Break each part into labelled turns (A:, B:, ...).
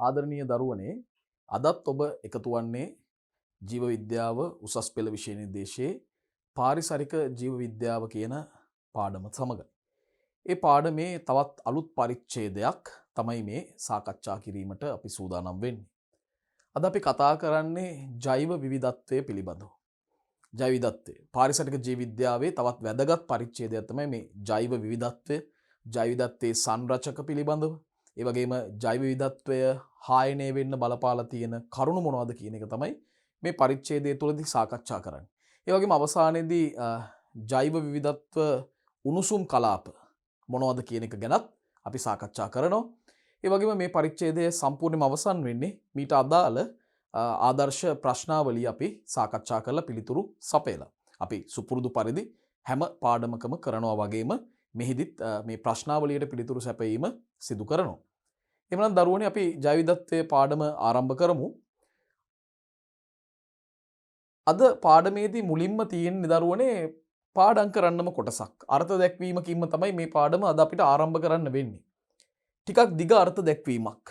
A: ආදරණීය දරුවනේ අදත් ඔබ එකතු වන්නේ ජීව විද්‍යාව උසස් පෙළ විෂය නිර්දේශයේ පාරිසරික ජීව විද්‍යාව කියන පාඩම සමග. ඒ පාඩමේ තවත් අලුත් පරිච්ඡේදයක් තමයි මේ සාකච්ඡා කිරීමට අපි සූදානම් වෙන්නේ. අද අපි කතා කරන්නේ ජෛව විවිධත්වය පිළිබඳව. ජෛව විවිධත්වය පාරිසරික ජීව විද්‍යාවේ තවත් වැදගත් පරිච්ඡේදයක් තමයි මේ ජෛව විවිධත්වය. ජෛව විවිධත්වයේ සංරචක පිළිබඳව ඒ වගේම ජෛව විවිධත්වය හායනය වෙන්න බලපාලා තියෙන කරුණු මොනවද කියන එක තමයි මේ පරිච්ඡේදය තුළදී සාකච්ඡා කරන්නේ. ඒ වගේම අවසානයේදී ජෛව විවිධත්ව උණුසුම් කලාප මොනවද කියන එක ගැනත් අපි සාකච්ඡා කරනවා. ඒ වගේම මේ පරිච්ඡේදය සම්පූර්ණයෙන්ම අවසන් වෙන්නේ මීට අදාළ ආදර්ශ ප්‍රශ්නාවලිය අපි සාකච්ඡා කරලා පිළිතුරු සපයලා. අපි සුපුරුදු පරිදි හැම පාඩමකම කරනවා වගේම මෙහිදිත් මේ ප්‍රශ්නාවලියට පිළිතුරු සැපයීම සිදු කරනවා. එhmenan දරුවනේ අපි ජෛව විවිධත්වයේ පාඩම ආරම්භ කරමු. අද පාඩමේදී මුලින්ම තියෙන දරුවනේ පාඩම් කරන්නම කොටසක්. අර්ථ දැක්වීමකින්ම තමයි මේ පාඩම අද අපිට ආරම්භ කරන්න වෙන්නේ. ටිකක් දිග අර්ථ දැක්වීමක්.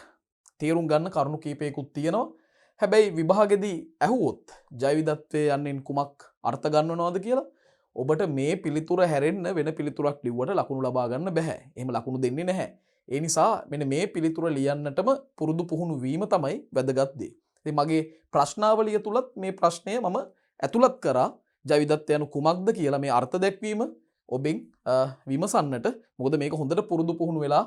A: තේරුම් ගන්න කරුණු කීපයකුත් තියෙනවා. හැබැයි විභාගෙදී ඇහුවොත් ජෛව විවිධත්වයේ යන්නේ කුමක් අර්ථ ගන්නවනවද කියලා ඔබට මේ පිළිතුර හැරෙන්න වෙන පිළිතුරක් ලිව්වට ලකුණු ලබා ගන්න බෑ. එහෙම ලකුණු දෙන්නේ නැහැ. ඒ නිසා මෙන්න මේ පිළිතුර ලියන්නටම පුරුදු පුහුණු වීම තමයි වැදගත් දේ. ඉතින් මගේ ප්‍රශ්නාවලිය තුලත් මේ ප්‍රශ්නය මම ඇතුළත් කරා ජෛව විවිධත්වය යනු කුමක්ද කියලා මේ අර්ථ දැක්වීම ඔබෙන් විමසන්නට. මොකද මේක හොඳට පුරුදු පුහුණු වෙලා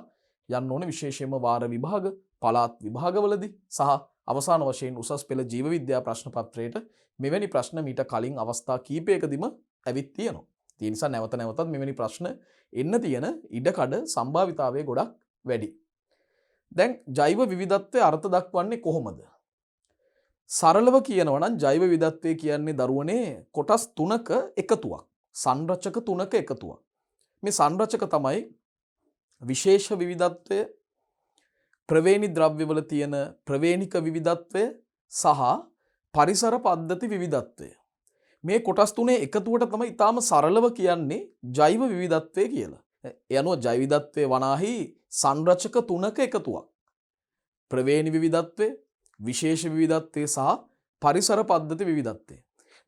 A: යන්න ඕනේ විශේෂයෙන්ම වාර විභාග, පළාත් විභාගවලදී සහ අවසාන වශයෙන් උසස් පෙළ ජීව විද්‍යා ප්‍රශ්න පත්‍රයේට මෙවැනි ප්‍රශ්න මීට කලින් අවස්ථා කීපයකදීම ඇවිත් තියෙනවා. ඒ නිසා නැවත නැවතත් මෙවැනි ප්‍රශ්න එන්න තියෙන ඉඩකඩ සම්භාවිතාවය ගොඩක් වැඩි. දැන් ජෛව විවිධත්වයේ අර්ථ දක්වන්නේ කොහොමද? සරලව කියනවා නම් ජෛව විවිධත්වය කියන්නේ දරුවනේ කොටස් තුනක එකතුවක්. සංරචක තුනක එකතුවක්. මේ සංරචක තමයි විශේෂ විවිධත්වය, ප්‍රවේණි ද්‍රව්‍යවල තියෙන ප්‍රවේණික විවිධත්වය සහ පරිසර පද්ධති විවිධත්වය. මේ කොටස් තුනේ එකතුවට තමයි ඊටාම සරලව කියන්නේ ජෛව විවිධත්වය කියලා. ඒ අනුව ජෛව විවිධත්වයේ වනාහි සංරචක තුනක එකතුවක්. ප්‍රවේණි විවිධත්වය, විශේෂ විවිධත්වය සහ පරිසර පද්ධති විවිධත්වය.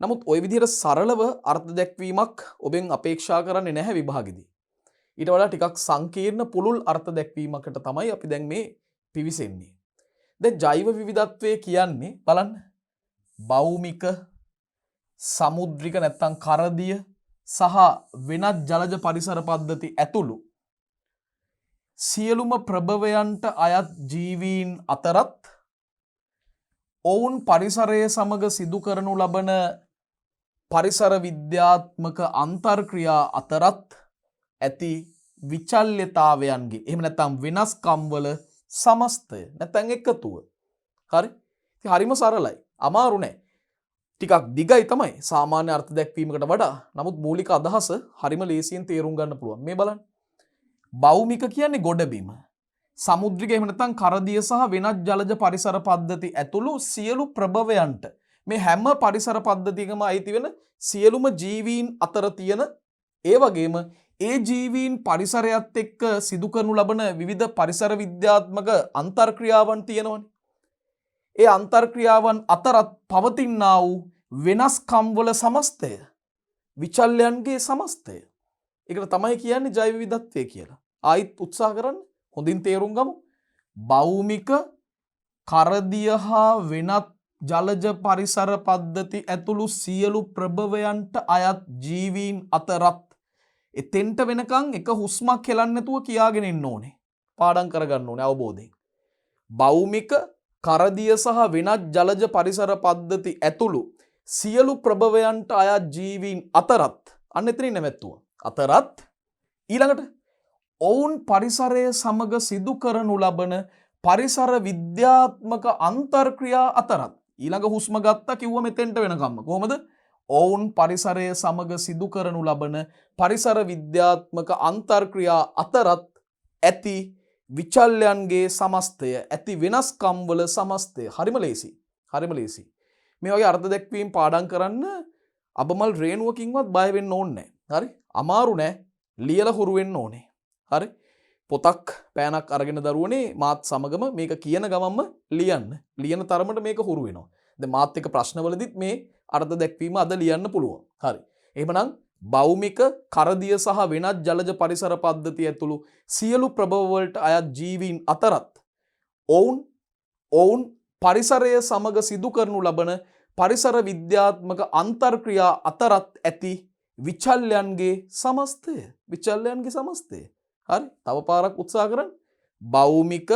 A: නමුත් ওই විදිහට සරලව අර්ථ දැක්වීමක් ඔබෙන් අපේක්ෂා කරන්නේ නැහැ විභාගෙදී. ඊට වඩා ටිකක් සංකීර්ණ පුළුල් අර්ථ දැක්වීමකට තමයි අපි දැන් මේ පිවිසෙන්නේ. දැන් ජෛව විවිධත්වය කියන්නේ බලන්න භෞමික, සමුද්‍රික නැත්තම් කරදිය සහ වෙනත් ජලජ පරිසර පද්ධති ඇතුළු සියලුම ප්‍රභවයන්ට අයත් ජීවීන් අතරත් ඔවුන් පරිසරය සමග සිදු කරනු ලබන පරිසර විද්‍යාත්මක අන්තර්ක්‍රියා අතරත් ඇති විචල්්‍යතාවයන්ගේ එහෙම නැත්නම් වෙනස්කම් වල සමස්තය නැත්නම් එකතුව. හරි? ඉතින් හරිම සරලයි. අමාරු නෑ. ටිකක් දිගයි තමයි සාමාන්‍ය අර්ථ දැක්වීමකට වඩා. නමුත් මූලික අදහස හරිම ලේසියෙන් තේරුම් ගන්න පුළුවන්. මේ බලන්න. භෞමික කියන්නේ ගොඩබිම. සමුද්‍රික එහෙම නැත්නම් කරදිය සහ වෙනත් ජලජ පරිසර පද්ධති ඇතුළු සියලු ප්‍රභවයන්ට මේ හැම පරිසර පද්ධතියකම අයිති වෙන සියලුම ජීවීන් අතර තියෙන ඒ වගේම ඒ ජීවීන් පරිසරයත් එක්ක සිදු කරනු ලබන විවිධ පරිසර විද්‍යාත්මක අන්තර්ක්‍රියාවන් තියෙනවනේ. ඒ අන්තර්ක්‍රියාවන් අතරත් පවතිනා වූ වෙනස්කම් වල සමස්තය, විචල්‍යයන්ගේ සමස්තය. ඒකට තමයි කියන්නේ ජෛව විවිධත්වය කියලා. ආයිත් උත්සාහ කරන්න හොඳින් තේරුම් ගමු. භෞමික, කරදිය හා වෙනත් ජලජ පරිසර පද්ධති ඇතුළු සියලු ප්‍රභවයන්ට අයත් ජීවීන් අතරත් එතෙන්ට වෙනකන් එක හුස්මක් හෙලන්න නැතුව කියාගෙන ඉන්න ඕනේ. පාඩම් කරගන්න ඕනේ අවබෝධයෙන්. භෞමික, කරදිය සහ වෙනත් ජලජ පරිසර පද්ධති ඇතුළු සියලු ප්‍රභවයන්ට අයත් ජීවීන් අතරත් අන්න එතනින් නැවැත්තුවා. අතරත් ඊළඟට ඔවුන් පරිසරය සමග සිදු කරනු ලබන පරිසර විද්‍යාත්මක අන්තර්ක්‍රියා අතරත් ඊළඟ හුස්ම ගත්තා කිව්ව මෙතෙන්ට වෙනකම්ම කොහොමද? ඔවුන් පරිසරය සමග සිදු කරනු ලබන පරිසර විද්‍යාත්මක අන්තර්ක්‍රියා අතරත් ඇති විචල්‍යයන්ගේ සමස්තය, ඇති වෙනස්කම් වල සමස්තය. හරිම ලේසි. හරිම ලේසි. මේ වගේ අර්ථ දැක්වීම පාඩම් කරන්න අබමල් රේණුවකින්වත් බය වෙන්න ඕනේ නැහැ. හරි? අමාරු නෑ. ලියලා හුරු වෙන්න ඕනේ. හරි? පොතක් පෑනක් අරගෙන දරුවනේ මාත් සමගම මේක කියන ගමන්ම ලියන තරමට මේක හුරු වෙනවා. දැන් මාත් එක්ක ප්‍රශ්නවලදීත් මේ අර්ථ දැක්වීම අද ලියන්න පුළුවන්. හරි. එහෙමනම් භෞමික, කරදිය සහ වෙනත් ජලජ පරිසර පද්ධති ඇතුළු සියලු ප්‍රභව වලට අයත් ජීවීන් අතරත් ඔවුන් පරිසරය සමග සිදු කරනු ලබන පරිසර විද්‍යාත්මක අන්තර්ක්‍රියා අතරත් ඇති විචල්යන්ගේ සමස්තය. හරි. තව පාරක් උත්සාහ කරන්න. භෞමික,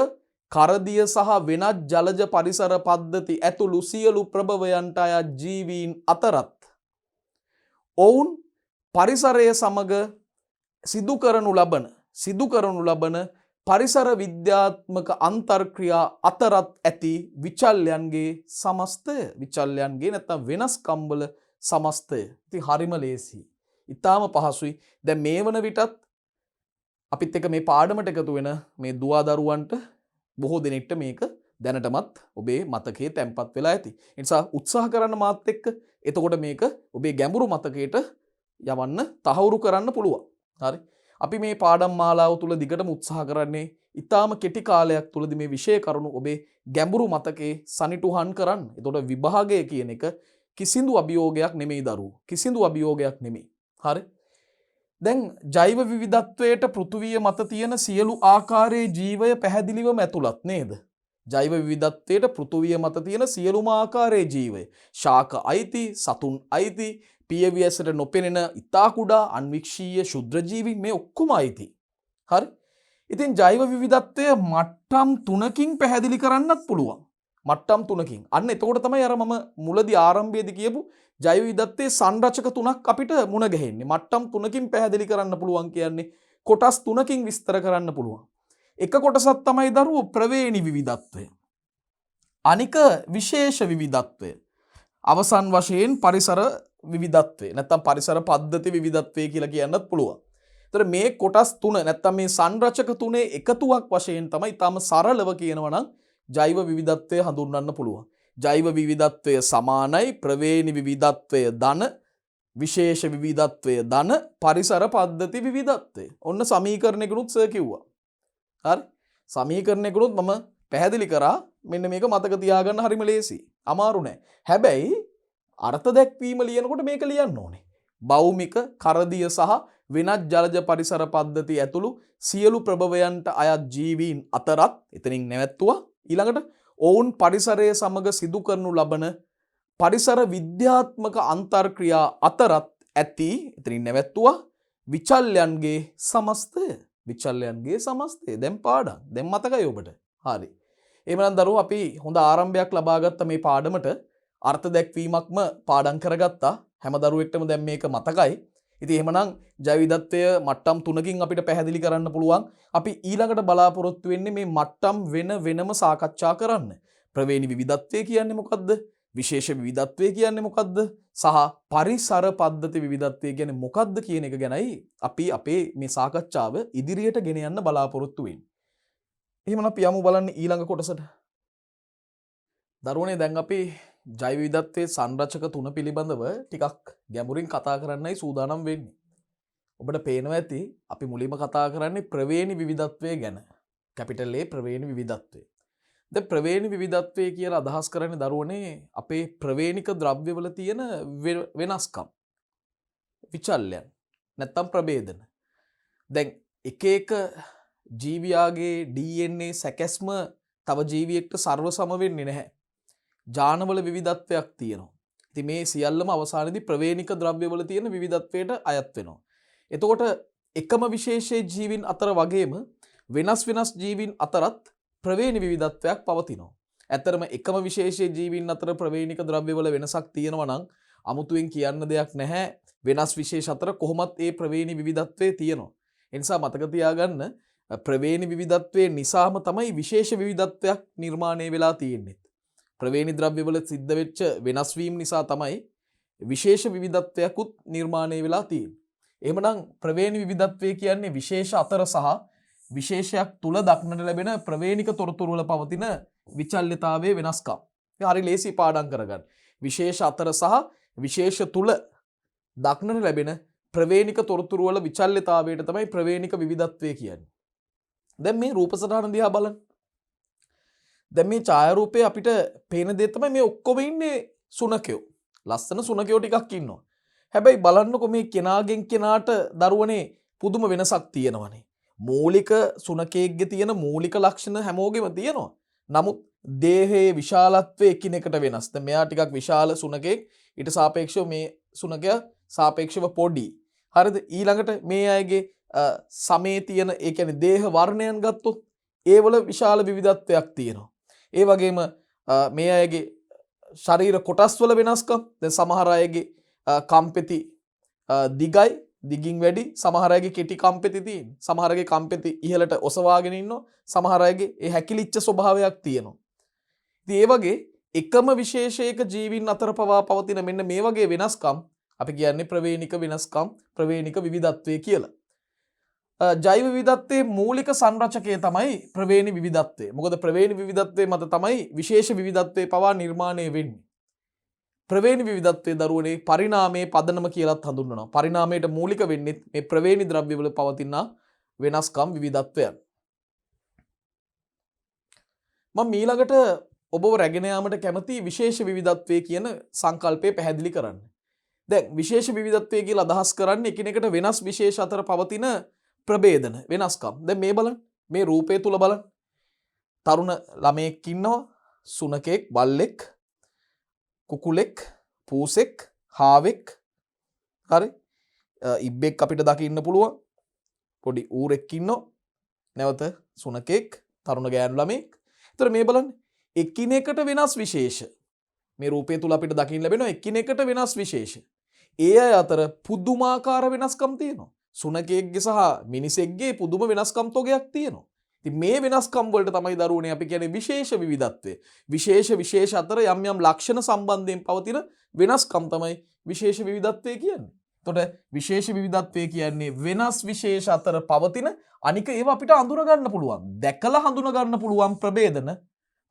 A: කරදිය සහ වෙනත් ජලජ පරිසර පද්ධති ඇතුළු සියලු ප්‍රභවයන්ට අයත් ජීවීන් අතරත් ඔවුන් පරිසරය සමග සිදු කරනු ලබන පරිසර විද්‍යාත්මක අන්තර්ක්‍රියා අතරත් ඇති විචල්යන්ගේ සමස්තය. විචල්යන්ගේ නැත්නම් වෙනස්කම් වල සමස්තය. ඉතින් හරිම ලේසි. ඊටාම පහසුයි. දැන් මේ වන විටත් අපිත් එක්ක මේ පාඩමට එකතු වෙන මේ දුවා දරුවන්ට බොහෝ දෙනෙක්ට මේක දැනටමත් ඔබේ මතකයේ තැම්පත් වෙලා ඇති. ඒ නිසා උත්සාහ කරන්න මාත් එක්ක. එතකොට මේක ඔබේ ගැඹුරු මතකයට යවන්න තහවුරු කරන්න පුළුවන්. හරි. අපි මේ පාඩම් මාලාව තුල දිගටම උත්සාහ කරන්නේ ඊටාම කෙටි කාලයක් තුලදී මේ විෂය කරුණු ඔබේ ගැඹුරු මතකයේ සනිටුහන් කරන්න. එතකොට විභාගය කියන එක කිසිදු අභියෝගයක් නෙමෙයි දරුවෝ. කිසිදු අභියෝගයක් නෙමෙයි. හරි. දැන් ජෛව විවිධත්වයට පෘථුවිය මත තියෙන සියලු ආකාරයේ ජීවය පැහැදිලිවම ඇතුළත් නේද? ජෛව විවිධත්වයට පෘථුවිය මත තියෙන සියලුම ආකාරයේ ජීවය. ශාක අයිති, සතුන් අයිති, පියවි ඇසට නොපෙනෙන ඉතා කුඩා අන්වික්ෂීය ශුද්‍ර ජීවීන් මේ ඔක්කොම අයිති. හරි? ඉතින් ජෛව විවිධත්වය මට්ටම් 3කින් පැහැදිලි කරන්නත් පුළුවන්. මට්ටම් 3කින්. අන්න එතකොට තමයි අර මම මුලදී ආරම්භයේදී කියපු ජෛව විවිධත්වයේ සංරචක 3ක් අපිට මුණ ගැහෙන්නේ. මට්ටම් 3කින් පැහැදිලි කරන්න පුළුවන් කියන්නේ කොටස් 3කින් විස්තර කරන්න පුළුවන්. එක කොටසක් තමයි දරුවෝ ප්‍රවේණි විවිධත්වය. අනික විශේෂ විවිධත්වය. අවසන් වශයෙන් පරිසර විවිධත්වය. නැත්නම් පරිසර පද්ධති විවිධත්වය කියලා කියන්නත් පුළුවන්. ඒතර මේ කොටස් 3 නැත්නම් මේ සංරචක 3 එකතුවක් වශයෙන් තමයි ඊටම සරලව කියනවා නම් ජෛව විවිධත්වය හඳුන්වන්න පුළුවන්. ජෛව විවිධත්වය සමානයි ප්‍රවේණි විවිධත්වය ධන, විශේෂ විවිධත්වය ධන, පරිසර පද්ධති විවිධත්වය. ඔන්න සමීකරණයකුත් සර් කිව්වා. හරි? සමීකරණයකුත් මම පැහැදිලි කරා. මෙන්න මේක මතක තියාගන්න හරිම ලේසි. අමාරු නෑ. හැබැයි අර්ථ දැක්වීම ලියනකොට මේක ලියන්න ඕනේ. භෞමික, කරදිය සහ වෙනත් ජලජ පරිසර පද්ධති ඇතුළු සියලු ප්‍රභවයන්ට අයත් ජීවීන් අතරත් එතනින් නැවැත්තුවා. ඊළඟට ඔවුන් පරිසරය සමග සිදු කරනු ලබන පරිසර විද්‍යාත්මක අන්තර්ක්‍රියා අතරත් ඇති එතනින් නැවැත්තුවා විචල්යන්ගේ සමස්තය. දැන් පාඩම්. දැන් මතකයි ඔබට. හරි. එහෙනම් දරුවෝ අපි හොඳ ආරම්භයක් ලබා ගත්ත මේ පාඩමට අර්ථ දැක්වීමක්ම පාඩම් කරගත්තා. හැම දරුවෙක්ටම දැන් මේක මතකයි. ඉතින් එහෙමනම් ජෛව විවිධත්වය මට්ටම් 3කින් අපිට පැහැදිලි කරන්න පුළුවන්. අපි ඊළඟට බලාපොරොත්තු වෙන්නේ මේ මට්ටම් වෙනම සාකච්ඡා කරන්න. ප්‍රවේණි විවිධත්වය කියන්නේ මොකද්ද? විශේෂ විවිධත්වය කියන්නේ මොකද්ද? සහ පරිසර පද්ධති විවිධත්වය කියන්නේ මොකද්ද කියන එක ගැනයි අපි අපේ මේ සාකච්ඡාව ඉදිරියට ගෙන යන්න බලාපොරොත්තු වෙන්නේ. එහෙනම් අපි යමු බලන්න ඊළඟ කොටසට. දරුවනේ දැන් අපි ජෛව විවිධත්වයේ සංරචක 3 පිළිබඳව ටිකක් ගැඹුරින් කතා කරන්නයි සූදානම් වෙන්නේ. ඔබට පේනවා ඇති අපි මුලින්ම කතා කරන්නේ ප්‍රවේණි විවිධත්වය ගැන. Capital A ප්‍රවේණි විවිධත්වය. දැන් ප්‍රවේණි විවිධත්වය කියලා අදහස් කරන්නේ දරුවනේ අපේ ප්‍රවේණික ද්‍රව්‍යවල තියෙන වෙනස්කම්. විචල්යන් නැත්තම් ප්‍රභේදන. දැන් එක ජීවියාගේ DNA සැකැස්ම තව ජීවියෙක්ට සර්ව සම වෙන්නේ නැහැ. ජානවල විවිධත්වයක් තියෙනවා. ඉතින් මේ සියල්ලම අවසානයේදී ප්‍රවේණික ද්‍රව්‍යවල තියෙන විවිධත්වයට අයත් වෙනවා. එතකොට එකම විශේෂයේ ජීවීන් අතර වගේම වෙනස් ජීවීන් අතරත් ප්‍රවේණි විවිධත්වයක් පවතිනවා. ඇත්තරම එකම විශේෂයේ ජීවීන් අතර ප්‍රවේණික ද්‍රව්‍යවල වෙනසක් තියෙනවා නම් අමුතුවෙන් කියන්න දෙයක් නැහැ. වෙනස් විශේෂ අතර කොහොමත් ඒ ප්‍රවේණි විවිධත්වය තියෙනවා. ඒ නිසා මතක තියාගන්න ප්‍රවේණි විවිධත්වයේ නිසාම තමයි විශේෂ විවිධත්වයක් නිර්මාණය වෙලා තියෙන්නේ. ප්‍රවේණි ද්‍රව්‍යවල සිද්ධ වෙච්ච වෙනස් වීම නිසා තමයි විශේෂ විවිධත්වයක්ුත් නිර්මාණය වෙලා තියෙන්නේ. එහෙමනම් ප්‍රවේණි විවිධත්වය කියන්නේ විශේෂ අතර සහ විශේෂයක් තුල දක්නට ලැබෙන ප්‍රවේණික තොරතුරු වල පවතින විචල්්‍යතාවයේ වෙනස්කම්. ඒක හරි ලේසි පාඩම් කරගන්න. විශේෂ අතර සහ විශේෂ තුල දක්නට ලැබෙන ප්‍රවේණික තොරතුරු වල විචල්්‍යතාවයට තමයි ප්‍රවේණික විවිධත්වය කියන්නේ. දැන් මේ රූප සටහන දිහා බලන්න. දැන් මේ ඡායාරූපේ අපිට පේන දේ තමයි මේ ඔක්කොම ඉන්නේ සුනකයෝ. ලස්සන සුනකයෝ ටිකක් ඉන්නවා. හැබැයි බලන්නකො මේ කෙනාගෙන් කෙනාට දරුවනේ පුදුම වෙනසක් තියෙනවනේ. මූලික සුනකයෙක්ගේ තියෙන මූලික ලක්ෂණ හැමෝගෙම තියෙනවා. නමුත් දේහයේ විශාලත්වය එකිනෙකට වෙනස්. දැන් මෙයා ටිකක් විශාල සුනකෙක්. ඊට සාපේක්ෂව මේ සුනකයා සාපේක්ෂව පොඩි. හරිද? ඊළඟට මේ අයගේ සමේ තියෙන ඒ කියන්නේ දේහ වර්ණයන් ගත්තොත් ඒවල විශාල විවිධත්වයක් තියෙනවා. ඒ වගේම මේ අයගේ ශරීර කොටස් වල වෙනස්කම්. දැන් සමහර අයගේ කම්පෙති දිගයි, දිගින් වැඩි, සමහර අයගේ කෙටි කම්පෙති තියෙන. සමහර අයගේ කම්පෙති ඉහළට ඔසවාගෙන ඉන්නවා. සමහර අයගේ ඒ හැකිලිච්ච ස්වභාවයක් තියෙනවා. ඉතින් ඒ වගේ එකම විශේෂයක ජීවීන් අතර පවා පවතින මෙන්න මේ වගේ වෙනස්කම් අපි කියන්නේ ප්‍රවේණික වෙනස්කම්, ප්‍රවේණික විවිධත්වය කියලා. ජෛව විවිධත්වයේ මූලික සංරචකය තමයි ප්‍රවේණි විවිධත්වය. මොකද ප්‍රවේණි විවිධත්වයේ මත තමයි විශේෂ විවිධත්වයේ පවා නිර්මාණය වෙන්නේ. ප්‍රවේණි විවිධත්වයේ දරුවනේ පරිණාමයේ පදනම කියලාත් හඳුන්වනවා. පරිණාමයට මූලික වෙන්නේ මේ ප්‍රවේණි ද්‍රව්‍යවල පවතින වෙනස්කම් විවිධත්වයන්. මම ඊළඟට ඔබව රැගෙන යාමට කැමති විශේෂ විවිධත්වයේ කියන සංකල්පය පැහැදිලි කරන්න. දැන් විශේෂ විවිධත්වය කියලා අදහස් කරන්නේ එකිනෙකට වෙනස් විශේෂ අතර පවතින ප්‍රභේදන වෙනස්කම්. දැන් මේ බලන්න. මේ රූපය තුල බලන්න. තරුණ ළමයෙක් ඉන්නවා, සුනකෙක්, බල්ලෙක්, කුකුලෙක්, පූසෙක්, හාවෙක්. හරි? ඉබ්බෙක් අපිට දකින්න පුළුවන්. පොඩි ඌරෙක් ඉන්නවා. නැවත සුනකෙක්, තරුණ ගෑනු ළමයෙක්. ඒතර මේ බලන්න. එකිනෙකට වෙනස් විශේෂ. මේ රූපය තුල අපිට දකින්න ලැබෙනවා එකිනෙකට වෙනස් විශේෂ. ඒ අය අතර පුදුමාකාර වෙනස්කම් තියෙනවා. සුනකයෙක්ගේ සහ මිනිසෙක්ගේ පුදුම වෙනස්කම් තොගයක් තියෙනවා. ඉතින් මේ වෙනස්කම් වලට තමයි දරුවනේ අපි කියන්නේ විශේෂ විවිධත්වය. විශේෂ අතර යම් යම් ලක්ෂණ සම්බන්ධයෙන් පවතින වෙනස්කම් තමයි විශේෂ විවිධත්වය කියන්නේ. එතකොට විශේෂ විවිධත්වය කියන්නේ වෙනස් විශේෂ අතර පවතින අනික ඒවා අපිට අඳුර ගන්න පුළුවන්. දැකලා හඳුන ගන්න පුළුවන් ප්‍රභේදන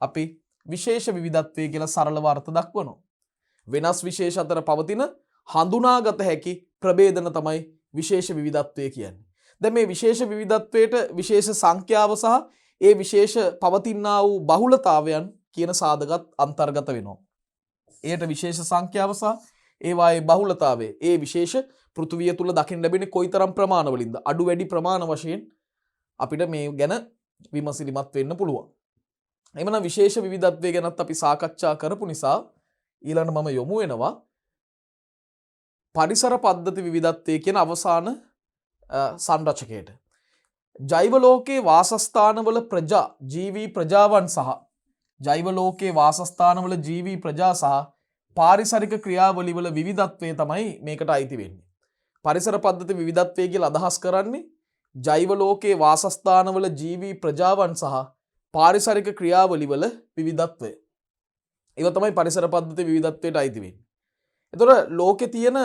A: අපි විශේෂ විවිධත්වය කියලා සරලව අර්ථ දක්වනවා. වෙනස් විශේෂ අතර පවතින හඳුනාගත හැකි ප්‍රභේදන තමයි විශේෂ විවිධත්වය කියන්නේ. දැන් මේ විශේෂ විවිධත්වයට විශේෂ සංඛ්‍යාව සහ ඒ විශේෂ පවතිනා වූ බහුලතාවයන් කියන සාධකත් අන්තර්ගත වෙනවා. එයට විශේෂ සංඛ්‍යාව සහ ඒවායේ බහුලතාවය ඒ විශේෂ පෘථුවිය තුල දකින්න ලැබෙන්නේ කොයිතරම් ප්‍රමාණවලින්ද අඩු වැඩි ප්‍රමාණ වශයෙන් අපිට මේ ගැන විමසිලිමත් වෙන්න පුළුවන්. එමනම් විශේෂ විවිධත්වය ගැනත් අපි සාකච්ඡා කරපු නිසා ඊළඟ මම යොමු වෙනවා පරිසර පද්ධති විවිධත්වය කියන අවසාන සංරචකයට. ජෛව ලෝකයේ වාසස්ථානවල ප්‍රජා ජීවී ප්‍රජාවන් සහ ජෛව ලෝකයේ වාසස්ථානවල ජීවී ප්‍රජා සහ පාරිසරික ක්‍රියාවලිවල විවිධත්වය තමයි මේකට අයිති වෙන්නේ. පරිසර පද්ධති විවිධත්වය කියලා අදහස් කරන්නේ ජෛව ලෝකයේ වාසස්ථානවල ජීවී ප්‍රජාවන් සහ පාරිසරික ක්‍රියාවලිවල විවිධත්වය. ඒක තමයි පරිසර පද්ධති විවිධත්වයට අයිති වෙන්නේ. එතකොට ලෝකේ තියෙන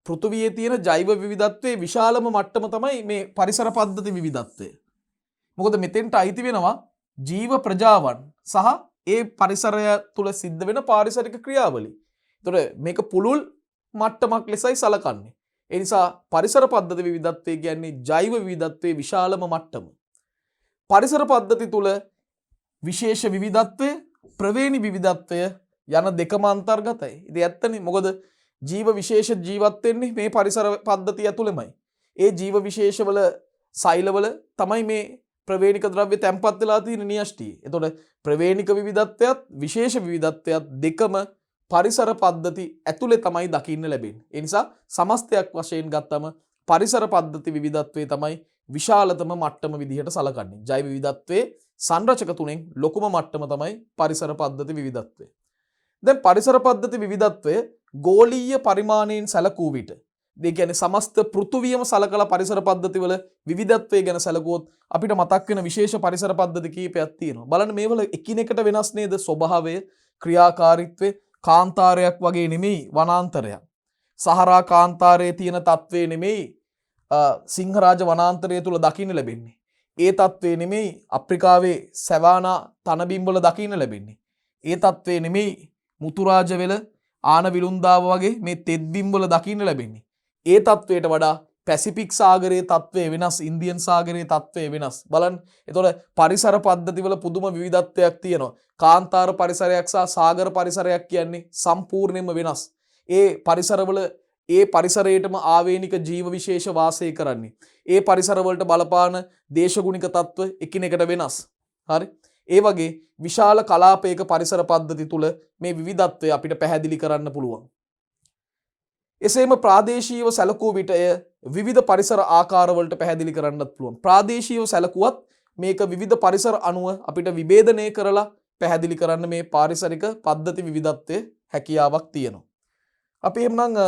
A: පෘථුවියේ තියෙන ජෛව විවිධත්වයේ විශාලම මට්ටම තමයි මේ පරිසර පද්ධති විවිධත්වය. මොකද මෙතෙන්ට අයිති වෙනවා ජීව ප්‍රජාවන් සහ ඒ පරිසරය තුල සිද්ධ වෙන පාරිසරික ක්‍රියාවලි. එතකොට මේක පුළුල් මට්ටමක් ලෙසයි සලකන්නේ. ඒ නිසා පරිසර පද්ධති විවිධත්වය කියන්නේ ජෛව විවිධත්වයේ විශාලම මට්ටම. පරිසර පද්ධති තුල විශේෂ විවිධත්වය, ප්‍රවේණි විවිධත්වය යන දෙකම අන්තර්ගතයි. ඉතින් ඇත්තනේ මොකද ජීව විශේෂ ජීවත් වෙන්නේ මේ පරිසර පද්ධතිය ඇතුළෙමයි. ඒ ජීව විශේෂවල සෛලවල තමයි මේ ප්‍රවේණික ද්‍රව්‍ය තැම්පත් වෙලා තියෙන න්‍යෂ්ටි. එතකොට ප්‍රවේණික විවිධත්වයත් විශේෂ විවිධත්වයත් දෙකම පරිසර පද්ධති ඇතුළේ තමයි දකින්න ලැබෙන්නේ. ඒ නිසා සමස්තයක් වශයෙන් ගත්තම පරිසර පද්ධති විවිධත්වයේ තමයි විශාලතම මට්ටම විදිහට සලකන්නේ. ජෛව විවිධත්වයේ සංරචක තුනෙන් ලොකුම මට්ටම තමයි පරිසර පද්ධති විවිධත්වය. දැන් පරිසර පද්ධති විවිධත්වය ගෝලීය පරිමාණයෙන් සැලකූ විට ඒ කියන්නේ සමස්ත පෘථුවියම සලකලා පරිසර පද්ධතිවල විවිධත්වය ගැන සැලකුවොත් අපිට මතක් වෙන විශේෂ පරිසර පද්ධති කීපයක් තියෙනවා. බලන්න මේවල එකිනෙකට වෙනස් නේද ස්වභාවය, ක්‍රියාකාරීත්වය, කාන්තාරයක් වගේ නෙමෙයි වනාන්තරයක්. සහරා කාන්තාරයේ තියෙන තත්ත්වේ නෙමෙයි සිංහරාජ වනාන්තරය තුල දකින්න ලැබෙන්නේ. ඒ තත්ත්වේ නෙමෙයි අප්‍රිකාවේ සැවානා තනබිම් වල දකින්න ලැබෙන්නේ. ඒ තත්ත්වේ නෙමෙයි මුතුරාජ වෙල ආන විලුන්දාව වගේ මේ තෙත්බිම් වල දකින්න ලැබෙන්නේ. ඒ තත්ත්වයට වඩා පැසිෆික් සාගරයේ තත්ත්වය වෙනස්, ඉන්දියන් සාගරයේ තත්ත්වය වෙනස්. බලන්න. එතකොට පරිසර පද්ධතිවල පුදුම විවිධත්වයක් තියෙනවා. කාන්තාර පරිසරයක් සහ සාගර පරිසරයක් කියන්නේ සම්පූර්ණයෙන්ම වෙනස්. ඒ පරිසරවල ඒ පරිසරයටම ආවේනික ජීව විශේෂ වාසය කරන්නේ. ඒ පරිසරවලට බලපාන දේශගුණික තත්ත්ව එකිනෙකට වෙනස්. හරි. ඒ වගේ විශාල කලාපයක පරිසර පද්ධති තුල මේ විවිධත්වය අපිට පැහැදිලි කරන්න පුළුවන්. එසේම ප්‍රාදේශීයව සැලකූ විට එය විවිධ පරිසර ආකාරවලට පැහැදිලි කරන්නත් පුළුවන්. ප්‍රාදේශීයව සැලකුවත් මේක විවිධ පරිසර අණුව අපිට විභේදනය කරලා පැහැදිලි කරන්න මේ පාරිසරික පද්ධති විවිධත්වයේ හැකියාවක් තියෙනවා. අපි එම්නම්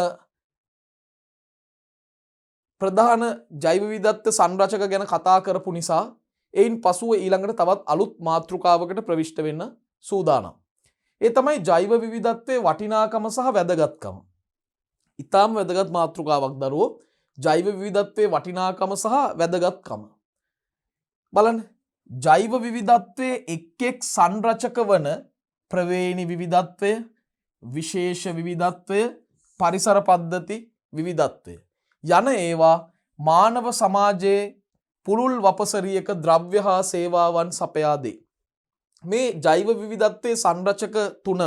A: ප්‍රධාන ජෛව විවිධත්ව සංරචක ගැන කතා කරපු නිසා එයින් පසුව ඊළඟට තවත් අලුත් මාතෘකාවකට ප්‍රවිෂ්ඨ වෙන්න සූදානම්. ඒ තමයි ජෛව විවිධත්වයේ වටිනාකම සහ වැදගත්කම. ඉතාම වැදගත් මාතෘකාවක් දරුවෝ. ජෛව විවිධත්වයේ වටිනාකම සහ වැදගත්කම. බලන්න. ජෛව විවිධත්වයේ එක් සංරචක වන ප්‍රවේණි විවිධත්වය, විශේෂ විවිධත්වය, පරිසර පද්ධති විවිධත්වය යන ඒවා මානව සමාජයේ පුළුල් වපසරියක ද්‍රව්‍ය හා සේවාවන් සපයා දේ. මේ ජෛව විවිධත්වයේ සංරචක තුන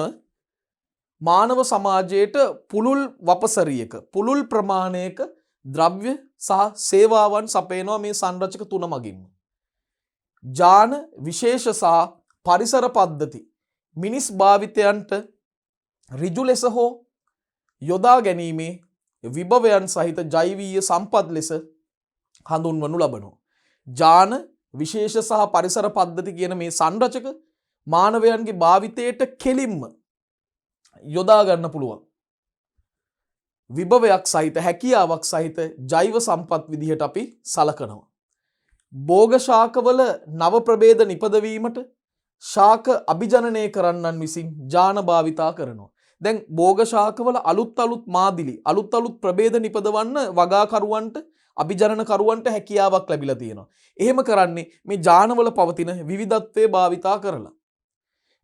A: මානව සමාජයට පුළුල් වපසරියක පුළුල් ප්‍රමාණයක ද්‍රව්‍ය සහ සේවාවන් සපයනවා මේ සංරචක තුන මගින්ම. ජාන, විශේෂ සහ පරිසර පද්ධති මිනිස් භාවිතයන්ට ඍජු ලෙස හෝ යොදා ගැනීමේ විභවයන් සහිත ජෛවීය සම්පත් ලෙස හඳුන්වනු ලබනවා. ජාන, විශේෂ සහ පරිසර පද්ධති කියන මේ සංරචක මානවයන්ගේ භාවිතයට කෙලින්ම යොදා ගන්න පුළුවන් විභවයක් සහිත හැකියාවක් සහිත ජෛව සම්පත් විදිහට අපි සලකනවා. භෝග ශාකවල නව ප්‍රභේද නිපදවීමට ශාක අභිජනනය කරන්නන් විසින් ජාන භාවිතා කරනවා. දැන් භෝග ශාකවල අලුත් මාදිලි අලුත් ප්‍රභේද නිපදවන්න වගාකරුවන්ට අභිජනනකරුවන්ට හැකියාවක් ලැබිලා තියෙනවා. එහෙම කරන්නේ මේ ජානවල පවතින විවිධත්වයේ භාවිතා කරලා.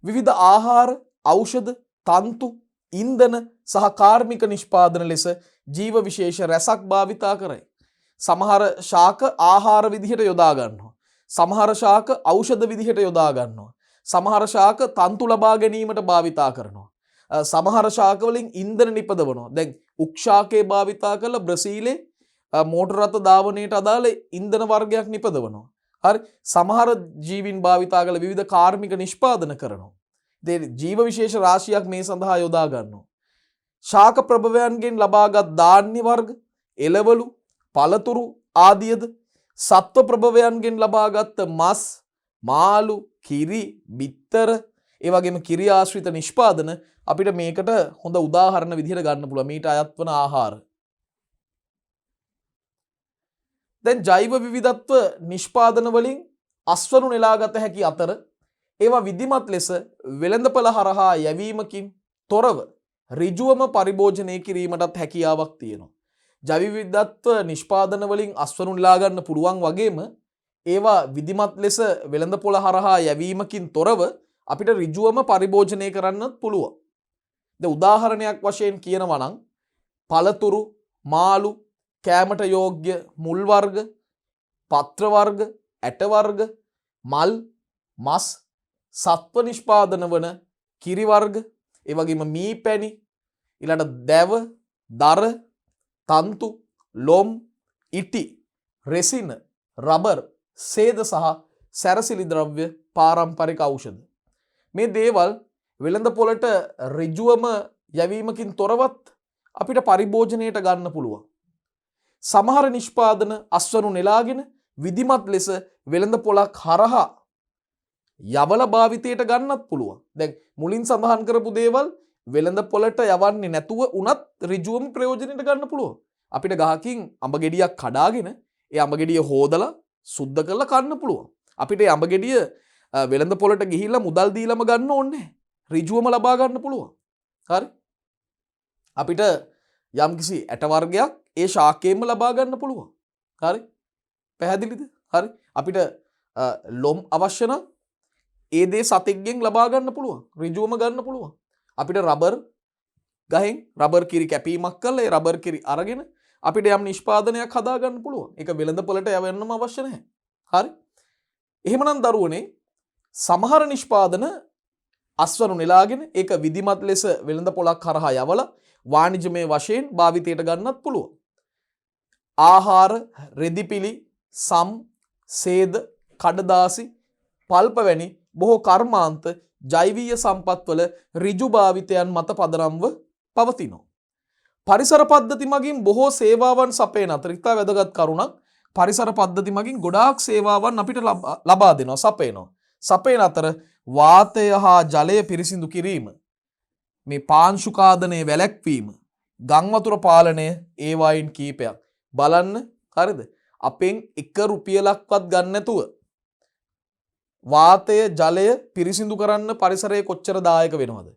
A: විවිධ ආහාර, ඖෂධ, තන්තු, ඉන්ධන සහ කාර්මික නිෂ්පාදන ලෙස ජීව විශේෂ රැසක් භාවිතා කරයි. සමහර ශාක ආහාර විදිහට යොදා ගන්නවා. සමහර ශාක ඖෂධ විදිහට යොදා ගන්නවා. සමහර ශාක තන්තු ලබා ගැනීමට භාවිතා කරනවා. සමහර ශාක වලින් ඉන්ධන නිපදවනවා. දැන් උක්ෂාකේ භාවිතා කරලා බ්‍රසීලේ මෝටර රථ ධාවනයට අදාළ ඉන්ධන වර්ගයක් නිපදවනවා. හරි. සමහර ජීවීන් භාවිතා කරලා විවිධ කාර්මික නිෂ්පාදන කරනවා. ජීව විශේෂ රාශියක් මේ සඳහා යොදා ගන්නවා. ශාක ප්‍රභවයන්ගෙන් ලබාගත් ධාන්‍ය වර්ග, එළවලු, පළතුරු ආදියද සත්ව ප්‍රභවයන්ගෙන් ලබාගත් මස්, මාළු, කිරි, බිත්තර, ඒ වගේම කිරි ආශ්‍රිත නිෂ්පාදන අපිට මේකට හොඳ උදාහරණ විදිහට ගන්න පුළුවන්. මීට අයත් වන ආහාර. දැන් ජෛව විවිධත්ව නිෂ්පාදන වලින් අස්වනු නෙලාගත හැකි අතර ඒවා විධිමත් ලෙස වෙළඳපළ හරහා යැවීමකින් තොරව ඍජුවම පරිභෝජනය කිරීමටත් හැකියාවක් තියෙනවා. ජෛව විවිධත්ව නිෂ්පාදන වලින් අස්වනු නෙලා ගන්න පුළුවන් වගේම ඒවා විධිමත් ලෙස වෙළඳපොළ හරහා යැවීමකින් තොරව අපිට ඍජුවම පරිභෝජනය කරන්නත් පුළුවන්. දැන් උදාහරණයක් වශයෙන් කියනවා නම් පළතුරු, මාළු, කෑමට යෝග්‍ය මුල් වර්ග, පත්‍ර වර්ග, ඇට වර්ග, මල්, මස්, සත්ව නිෂ්පාදන වන කිරි වර්ග, ඒ වගේම මී පැණි, ඊළඟ දැව, දර, තන්තු, ලොම්, ඉටි, රෙසින, රබර්, සේද සහ සැරසිලි ද්‍රව්‍ය, පාරම්පරික ඖෂධ. මේ දේවල් වෙළඳ පොළට ඍජුවම යැවීමකින් තොරවත් අපිට පරිභෝජනයට ගන්න පුළුවන්. සමහර නිෂ්පාදන අස්වනු නෙලාගෙන විධිමත් ලෙස වෙළඳ පොළක් හරහා යවල භාවිතයට ගන්නත් පුළුවන්. දැන් මුලින් සඳහන් කරපු දේවල් වෙළඳ පොළට යවන්නේ නැතුව උනත් ඍජුවම ප්‍රයෝජනෙට ගන්න පුළුවන්. අපිට ගහකින් අඹ ගෙඩියක් කඩාගෙන ඒ අඹ ගෙඩිය හොදලා සුද්ධ කරලා කන්න පුළුවන්. අපිට අඹ ගෙඩිය වෙළඳ පොළට ගිහිල්ලා මුදල් දීලම ගන්න ඕනේ නැහැ. ඍජුවම ලබා ගන්න පුළුවන්. හරි? අපිට යම්කිසි ඇට වර්ගයක් ඒ ශාකයෙන්ම ලබා ගන්න පුළුවන්. හරි? පැහැදිලිද? හරි? අපිට ලොම් අවශ්‍ය නම් ඒ දේ සතෙක්ගෙන් ලබා ගන්න පුළුවන්. ඍජුවම ගන්න පුළුවන්. අපිට රබර් ගහෙන් රබර් කිරි කැපීමක් කරලා ඒ රබර් කිරි අරගෙන අපිට යම් නිෂ්පාදනයක් හදාගන්න පුළුවන්. ඒක වෙළඳපොළට යවන්නම අවශ්‍ය නැහැ. හරි. එහෙමනම් දරුවනේ සමහර නිෂ්පාදන අස්වනු නෙලාගෙන ඒක විධිමත් ලෙස වෙළඳපොළක් කරහා යවලා වාණිජමය වශයෙන් භාවිතයට ගන්නත් පුළුවන්. ආහාර, රෙදිපිලි, සම්, සේද, කඩදාසි, පල්ප වැනි බොහෝ කර්මාන්ත ජෛවීය සම්පත්වල ඍජු භාවිතයන් මත පදනම්ව පවතිනවා. පරිසර පද්ධති මගින් බොහෝ සේවාවන් සපයන අතර ඉතා වැදගත් කරුණක් පරිසර පද්ධති මගින් ගොඩාක් සේවාවන් අපිට ලබා දෙනවා සපයනවා. සපයන අතර වාතය හා ජලය පිරිසිදු කිරීම, මේ පාංශුකාදනය වැළැක්වීම, ගං වතුර පාලනය ඒවායින් කීපයක්. බලන්න හරිද? අපෙන් 1 රුපියලක්වත් ගන්න නැතුව වාතය ජලය පිරිසිදු කරන්න පරිසරයේ කොච්චර දායක වෙනවද?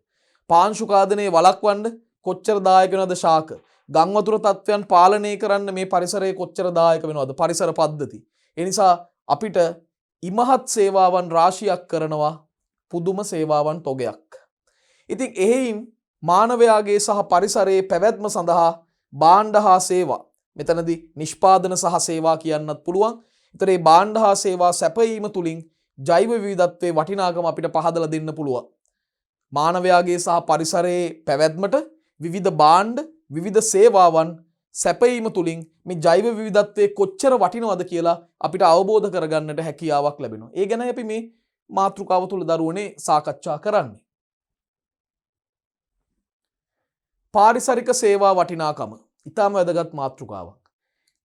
A: පාංශුකාදනයේ වළක්වන්න කොච්චර දායක වෙනවද ශාක? ගං වතුර තත්ත්වයන් පාලනය කරන්න මේ පරිසරයේ කොච්චර දායක වෙනවද පරිසර පද්ධති? ඒ නිසා අපිට ඉමහත් සේවාවන් රාශියක් කරනවා, පුදුම සේවාවන් තොගයක්. ඉතින් එහෙයින් මානවයාගේ සහ පරිසරයේ පැවැත්ම සඳහා භාණ්ඩ හා සේවා, මෙතනදී නිෂ්පාදන සහ සේවා කියන්නත් පුළුවන්. ඒතර මේ භාණ්ඩ හා සේවා සැපයීම තුලින් ජෛව විවිධත්වයේ වටිනාකම අපිට පහදලා දෙන්න පුළුවන්. මානවයාගේ සහ පරිසරයේ පැවැත්මට විවිධ භාණ්ඩ, විවිධ සේවාවන් සැපයීම තුලින් මේ ජෛව විවිධත්වයේ කොච්චර වටිනවද කියලා අපිට අවබෝධ කරගන්නට හැකියාවක් ලැබෙනවා. ඒ ගැන අපි මේ මාතෘකාව තුල දරුවනේ සාකච්ඡා කරන්නේ. පාරිසරික සේවා වටිනාකම ඉතාම වැදගත් මාතෘකාවක්.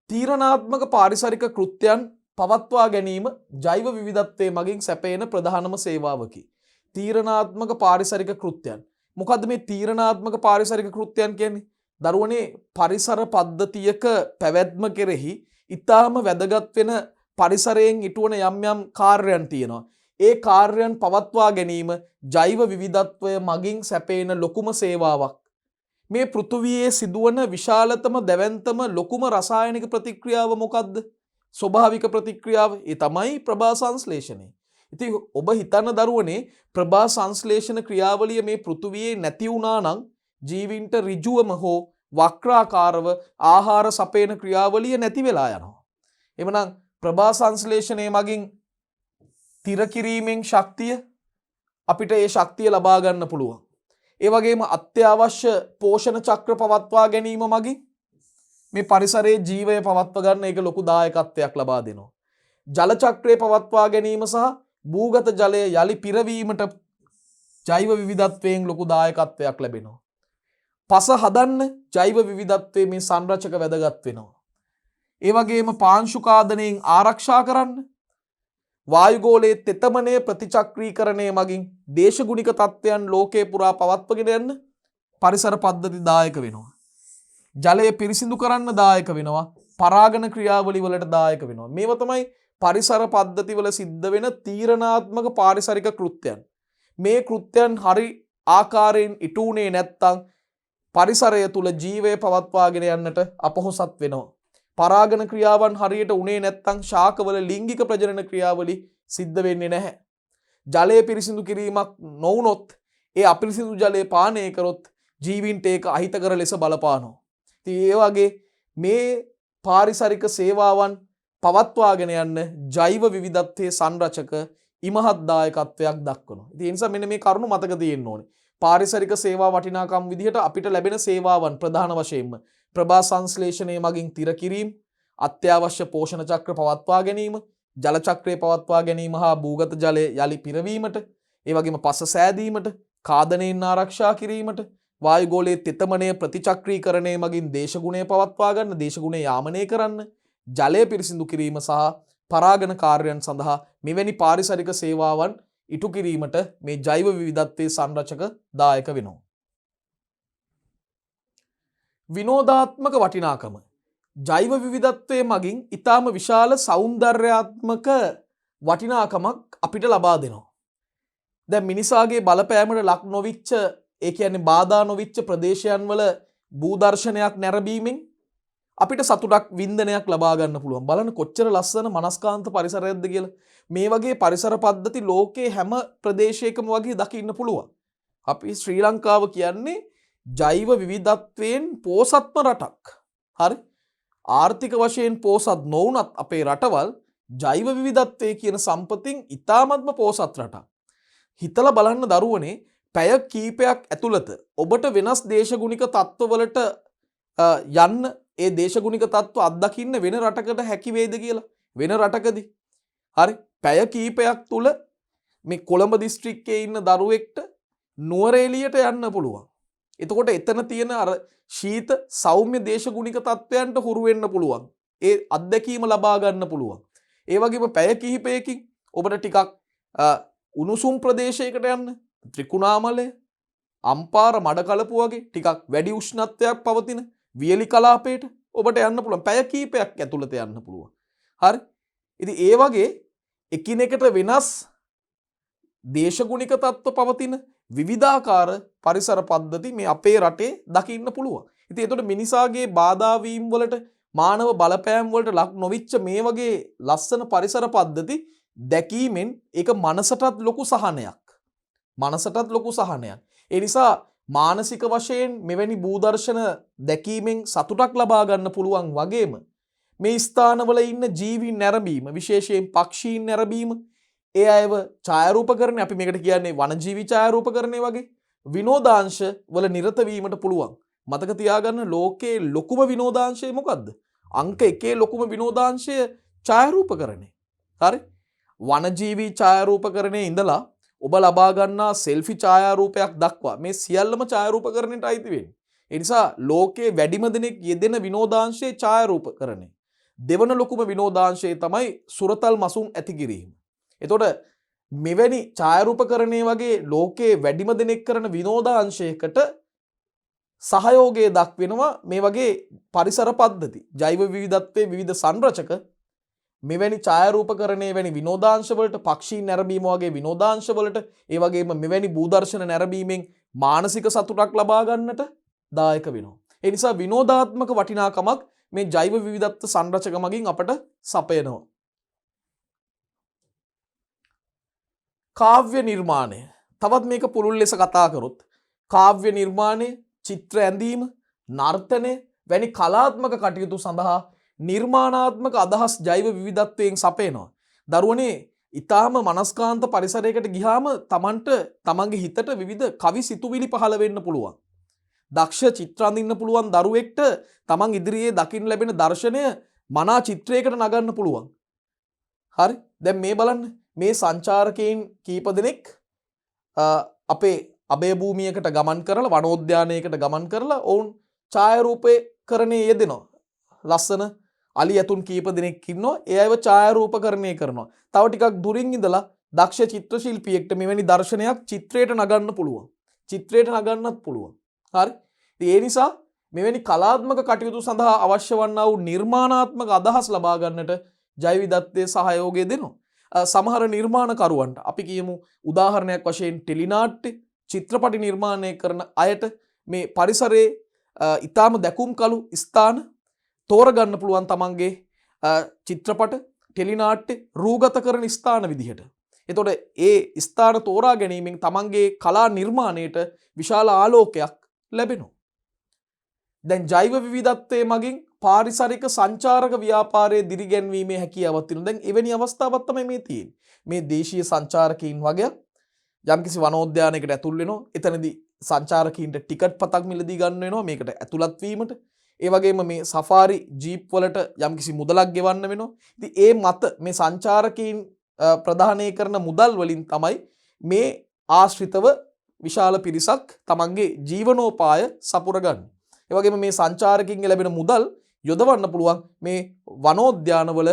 A: තීරණාත්මක පාරිසරික කෘත්‍යයන් පවත්වා ගැනීම ජෛව විවිධත්වයේ මගින් සැපයන ප්‍රධානම සේවාවකි. තීරණාත්මක පාරිසරික කෘත්‍යයන්. මොකද්ද මේ තීරණාත්මක පාරිසරික කෘත්‍යයන් කියන්නේ? දරුවනේ පරිසර පද්ධතියක පැවැත්ම කෙරෙහි ඉතාම වැදගත් වෙන පරිසරයෙන් ඉටුවන යම් යම් කාර්යයන් තියෙනවා. ඒ කාර්යයන් පවත්වා ගැනීම ජෛව විවිධත්වය මගින් සැපේන ලොකුම සේවාවක්. මේ පෘථුවියේ සිදුවන විශාලතම දැවැන්තම ලොකුම රසායනික ප්‍රතික්‍රියාව මොකද්ද? ස්වභාවික ප්‍රතික්‍රියාව. ඒ තමයි ප්‍රභා සංශ්ලේෂණය. ඉතින් ඔබ හිතන්න දරුවනේ ප්‍රභා සංශ්ලේෂණ ක්‍රියාවලිය මේ පෘථුවියේ නැති වුණා නම් ජීවින්ට ඍජුවම හෝ වක්‍රාකාරව ආහාර සපයන ක්‍රියාවලිය නැති වෙලා යනවා. එමනම් ප්‍රභා සංශ්ලේෂණය මගින් තිර කිරීමෙන් ශක්තිය අපිට ඒ ශක්තිය ලබා ගන්න පුළුවන්. ඒ වගේම අත්‍යවශ්‍ය පෝෂණ චක්‍ර පවත්වා ගැනීම මගින් මේ පරිසරයේ ජීවය පවත්වා ගන්න ඒක ලොකු දායකත්වයක් ලබා දෙනවා. ජල චක්‍රය පවත්වා ගැනීම සහ භූගත ජලය යලි පිරවීමට ජෛව විවිධත්වයෙන් ලොකු දායකත්වයක් ලැබෙනවා. පස හදන්න ජෛව විවිධත්වයේ මේ සංරචක වැදගත් වෙනවා. ඒ වගේම පාංශුකාදනයෙන් ආරක්ෂා කරන්න වායුගෝලයේ තෙතමනය ප්‍රතිචක්‍රීකරණය මගින් දේශගුණික තත්ත්වයන් ලෝකේ පුරා පවත්වගෙන යන්න පරිසර පද්ධති දායක වෙනවා. ජලය පිරිසිදු කරන්න දායක වෙනවා. පරාගන ක්‍රියාවලි වලට දායක වෙනවා. මේවා තමයි පරිසර පද්ධති වල සිද්ධ වෙන තීරණාත්මක පාරිසරික කෘත්‍යයන්. මේ කෘත්‍යයන් හරි ආකාරයෙන් ඉටු වුණේ නැත්නම් පරිසරය තුල ජීවය පවත්වාගෙන යන්නට අපොහොසත් වෙනවා. පරාගන ක්‍රියාවන් හරියට උනේ නැත්නම් ශාකවල ලිංගික ප්‍රජනන ක්‍රියාවලි සිද්ධ වෙන්නේ නැහැ. ජලය පිරිසිදු කිරීමක් නොවුනොත් ඒ අපිරිසිදු ජලය පානය කරොත් ජීවින්ට ඒක අහිතකර ලෙස බලපානවා. ඉතින් ඒ වගේ මේ පාරිසරික සේවාවන් පවත්වාගෙන යන්න ජෛව විවිධත්වයේ සංරචක ඉමහත් දායකත්වයක් දක්වනවා. ඉතින් ඒ නිසා මෙන්න මේ කරුණු මතක තියෙන්න ඕනේ. පාරිසරික සේවා වටිනාකම් විදිහට අපිට ලැබෙන සේවාවන් ප්‍රධාන වශයෙන්ම ප්‍රභා සංශ්ලේෂණය මගින් තිර කිරීම, අත්‍යවශ්‍ය පෝෂණ චක්‍ර පවත්වා ගැනීම, ජල චක්‍රය පවත්වා ගැනීම හා භූගත ජලය යලි පිරවීමට, ඒ වගේම පස සෑදීමට, කාදනයෙන් ආරක්ෂා කිරීමට, වායුගෝලයේ තෙතමනය ප්‍රතිචක්‍රීකරණය මගින් දේශගුණය පවත්වා ගන්න, දේශගුණය යාමනය කරන්න, ජලය පිරිසිදු කිරීම සහ පරාගන කාර්යයන් සඳහා මෙවැනි පාරිසරික සේවාවන් ඉටු කිරීමට මේ ජෛව විවිධත්වයේ සංරචක දායක වෙනවා. විනෝදාත්මක වටිනාකම ජෛව විවිධත්වයේ මගින් ඊටාම විශාල සෞන්දර්යාත්මක වටිනාකමක් අපිට ලබා දෙනවා. දැන් මිනිසාගේ බලපෑමට ලක් නොවිච්ච, ඒ කියන්නේ බාධා නොවිච්ච ප්‍රදේශයන් වල භූදර්ශනයක් නැරඹීමෙන් අපිට සතුටක් වින්දනයක් ලබා ගන්න පුළුවන්. බලන්න කොච්චර ලස්සන මනස්කාන්ත පරිසරයක්ද කියලා. මේ වගේ පරිසර පද්ධති ලෝකේ හැම ප්‍රදේශයකම වගේ දකින්න පුළුවන්. අපි ශ්‍රී ලංකාව කියන්නේ ජෛව විවිධත්වයෙන් පෝසත්ම රටක්. හරි? ආර්ථික වශයෙන් පෝසත් නොවුනත් අපේ රටවල් ජෛව විවිධත්වය කියන සම්පතින් ඉතාමත්ම පෝසත් රටක්. හිතලා බලන්න දරුවනේ පැය කීපයක් ඇතුළත ඔබට වෙනස් දේශගුණික තත්ත්වවලට යන්න ඒ දේශගුණික තත්ත්ව අත්දකින්න වෙන රටකට හැකි වේද කියලා වෙන රටකදී හරි පැය කීපයක් තුල මේ කොළඹ දිස්ත්‍රික්කයේ ඉන්න දරුවෙක්ට නුවරඑළියට යන්න පුළුවන්. එතකොට එතන තියෙන අර ශීත සෞම්‍ය දේශගුණික තත්ත්වයන්ට හුරු වෙන්න පුළුවන්. ඒ අත්දැකීම ලබා ගන්න පුළුවන්. ඒ වගේම පැය කිහිපයකින් ඔබට ටිකක් උණුසුම් ප්‍රදේශයකට යන්න ත්‍රිකුණාමලය අම්පාර මඩකලපු වගේ ටිකක් වැඩි උෂ්ණත්වයක් පවතින වියලි කලාපයට ඔබට යන්න පුළුවන්. පැය කිහිපයක් ඇතුළත යන්න පුළුවන්. හරි. ඉතින් ඒ වගේ එකිනෙකට වෙනස් දේශගුණික තත්ත්ව පවතින විවිධාකාර පරිසර පද්ධති මේ අපේ රටේ දකින්න පුළුවන්. ඉතින් ඒතකොට මිනිසාගේ බාධා වීම් වලට මානව බලපෑම් වලට ලක් නොවිච්ච මේ වගේ ලස්සන පරිසර පද්ධති දැකීමෙන් ඒක මනසටත් ලොකු සහනයක්. මනසටත් ලොකු සහනයක්. ඒ නිසා මානසික වශයෙන් මෙවැනි භූදර්ශන දැකීමෙන් සතුටක් ලබා ගන්න පුළුවන් වගේම මේ ස්ථානවල ඉන්න ජීවීන් නැරඹීම විශේෂයෙන් පක්ෂීන් නැරඹීම ඒ අයව ඡායාරූපකරණය අපි මේකට කියන්නේ වනජීවි ඡායාරූපකරණය වගේ විනෝදාංශ වල නිරත වීමට පුළුවන්. මතක තියාගන්න ලෝකේ ලොකුම විනෝදාංශය මොකද්ද? අංක 1 ලොකුම විනෝදාංශය ඡායාරූපකරණය. හරි? වනජීවි ඡායාරූපකරණයේ ඉඳලා ඔබ ලබා ගන්නා සෙල්ෆි ඡායාරූපයක් දක්වා මේ සියල්ලම ඡායාරූපකරණයට අයිති වෙන්නේ. ඒ නිසා ලෝකේ වැඩිම දෙනෙක් යෙදෙන විනෝදාංශයේ ඡායාරූපකරණය. දෙවන ලොකුම විනෝදාංශය තමයි සුරතල් මසුන් ඇති කිරීම. එතකොට මෙවැනි ඡායාරූපකරණයේ වගේ ලෝකේ වැඩිම දෙනෙක් කරන විනෝදාංශයකට සහයෝගය දක්වනවා මේ වගේ පරිසර පද්ධති. ජෛව විවිධත්වයේ විවිධ සංරචක මෙවැනි ඡායාරූපකරණයේ වැනි විනෝදාංශ වලට පක්ෂීන් නැරඹීම වගේ විනෝදාංශ වලට ඒ වගේම මෙවැනි භූදර්ශන නැරඹීමෙන් මානසික සතුටක් ලබා ගන්නට දායක වෙනවා. ඒ නිසා විනෝදාත්මක වටිනාකමක් මේ ජෛව විවිධත්ව සංරචක මගින් අපට සපයනවා. කාව්‍ය නිර්මාණය. තවත් මේක පුළුල් ලෙස කතා කරොත් කාව්‍ය නිර්මාණය, චිත්‍ර ඇඳීම, නර්තනය වැනි කලාත්මක කටයුතු සඳහා නිර්මාණාත්මක අදහස් ජෛව විවිධත්වයෙන් සපයනවා. දරුවනේ ඊටාම මනස්කාන්ත පරිසරයකට ගියාම Tamanට තමන්ගේ හිතට විවිධ කවි සිතුවිලි පහළ වෙන්න පුළුවන්. දක්ෂ චිත්‍ර අඳින්න පුළුවන් දරුවෙක්ට තමන් ඉදිරියේ දකින්න ලැබෙන දර්ශනය මනා චිත්‍රයකට නගන්න පුළුවන්. හරි? දැන් මේ බලන්න මේ සංචාරකයන් කීප දෙනෙක් අපේ අභය භූමියකට ගමන් කරලා වනෝද්‍යානයකට ගමන් කරලා ඔවුන් ඡායාරූපකරණයේ යෙදෙනවා. ලස්සන අලි ඇතුන් කීප දෙනෙක් ඉන්නවා. ඒ අයව ඡායාරූපකරණය කරනවා. තව ටිකක් දුරින් ඉඳලා දක්ෂ චිත්‍ර ශිල්පියෙක්ට මෙවැනි දර්ශනයක් චිත්‍රයට නගන්න පුළුවන්. චිත්‍රයට නගන්නත් පුළුවන්. හරි? ඒ නිසා මෙවැනි කලාත්මක කටයුතු සඳහා අවශ්‍ය වන්නා වූ නිර්මාණාත්මක අදහස් ලබා ගන්නට ජෛව විවිධත්වයේ සහයෝගය දෙනවා. සමහර නිර්මාණකරුවන්ට අපි කියමු උදාහරණයක් වශයෙන් ටෙලිනාට්‍ය චිත්‍රපටි නිර්මාණය කරන අයට මේ පරිසරයේ ඊටාම දැකුම් කළු ස්ථාන තෝරගන්න පුළුවන් තමන්ගේ චිත්‍රපට ටෙලිනාට්‍ය රූගත කරන ස්ථාන විදිහට. එතකොට ඒ ස්ථාන තෝරා ගැනීමෙන් තමන්ගේ කලා නිර්මාණයට විශාල ආලෝකයක් ලැබෙනවා. දැන් ජෛව විවිධත්වයේ මගින් පාරිසරික සංචාරක ව්‍යාපාරයේ දිරිගැන්වීමේ හැකියාවක් තියෙනවා. දැන් එවැනි අවස්ථාවක් තමයි මේ තියෙන්නේ. මේ දේශීය සංචාරකීන් වගේ යම්කිසි වනෝද්‍යානයකට ඇතුල් වෙනවා. එතනදී සංචාරකීන්ට ටිකට් පතක් මිලදී ගන්න වෙනවා මේකට ඇතුළත් වීමට. ඒ වගේම මේ සෆාරි ජීප් වලට යම්කිසි මුදලක් ගෙවන්න වෙනවා. ඉතින් ඒ මත මේ සංචාරකීන් ප්‍රදානය කරන මුදල් වලින් තමයි මේ ආශ්‍රිතව විශාල පිරිසක් තමන්ගේ ජීවනෝපාය සපුරගන්නේ. ඒ වගේම මේ සංචාරකීන්ගේ ලැබෙන මුදල් යොදවන්න පුළුවන් මේ වනෝද්‍යානවල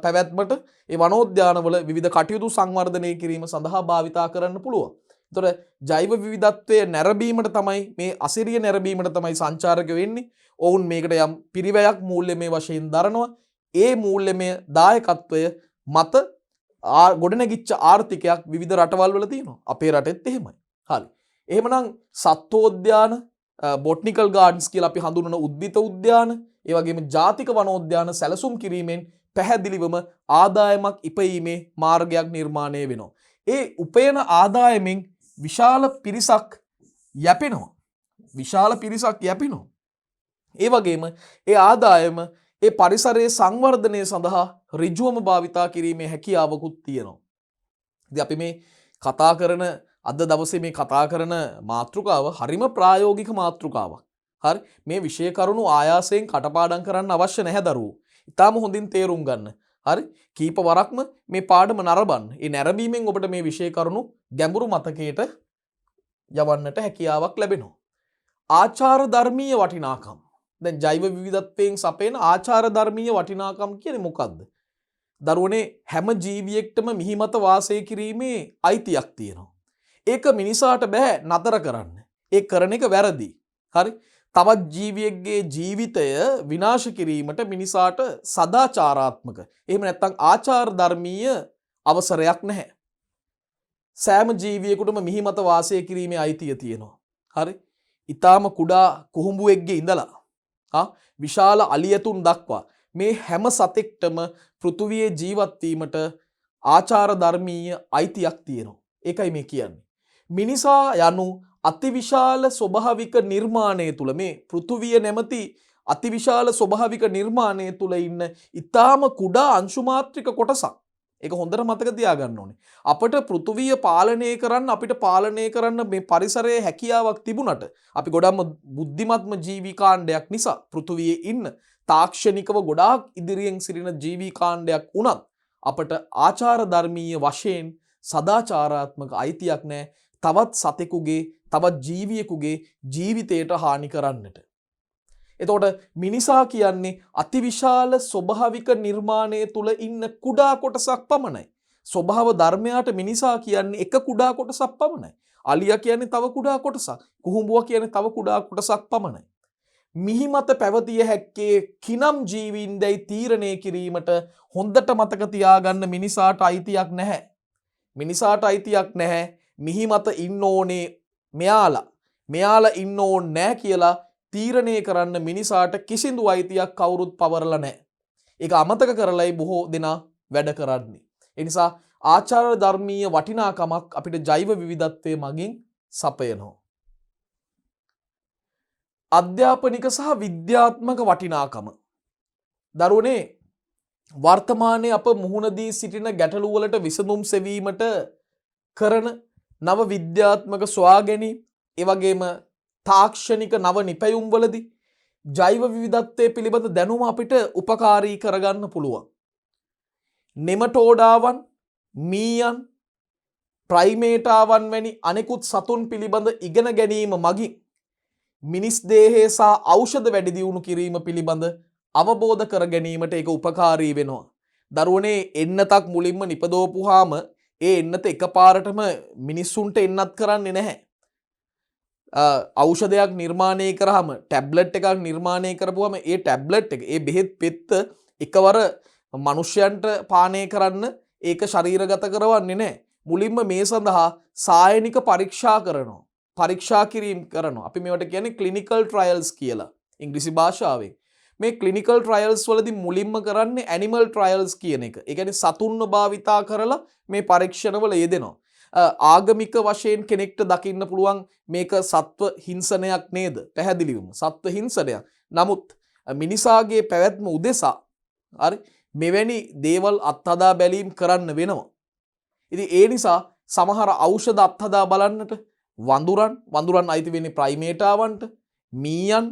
A: පැවැත්මට ඒ වනෝද්‍යානවල විවිධ කටයුතු සංවර්ධනය කිරීම සඳහා භාවිතා කරන්න පුළුවන්. එතකොට ජෛව විවිධත්වයේ නැරඹීමට තමයි මේ අසිරිය නැරඹීමට තමයි සංචාරකයෝ වෙන්නේ. ඔවුන් මේකට යම් පිරිවැයක් මූල්‍යමය වශයෙන් දරනවා. ඒ මූල්‍යමය දායකත්වය මත ගොඩනැගිච්ච ආර්ථිකයක් විවිධ රටවල් වල තියෙනවා. අපේ රටෙත් එහෙමයි. හරි. එහෙමනම් සත්වෝද්‍යාන බොටනිකල් ගාඩන්ස් කියලා අපි හඳුන්වන උද්භිත උද්‍යාන ඒ වගේම ජාතික වනෝද්‍යාන සැලසුම් කිරීමෙන් පැහැදිලිවම ආදායමක් ඉපයීමේ මාර්ගයක් නිර්මාණය වෙනවා. ඒ උපයන ආදායමෙන් විශාල පිරිසක් යැපෙනවා. විශාල පිරිසක් යැපෙනවා. ඒ වගේම ඒ ආදායම ඒ පරිසරයේ සංවර්ධනය සඳහා ඍජුවම භාවිතා කිරීමේ හැකියාවකුත් තියෙනවා. ඉතින් අපි මේ කතා කරන අද දවසේ මේ කතා කරන මාතෘකාව හරිම ප්‍රායෝගික මාතෘකාවක්. හරි, මේ විෂය කරුණු ආයාසයෙන් කටපාඩම් කරන්න අවශ්‍ය නැහැ දරුවෝ. ඊටාම හොඳින් තේරුම් ගන්න. හරි, කීප වරක්ම මේ පාඩම නරඹන්න. ඒ නැරඹීමෙන් ඔබට මේ විෂය කරුණු ගැඹුරු මතකයට යවන්නට හැකියාවක් ලැබෙනවා. ආචාර ධර්මීය වටිනාකම්. දැන් ජෛව විවිධත්වයෙන් සපේන ආචාර ධර්මීය වටිනාකම් කියන්නේ මොකක්ද? දරුවනේ හැම ජීවියෙක්ටම මිහිමත වාසය කිරීමේ අයිතියක් තියෙනවා. ඒක මිනිසාට බෑ නතර කරන්න. ඒ කරන එක වැරදි. හරි? තවත් ජීවියෙක්ගේ ජීවිතය විනාශ කිරීමට මිනිසාට සදාචාරාත්මක එහෙම නැත්නම් ආචාර ධර්මීය අවසරයක් නැහැ. සෑම ජීවියෙකුටම මිහිමත වාසය කිරීමේ අයිතිය තියෙනවා. හරි? ඊටාම කුඩා කුහුඹුවෙක්ගේ ඉඳලා විශාල අලියතුන් දක්වා මේ හැම සතෙක්ටම පෘථුවියේ ජීවත් වීමට ආචාර ධර්මීය අයිතියක් තියෙනවා. ඒකයි මේ කියන්නේ. මිනිසා යනු අතිවිශාල ස්වභාවික නිර්මාණය තුල මේ පෘථුවිය නැමැති අතිවිශාල ස්වභාවික නිර්මාණය තුල ඉන්න ඊටාම කුඩා අංශු මාත්‍රික කොටසක්. ඒක හොඳට මතක තියාගන්න ඕනේ. අපිට පෘථුවිය පාලනය කරන්න අපිට පාලනය කරන්න මේ පරිසරයේ හැකියාවක් තිබුණට අපි ගොඩක්ම බුද්ධිමත්ම ජීවි කාණ්ඩයක් නිසා පෘථුවියේ ඉන්න තාක්ෂණිකව ගොඩාක් ඉදිරියෙන් සිටින ජීවි කාණ්ඩයක් වුණත් අපට ආචාර ධර්මීය වශයෙන් සදාචාරාත්මක අයිතියක් නැහැ තවත් සතෙකුගේ තවත් ජීවියෙකුගේ ජීවිතයට හානි කරන්නට. එතකොට මිනිසා කියන්නේ අතිවිශාල ස්වභාවික නිර්මාණය තුල ඉන්න කුඩා කොටසක් පමණයි. ස්වභාව ධර්මයට මිනිසා කියන්නේ එක කුඩා කොටසක් පමණයි. අලියා කියන්නේ තව කුඩා කොටසක්. කුහුඹුවා කියන්නේ තව කුඩා කොටසක් පමණයි. මිහිමත පැවතිය හැක්කේ කිනම් ජීවීන්දයි තීරණය කිරීමට හොඳට මතක තියාගන්න මිනිසාට අයිතියක් නැහැ. මිනිසාට අයිතියක් නැහැ. මිහිමත ඉන්න ඕනේ මෙයාලා ඉන්න ඕනේ නැහැ කියලා තීරණය කරන්න මිනිසාට කිසිදු අයිතියක් කවුරුත් පවරලා නැහැ. ඒක අමතක කරලයි බොහෝ දෙනා වැඩ කරන්නේ. ඒ නිසා ආචාර ධර්මීය වටිනාකමක් අපිට ජෛව විවිධත්වයේ මගින් සපයනවා. අධ්‍යාපනික සහ විද්‍යාත්මක වටිනාකම. දරුවනේ වර්තමානයේ අප මුහුණ දී සිටින ගැටලු වලට විසඳුම් සෙවීමට කරන නව විද්‍යාත්මක සොයාගැනීම් ඒ වගේම තාක්ෂණික නව නිපැයුම් වලදී ජෛව විවිධත්වයේ පිළිබඳ දැනුම අපිට උපකාරී කරගන්න පුළුවන්. නෙමටෝඩාවන්, මීයන්, ප්‍රයිමේටාවන් වැනි අනෙකුත් සතුන් පිළිබඳ ඉගෙන ගැනීම මගින් මිනිස් දේහය සහ ඖෂධ වැඩි දියුණු කිරීම පිළිබඳ අවබෝධ කර ගැනීමට ඒක උපකාරී වෙනවා. දරුවනේ එන්නතක් මුලින්ම නිපදවපුවාම ඒ එන්නත එකපාරටම මිනිස්සුන්ට එන්නත් කරන්නේ නැහැ. ඖෂධයක් නිර්මාණය කරාම ටැබ්ලට් එකක් නිර්මාණය කරපුවම ඒ ටැබ්ලට් එක ඒ බෙහෙත් පෙත්ත එකවර මිනිස්යන්ට පානය කරන්න ඒක ශරීරගත කරවන්නේ නැහැ. මුලින්ම මේ සඳහා සායනික පරීක්ෂා කරනවා. පරීක්ෂා කිරීම කරනවා. අපි මේවට කියන්නේ ක්ලිනිකල් ට්‍රයල්ස් කියලා ඉංග්‍රීසි භාෂාවෙන්. මේ ක්ලිනිකල් ට්‍රයල්ස් වලදී මුලින්ම කරන්නේ ඇනිමල් ට්‍රයල්ස් කියන එක. ඒ කියන්නේ සතුන්ව භාවිතා කරලා මේ පරීක්ෂණවල යෙදෙනවා. ආගමික වශයෙන් කෙනෙක්ට දකින්න පුළුවන් මේක සත්ව හිංසනයක් නේද? පැහැදිලිවම සත්ව හිංසනයක්. නමුත් මිනිසාගේ පැවැත්ම උදෙසා හරි මෙවැනි දේවල් අත්හදා බැලීම් කරන්න වෙනවා. ඉතින් ඒ නිසා සමහර ඖෂධ අත්හදා බලන්නට වඳුරන් අයිති වෙන්නේ ප්‍රයිමේටාවන්ට, මීයන්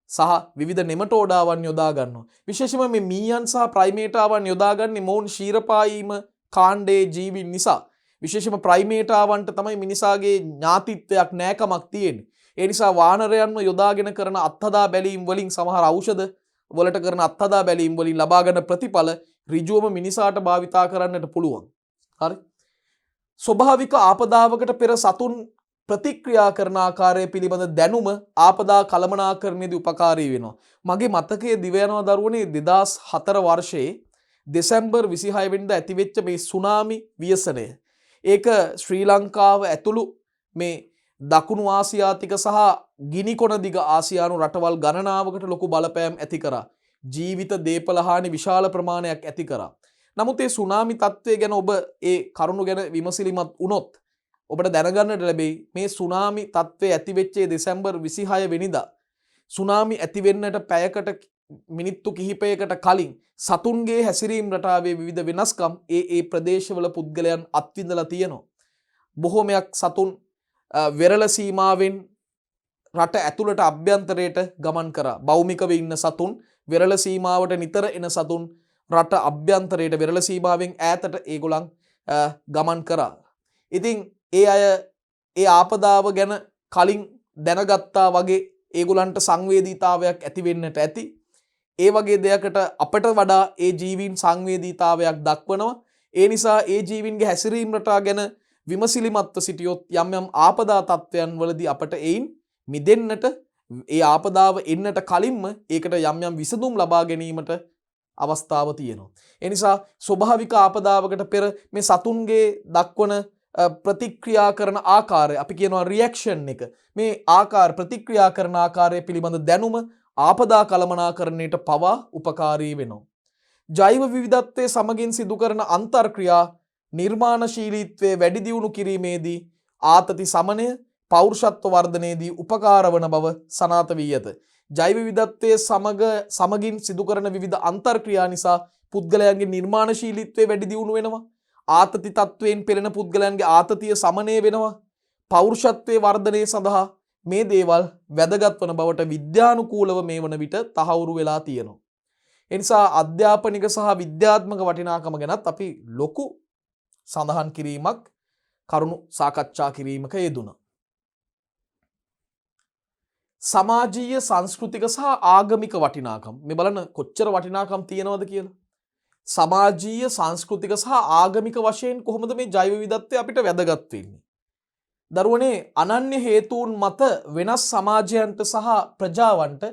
A: සහ විවිධ නෙමටෝඩාවන් යොදා ගන්නවා. විශේෂයෙන්ම මේ මීයන් සහ ප්‍රයිමේටාවන් යොදාගන්නේ මොවුන් ශීරපායීම කාණ්ඩයේ ජීවීන් නිසා. විශේෂයෙන්ම ප්‍රයිමේටාවන්ට තමයි මිනිසාගේ ඥාතිත්වයක් නැකමක් තියෙන්නේ. ඒ නිසා වානරයන්ව යොදාගෙන කරන අත්හදා බැලීම් වලින් සමහර ඖෂධ වලට කරන අත්හදා බැලීම් වලින් ලබා ගන්න ප්‍රතිඵල ඍජුවම මිනිසාට භාවිතා කරන්නට පුළුවන්. හරි. ස්වභාවික ආපදාවකට පෙර සතුන් ප්‍රතික්‍රියා කරන ආකාරය පිළිබඳ දැනුම ආපදා කළමනාකරණයේදී උපකාරී වෙනවා. මගේ මතකයේ දිව යනවා දරුවනේ 2004 වර්ෂයේ දෙසැම්බර් 26 වෙනිදා ඇතිවෙච්ච මේ සුනාමි ව්‍යසනය. ඒක ශ්‍රී ලංකාව ඇතුළු මේ දකුණු ආසියාතික සහ ගිනිකොන දිග ආසියානු රටවල් ගණනාවකට ලොකු බලපෑම් ඇති කරා. ජීවිත දේපල හානි විශාල ප්‍රමාණයක් ඇති කරා. නමුත් මේ සුනාමි තත්ත්වය ගැන ඔබ ඒ කරුණු ගැන විමසිලිමත් වුණොත් ඔබට දැනගන්නට ලැබෙයි මේ සුනාමි තත්ත්වය ඇති වෙච්ච දෙසැම්බර් 26 වෙනිදා සුනාමි ඇති වෙන්නට පැයකට මිනිත්තු කිහිපයකට කලින් සතුන්ගේ හැසිරීම් රටාවේ විවිධ වෙනස්කම් ඒ ප්‍රදේශවල පුද්ගලයන් අත්විඳලා තියෙනවා. බොහෝමයක් සතුන් වෙරළ සීමාවෙන් රට ඇතුළට අභ්‍යන්තරයට ගමන් කරා. භෞමිකව ඉන්න සතුන් වෙරළ සීමාවට නිතර එන සතුන් රට අභ්‍යන්තරයට වෙරළ සීමාවෙන් ඈතට ඒගොල්ලන් ගමන් කරා. ඉතින් ඒ අය ඒ ආපදාව ගැන කලින් දැනගත්තා වගේ ඒගොල්ලන්ට සංවේදීතාවයක් ඇති වෙන්නට ඇති. ඒ වගේ දෙයකට අපට වඩා ඒ ජීවීන් සංවේදීතාවයක් දක්වනවා. ඒ නිසා ඒ ජීවීන්ගේ හැසිරීම් රටා ගැන විමසිලිමත්ව සිටියොත් යම් යම් ආපදා තත්ත්වයන් වලදී අපට එයින් මිදෙන්නට ඒ ආපදාව එන්නට කලින්ම ඒකට යම් යම් විසඳුම් ලබා ගැනීමට අවස්ථාව තියෙනවා. ඒ නිසා ස්වභාවික ආපදාවකට පෙර මේ සතුන්ගේ දක්වන ප්‍රතික්‍රියා කරන ආකාරය අපි කියනවා රියැක්ෂන් එක. මේ ආකාර ප්‍රතික්‍රියා කරන ආකාරය පිළිබඳ දැනුම ආපදා කළමනාකරණයට පවා උපකාරී වෙනවා. ජෛව විවිධත්වයේ සමගින් සිදු කරන අන්තර්ක්‍රියා නිර්මාණශීලීත්වයේ වැඩි දියුණු කිරීමේදී ආතති සමනය පෞරුෂත්ව වර්ධනයේදී උපකාර වන බව සනාථ වී ඇත. ජෛව විවිධත්වයේ සමගින් සිදු කරන විවිධ අන්තර්ක්‍රියා නිසා පුද්ගලයන්ගේ නිර්මාණශීලීත්වය වැඩි දියුණු වෙනවා. ආතති තත්වයෙන් පෙළෙන පුද්ගලයන්ගේ ආතතිය සමනය වෙනවා. පෞරුෂත්වයේ වර්ධනය සඳහා මේ දේවල් වැදගත් වන බවට විද්‍යානුකූලව මේ වන විට තහවුරු වෙලා තියෙනවා. ඒ නිසා අධ්‍යාපනික සහ විද්‍යාත්මක වටිනාකම ගැනත් අපි ලොකු සඳහන් කිරීමක් කරුණු සාකච්ඡා කිරීමක යෙදුණා. සමාජීය සංස්කෘතික සහ ආගමික වටිනාකම් මේ බලන්න කොච්චර වටිනාකම් තියෙනවද කියලා. සමාජීය සංස්කෘතික සහ ආගමික වශයෙන් කොහොමද මේ ජෛව විවිධත්වය අපිට වැදගත් වෙන්නේ? දරුවනේ අනන්‍ය හේතුන් මත වෙනස් සමාජයන්ට සහ ප්‍රජාවන්ට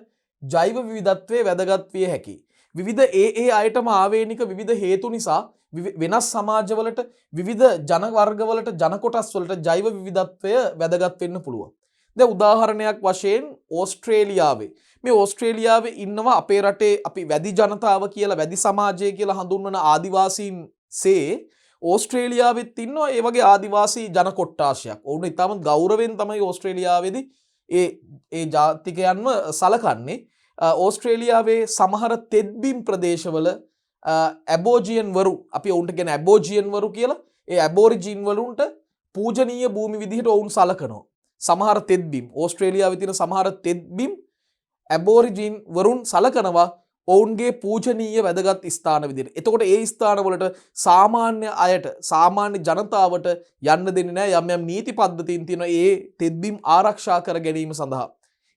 A: ජෛව විවිධත්වයේ වැදගත් විය හැකියි. විවිධ ඒ අයටම ආවේනික විවිධ හේතු නිසා වෙනස් සමාජවලට විවිධ ජන වර්ගවලට ජන කොටස් වලට ජෛව විවිධත්වය වැදගත් වෙන්න පුළුවන්. දැන් උදාහරණයක් වශයෙන් ඕස්ට්‍රේලියාවේ මේ ඕස්ට්‍රේලියාවේ ඉන්නවා අපේ රටේ අපි වැඩි ජනතාව කියලා වැඩි සමාජය කියලා හඳුන්වන ආදිවාසීන් සේ ඕස්ට්‍රේලියාවෙත් ඉන්නවා ඒ වගේ ආදිවාසී ජන කොට්ටාශයක්. ඔවුන් ඉතාම ගෞරවයෙන් තමයි ඕස්ට්‍රේලියාවේදී ඒ ජාතිකයන්ව සලකන්නේ. ඕස්ට්‍රේලියාවේ සමහර තෙත්බිම් ප්‍රදේශවල ඇබෝජියන් වරු අපි ඔවුන්ට කියන ඇබෝජියන් වරු කියලා ඒ ඇබෝරිජින් වලුන්ට පූජනීය භූමි විදිහට ඔවුන් සලකනවා. සමහර තෙත්බිම් ඕස්ට්‍රේලියාවේ තියෙන සමහර තෙත්බිම් ඇබෝරිජින් වරුන් සලකනවා ඔවුන්ගේ පූජනීය වැදගත් ස්ථාන විදිහට. එතකොට ඒ ස්ථානවලට සාමාන්‍ය අයට සාමාන්‍ය ජනතාවට යන්න දෙන්නේ නැහැ. යම් යම් නීති පද්ධතීන් තියෙනවා ඒ තෙත්බිම් ආරක්ෂා කර ගැනීම සඳහා.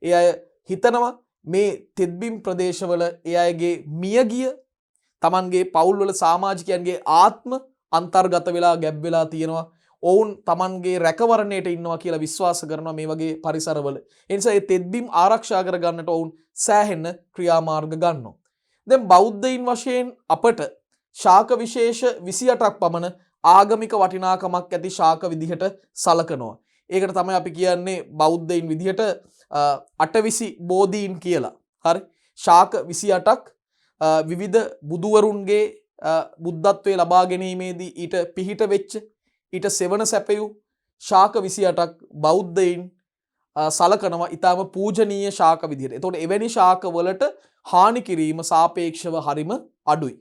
A: ඒ අය හිතනවා මේ තෙත්බිම් ප්‍රදේශවල ඒ අයගේ මියගිය තමන්ගේ පවුල්වල සමාජිකයන්ගේ ආත්ම අන්තර්ගත වෙලා ගැබ් වෙලා තියෙනවා. ඔවුන් තමන්ගේ රැකවරණයට ඉන්නවා කියලා විශ්වාස කරනවා මේ වගේ පරිසරවල. ඒ නිසා ඒ තෙත්බිම් ආරක්ෂා කර ගන්නට ඔවුන් සෑහෙන ක්‍රියාමාර්ග ගන්නවා. දැන් බෞද්ධයින් වශයෙන් අපට ශාක විශේෂ 28ක් පමණ ආගමික වටිනාකමක් ඇති ශාක විදිහට සලකනවා. ඒකට තමයි අපි කියන්නේ බෞද්ධයින් විදිහට අටවිසි බෝධීන් කියලා. හරි. ශාක 28ක් විවිධ බුදුවරුන්ගේ බුද්ධත්වයේ ලබා ගැනීමේදී ඊට පිහිට වෙච්ච ඊට සෙවන සැපයූ ශාක 28ක් බෞද්ධයින් සලකනවා ඊටම පූජනීය ශාක විදිහට. එතකොට එවැනි ශාක වලට හානි කිරීම සාපේක්ෂව හරිම අඩුයි.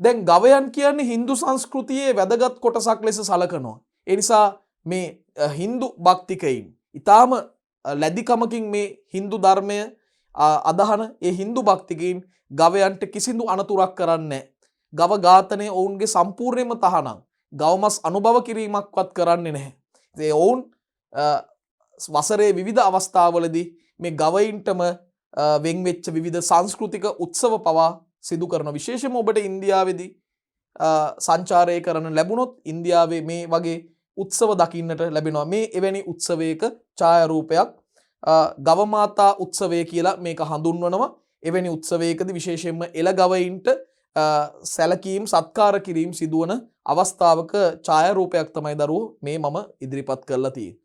A: දැන් ගවයන් කියන්නේ Hindu සංස්කෘතියේ වැදගත් කොටසක් ලෙස සලකනවා. ඒ නිසා මේ Hindu භක්තිකයින් ඊටම ලැබිකමකින් මේ Hindu ධර්මය අදහන ඒ Hindu භක්තිකයින් ගවයන්ට කිසිදු අනතුරක් කරන්නේ නැහැ. ගව ඝාතනය ඔවුන්ගේ සම්පූර්ණයෙන්ම තහනම්. ගවමස් අනුභව කිරීමක්වත් කරන්නේ නැහැ. ඒ ඔවුන් වසරේ විවිධ අවස්ථාවලදී මේ ගවයින්ටම වෙන් වෙච්ච විවිධ සංස්කෘතික උත්සව පවා සිදු කරන. විශේෂයෙන්ම ඔබට ඉන්දියාවේදී සංචාරය කරන ලැබුණොත් ඉන්දියාවේ මේ වගේ උත්සව දකින්නට ලැබෙනවා. මේ එවැනි උත්සවයක ඡායාරූපයක් ගවමාතා උත්සවය කියලා මේක හඳුන්වනවා. එවැනි උත්සවයකදී විශේෂයෙන්ම එළ ගවයින්ට සැලකීම් සත්කාර කිරීම සිදුවන අවස්ථාවක ඡායාරූපයක් තමයි දරුවෝ මේ මම ඉදිරිපත් කරලා තියෙන්නේ.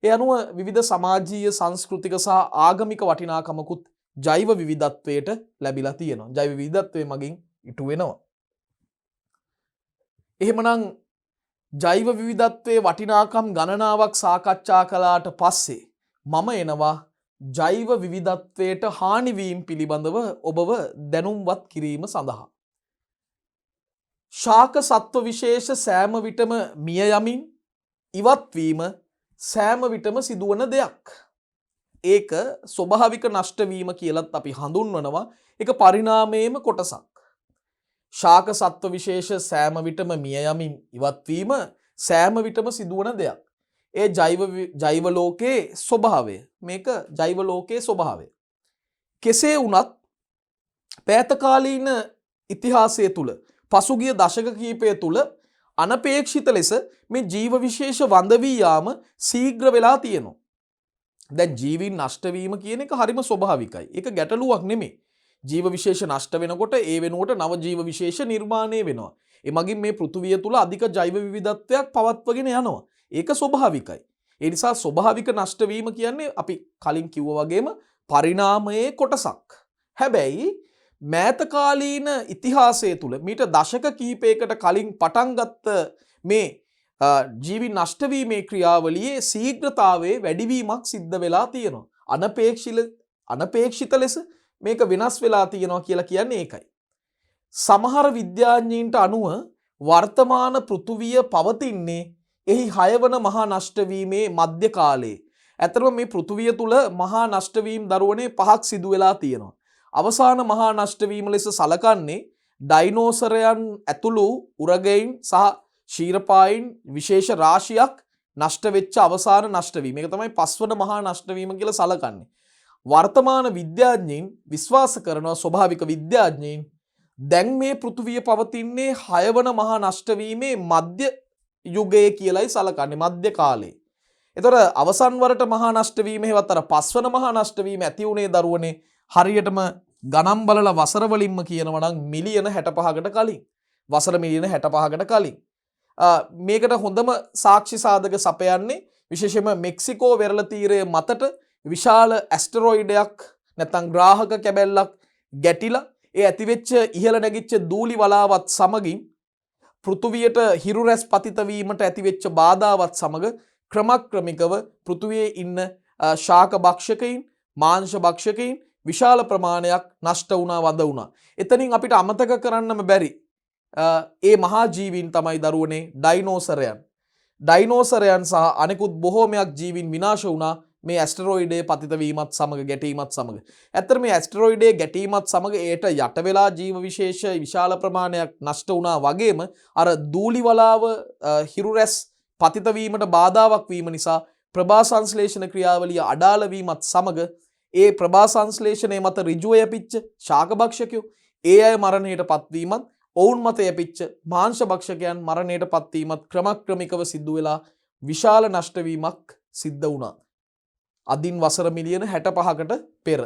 A: ඒ අනුව විවිධ සමාජීය සංස්කෘතික සහ ආගමික වටිනාකමකුත් ජෛව විවිධත්වයට ලැබිලා තියෙනවා. ජෛව විවිධත්වයේ මගින් ඉටු වෙනවා. එහෙමනම් ජෛව විවිධත්වයේ වටිනාකම් ගණනාවක් සාකච්ඡා කළාට පස්සේ මම එනවා ජෛව විවිධත්වයට හානිවීම් පිළිබඳව ඔබව දැනුම්වත් කිරීම සඳහා. ශාක සත්ව විශේෂ සෑම විටම මිය යමින් ඉවත්වීම සෑම විටම සිදුවන දෙයක්. ඒක ස්වභාවික නෂ්ටවීම කියලත් අපි හඳුන්වනවා. එක පරිණාමයේම කොටසක්. ශාක සත්ව විශේෂ සෑම විටම මිය යමින් ඉවත්වීම සෑම විටම සිදුවන දෙයක්. ඒ ජෛව ලෝකයේ ස්වභාවය. මේක ජෛව ලෝකයේ ස්වභාවය. කෙසේ වුණත් පෑතකාලීන ඉතිහාසය තුල පසුගිය දශක කිහිපය තුල අනපේක්ෂිත ලෙස මේ ජීව විශේෂ වඳ වී යාම ශීඝ්‍ර වෙලා තියෙනවා. දැන් ජීවීන් නෂ්ට වීම කියන එක හරිම ස්වභාවිකයි. ඒක ගැටලුවක් නෙමෙයි. ජීව විශේෂ නෂ්ට වෙනකොට ඒ වෙනුවට නව ජීව විශේෂ නිර්මාණය වෙනවා. ඒ මගින් මේ පෘථුවිය තුල අධික ජෛව විවිධත්වයක් පවත්වගෙන යනවා. ඒක ස්වභාවිකයි. ඒ නිසා ස්වභාවික නෂ්ට වීම කියන්නේ අපි කලින් කිව්වා වගේම පරිණාමයේ කොටසක්. හැබැයි මෑතකාලීන ඉතිහාසය තුල මීට දශක කිහිපයකට කලින් පටන් ගත්ත මේ ජීවි නෂ්ට වීමේ ක්‍රියාවලියේ ශීඝ්‍රතාවයේ වැඩිවීමක් සිද්ධ වෙලා තියෙනවා. අනපේක්ෂිත ලෙස මේක වෙනස් වෙලා තියෙනවා කියලා කියන්නේ ඒකයි. සමහර විද්‍යාඥයින්ට අනුව වර්තමාන පෘථුවිය පවතින්නේ එහි 6 වන මහා නෂ්ට වීමේ මධ්‍ය කාලයේ. ඇත්තටම මේ පෘථුවිය තුල මහා නෂ්ට වීම දරුවනේ 5ක් සිදු වෙලා තියෙනවා. අවසාන මහා නෂ්ට වීම ලෙස සලකන්නේ ඩයිනෝසරයන් ඇතුළු උරගයින් සහ ශීරපායින් විශේෂ රාශියක් නෂ්ට වෙච්ච අවසාන නෂ්ට වීම. මේක තමයි 5 වන මහා නෂ්ට වීම කියලා සලකන්නේ. වර්තමාන විද්‍යාඥයින් විශ්වාස කරනවා ස්වභාවික විද්‍යාඥයින් දැන් මේ පෘථුවිය පවතින්නේ 6 වන මහා නෂ්ට වීමේ මධ්‍ය යුගයේ කියලායි සලකන්නේ මධ්‍ය කාලේ. ඒතර අවසන් වරට මහා නෂ්ට වීම හේවත් අර 5 වන මහා නෂ්ට වීම ඇති උනේ දරුවනේ හරියටම ගණන් බලලා වසර වලින්ම කියනවා නම් මිලියන 65කට කලින්. වසර මිලියන 65කට කලින්. මේකට හොඳම සාක්ෂි සාධක සපයන්නේ විශේෂයෙන්ම මෙක්සිකෝ වෙරළ තීරයේ මතට විශාල ඇස්ටරොයිඩයක් නැත්නම් ග්‍රාහක කැබැල්ලක් ගැටිලා ඒ ඇතිවෙච්ච ඉහළ නැගිච්ච දූලි වලාවත් සමගින් පෘථුවියට හිරු රැස් පතිත වීමට ඇතිවෙච්ච බාධාවත් සමග ක්‍රමක්‍රමිකව පෘථුවියේ ඉන්න ශාක භක්ෂකයින් මාංශ භක්ෂකයින් විශාල ප්‍රමාණයක් නෂ්ට වුණා වඳ වුණා. එතනින් අපිට අමතක කරන්නම බැරි ඒ මහා ජීවීන් තමයි දරුවනේ ඩයිනෝසරයන්. ඩයිනෝසරයන් සහ අනෙකුත් බොහෝමයක් ජීවීන් විනාශ වුණා මේ ඇස්ටරොයිඩේ පතිත වීමත් සමග ගැටීමත් සමග. ඇත්තට මේ ඇස්ටරොයිඩේ ගැටීමත් සමග ඒට යට වෙලා ජීව විශේෂ විශාල ප්‍රමාණයක් නෂ්ට වුණා වගේම අර දූලි වලාව හිරු රැස් පතිත වීමට බාධාවක් වීම නිසා ප්‍රභා සංශ්ලේෂණ ක්‍රියාවලිය අඩාල වීමත් සමග ඒ ප්‍රභා සංශ්ලේෂණය මත ඍජුව යැපිච්ච ශාක භක්ෂකයෝ ඒ අය මරණයට පත්වීමත් ඔවුන් මත යැපිච්ච මාංශ භක්ෂකයන් මරණයට පත්වීමත් ක්‍රමක්‍රමිකව සිද්ධ වෙලා විශාල නෂ්ට වීමක් සිද්ධ වුණා. අදින් වසර මිලියන 65කට පෙර.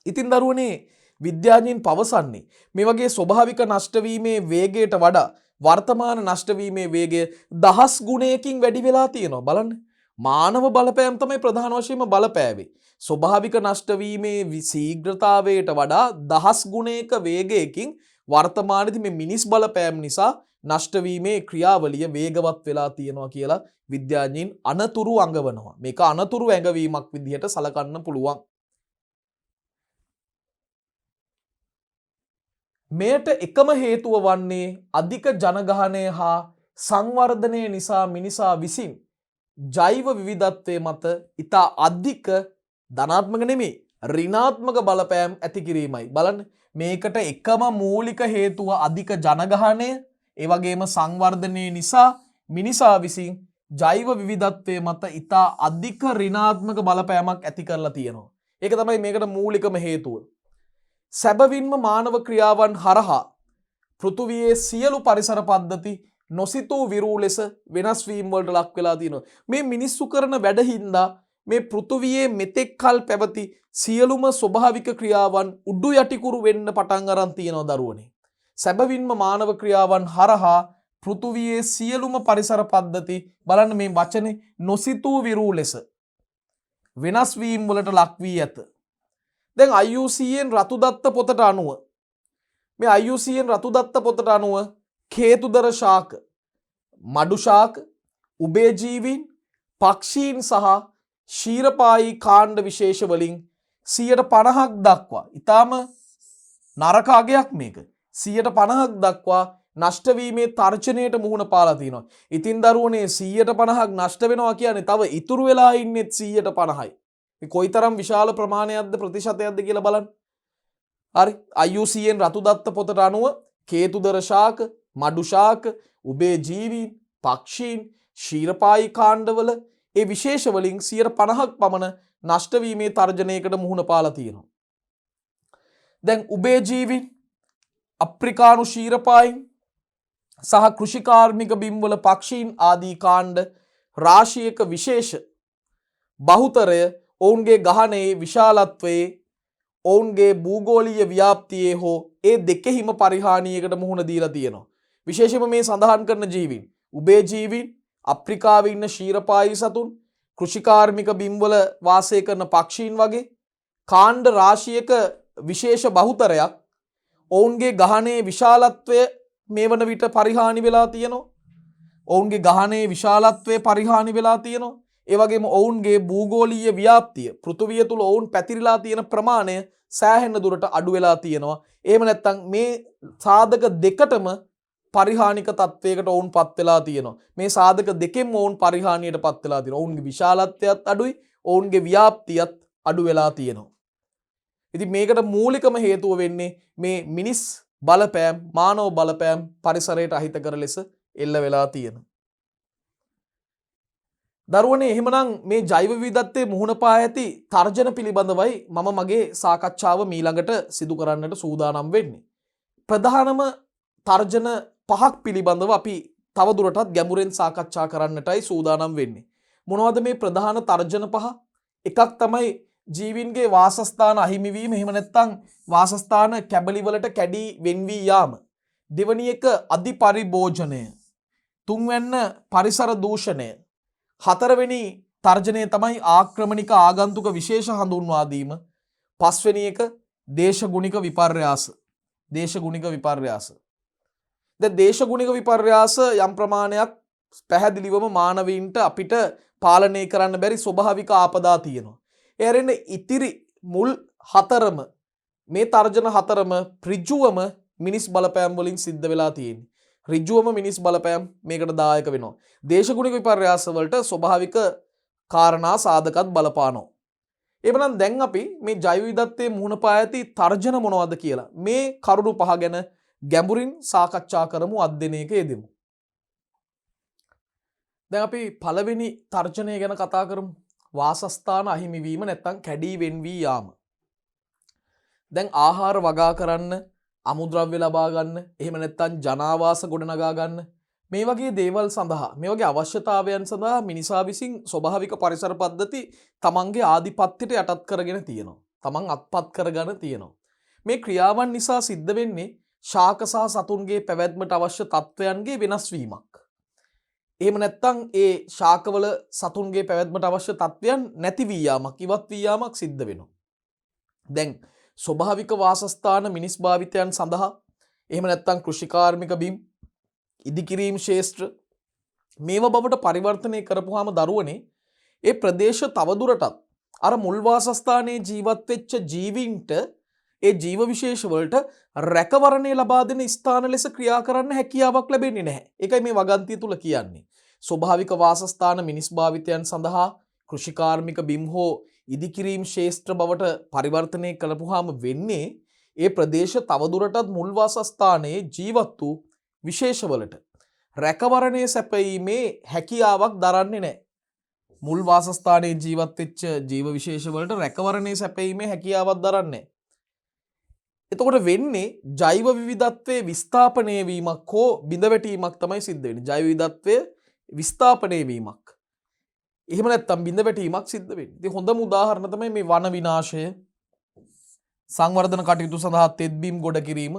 A: ඉතින් දරුවනේ විද්‍යාඥයින් පවසන්නේ මේ වගේ ස්වභාවික නෂ්ට වීමේ වේගයට වඩා වර්තමාන නෂ්ට වීමේ වේගය දහස් ගුණයකින් වැඩි වෙලා තියෙනවා. බලන්න. මානව බලපෑම් තමයි ප්‍රධාන වශයෙන්ම බලපෑවේ. ස්වභාවික නෂ්ට වීමේ ශීඝ්‍රතාවයට වඩා දහස් ගුණයක වේගයකින් වර්තමානයේදී මේ මිනිස් බලපෑම් නිසා නෂ්ට වීමේ ක්‍රියාවලිය වේගවත් වෙලා තියෙනවා කියලා විද්‍යාඥයින් අනතුරු අඟවනවා. මේක අනතුරු ඇඟවීමක් විදිහට සලකන්න පුළුවන්. මෙයට එකම හේතුව වන්නේ අධික ජනගහනය හා සංවර්ධනය නිසා මිනිසා විසින් ජෛව විවිධත්වයේ මත ඉතා අධික ධනාත්මක නෙමෙයි ඍණාත්මක බලපෑම් ඇති කිරීමයි. බලන්න මේකට එකම මූලික හේතුව අධික ජනගහනය ඒ වගේම සංවර්ධනය නිසා මිනිසා විසින් ජෛව විවිධත්වයේ මත ඉතා අධික ඍණාත්මක බලපෑමක් ඇති කරලා තියෙනවා. ඒක තමයි මේකට මූලිකම හේතුව. සැබවින්ම මානව ක්‍රියාවන් හරහා පෘථුවියේ සියලු පරිසර පද්ධති නොසිතූ විරූ ලෙස වෙනස් වීම වලට ලක් වෙලා තියෙනවා. මේ මිනිස්සු කරන වැඩ හින්දා මේ පෘථුවියේ මෙතෙක් කල් පැවති සියලුම ස්වභාවික ක්‍රියාවන් උඩු යටිකුරු වෙන්න පටන් අරන් තියෙනවා දරුවනේ. සැබවින්ම මානව ක්‍රියාවන් හරහා පෘථුවියේ සියලුම පරිසර පද්ධති බලන්න මේ වචනේ නොසිතූ විරූ ලෙස වෙනස් වීම වලට ලක් වී ඇත. දැන් IUCN රතුදත්ත පොතට අනුව මේ IUCN රතුදත්ත පොතට අනුව කේතුදර ශාක, මඩු ශාක, උභයජීවීන්, පක්ෂීන් සහ ශීරපායි කාණ්ඩ විශේෂ වලින් 50% දක්වා ඊටාම නරක අගයක් මේක 50% දක්වා නෂ්ට වීමේ තර්ජනයට මුහුණ පාලා තිනවා. ඉතින් දරුවනේ 50%ක් නෂ්ට වෙනවා කියන්නේ තව ඉතුරු වෙලා ඉන්නේ 50%යි. මේ කොයිතරම් විශාල ප්‍රමාණයක්ද ප්‍රතිශතයක්ද කියලා බලන්න. හරි IUCN රතුදත්ත පොතට අනුව කේතුදර ශාක, මඩු ශාක, උභය ජීවීන්, පක්ෂීන්, ශීරපායි කාණ්ඩවල ඒ විශේෂ වලින් 50%ක් පමණ නෂ්ට වීමේ තර්ජනයකට මුහුණ පාලා තියෙනවා. දැන් උභය ජීවීන්, අප්‍රිකානු ශීරපායින් සහ කෘෂිකාර්මික බිම්වල පක්ෂීන් ආදී කාණ්ඩ රාශියක විශේෂ බහුතරය ඔවුන්ගේ ගහනයේ විශාලත්වයේ ඔවුන්ගේ භූගෝලීය ව්‍යාප්තියේ හෝ ඒ දෙකෙහිම පරිහානියකට මුහුණ දීලා තියෙනවා. විශේෂයෙන්ම මේ සඳහන් කරන ජීවීන් උභය ජීවීන්, අප්‍රිකාවේ ඉන්න ශීරපායි සතුන්, කෘෂිකාර්මික බිම්වල වාසය කරන පක්ෂීන් වගේ කාණ්ඩ රාශියක විශේෂ බහුතරයක් ඔවුන්ගේ ගහනයේ විශාලත්වය මේ වන විට පරිහානි වෙලා තියෙනවා. ඔවුන්ගේ ගහනයේ විශාලත්වය පරිහානි වෙලා තියෙනවා. ඒ වගේම ඔවුන්ගේ භූගෝලීය ව්‍යාප්තිය පෘථුවිය තුල ඔවුන් පැතිරිලා තියෙන ප්‍රමාණය සෑහෙන දුරට අඩු වෙලා තියෙනවා. එහෙම නැත්නම් මේ සාධක දෙකටම පරිහානික තත්වයකට ඔවුන් පත් වෙලා තියෙනවා. මේ සාධක දෙකෙන්ම ඔවුන් පරිහානියට පත් වෙලා තියෙනවා. ඔවුන්ගේ විශාලත්වයත් අඩුයි, ඔවුන්ගේ ව්‍යාප්තියත් අඩු වෙලා තියෙනවා. ඉතින් මේකට මූලිකම හේතුව වෙන්නේ මේ මිනිස් බලපෑම්, මානව බලපෑම් පරිසරයට අහිතකර ලෙස එල්ල වෙලා තියෙන. දරුවනේ එහෙමනම් මේ ජෛව විවිධත්වයේ මුහුණ පා ඇති තර්ජන පිළිබඳවයි මම මගේ සාකච්ඡාව මීළඟට සිදු කරන්නට සූදානම් වෙන්නේ. ප්‍රධානම තර්ජන 5ක් පිළිබඳව අපි තවදුරටත් ගැඹුරෙන් සාකච්ඡා කරන්නටයි සූදානම් වෙන්නේ. මොනවද මේ ප්‍රධාන තර්ජන 5? එකක් තමයි ජීවීන්ගේ වාසස්ථාන අහිමි වීම, එහෙම නැත්නම් වාසස්ථාන කැබලි වලට කැඩී වෙන් වී යාම. දෙවැනි එක අධිපරිභෝජනය. තුන්වැන්න පරිසර දූෂණය. හතරවෙනි තර්ජනය තමයි ආක්‍රමණික ආගන්තුක විශේෂ හඳුන්වා දීම. පස්වෙනි එක දේශගුණික විපර්යාස. දේශගුණික විපර්යාස. දැන් දේශගුණික විපර්යාස යම් ප්‍රමාණයක් පැහැදිලිවම මානවීන්ට අපිට පාලනය කරන්න බැරි ස්වභාවික ආපදා තියෙනවා. ඒ හැරෙන්න ඉතිරි මුල් හතරම මේ තර්ජන හතරම ඍජුවම මිනිස් බලපෑම් වලින් සිද්ධ වෙලා තියෙන්නේ. ඍජුවම මිනිස් බලපෑම් මේකට දායක වෙනවා. දේශගුණික විපර්යාස වලට ස්වභාවික කාරණා සාධකත් බලපානවා. එබනම් දැන් අපි මේ ජෛව විවිධත්වයේ මුහුණ පා ඇති තර්ජන මොනවද කියලා මේ කරුණු පහ ගැන ගැඹුරින් සාකච්ඡා කරමු, අධ්‍යයනයක යෙදෙමු. දැන් අපි පළවෙනි තර්ජනය ගැන කතා කරමු. වාසස්ථාන අහිමි වීම නැත්නම් කැඩී වෙන් වී යාම. දැන් ආහාර වගා කරන්න, අමුද්‍රව්‍ය ලබා ගන්න, එහෙම නැත්නම් ජනාවාස ගොඩනගා ගන්න, මේ වගේ දේවල් සඳහා, මේ වගේ අවශ්‍යතාවයන් සඳහා මිනිසා විසින් ස්වභාවික පරිසර පද්ධති තමන්ගේ ආධිපත්‍යයට යටත් කරගෙන තියෙනවා. තමන් අත්පත් කරගෙන තියෙනවා. මේ ක්‍රියාවන් නිසා සිද්ධ වෙන්නේ ශාක සහ සතුන්ගේ පැවැත්මට අවශ්‍ය තත්වයන්ගේ වෙනස් වීමක්. එහෙම නැත්නම් ඒ ශාකවල සතුන්ගේ පැවැත්මට අවශ්‍ය තත්වයන් නැති වී යාමක්, ඉවත් වී යාමක් සිද්ධ වෙනවා. දැන් ස්වභාවික වාසස්ථාන මිනිස් භාවිතයන් සඳහා, එහෙම නැත්නම් කෘෂිකාර්මික බිම්, ඉදිකිරීම් ශේෂ්ත්‍ර මේව බවට පරිවර්තනය කරපුවාම දරුවනේ ඒ ප්‍රදේශ තවදුරටත් අර මුල් වාසස්ථානයේ ජීවත් වෙච්ච ජීවීන්ට ඒ ජීව විශේෂ වලට රැකවරණය ලබා දෙන ස්ථාන ලෙස ක්‍රියා කරන්න හැකියාවක් ලැබෙන්නේ නැහැ. ඒකයි මේ වගන්තිය තුල කියන්නේ. ස්වභාවික වාසස්ථාන මිනිස් භාවිතයන් සඳහා කෘෂිකාර්මික බිම් හෝ ඉදිකිරීම් ශේෂ්ත්‍ර බවට පරිවර්තනය කළපුවාම වෙන්නේ ඒ ප්‍රදේශ තවදුරටත් මුල් වාසස්ථානයේ ජීවත් වූ විශේෂවලට රැකවරණය සැපයීමේ හැකියාවක් දරන්නේ නැහැ. මුල් වාසස්ථානයේ ජීවත් වෙච්ච ජීව විශේෂවලට රැකවරණය සැපයීමේ හැකියාවක් දරන්නේ නැහැ. එතකොට වෙන්නේ ජෛව විවිධත්වයේ විස්ථාපනය වීමක් හෝ බිඳවැටීමක් තමයි සිද්ධ වෙන්නේ. ජෛව විවිධත්වයේ විස්ථාපනය වීමක්. එහෙම නැත්නම් බිඳවැටීමක් සිද්ධ වෙන්නේ. ඉතින් හොඳම උදාහරණ තමයි මේ වන විනාශය. සංවර්ධන කටයුතු සඳහා තෙත්බීම් ගොඩ කිරීම.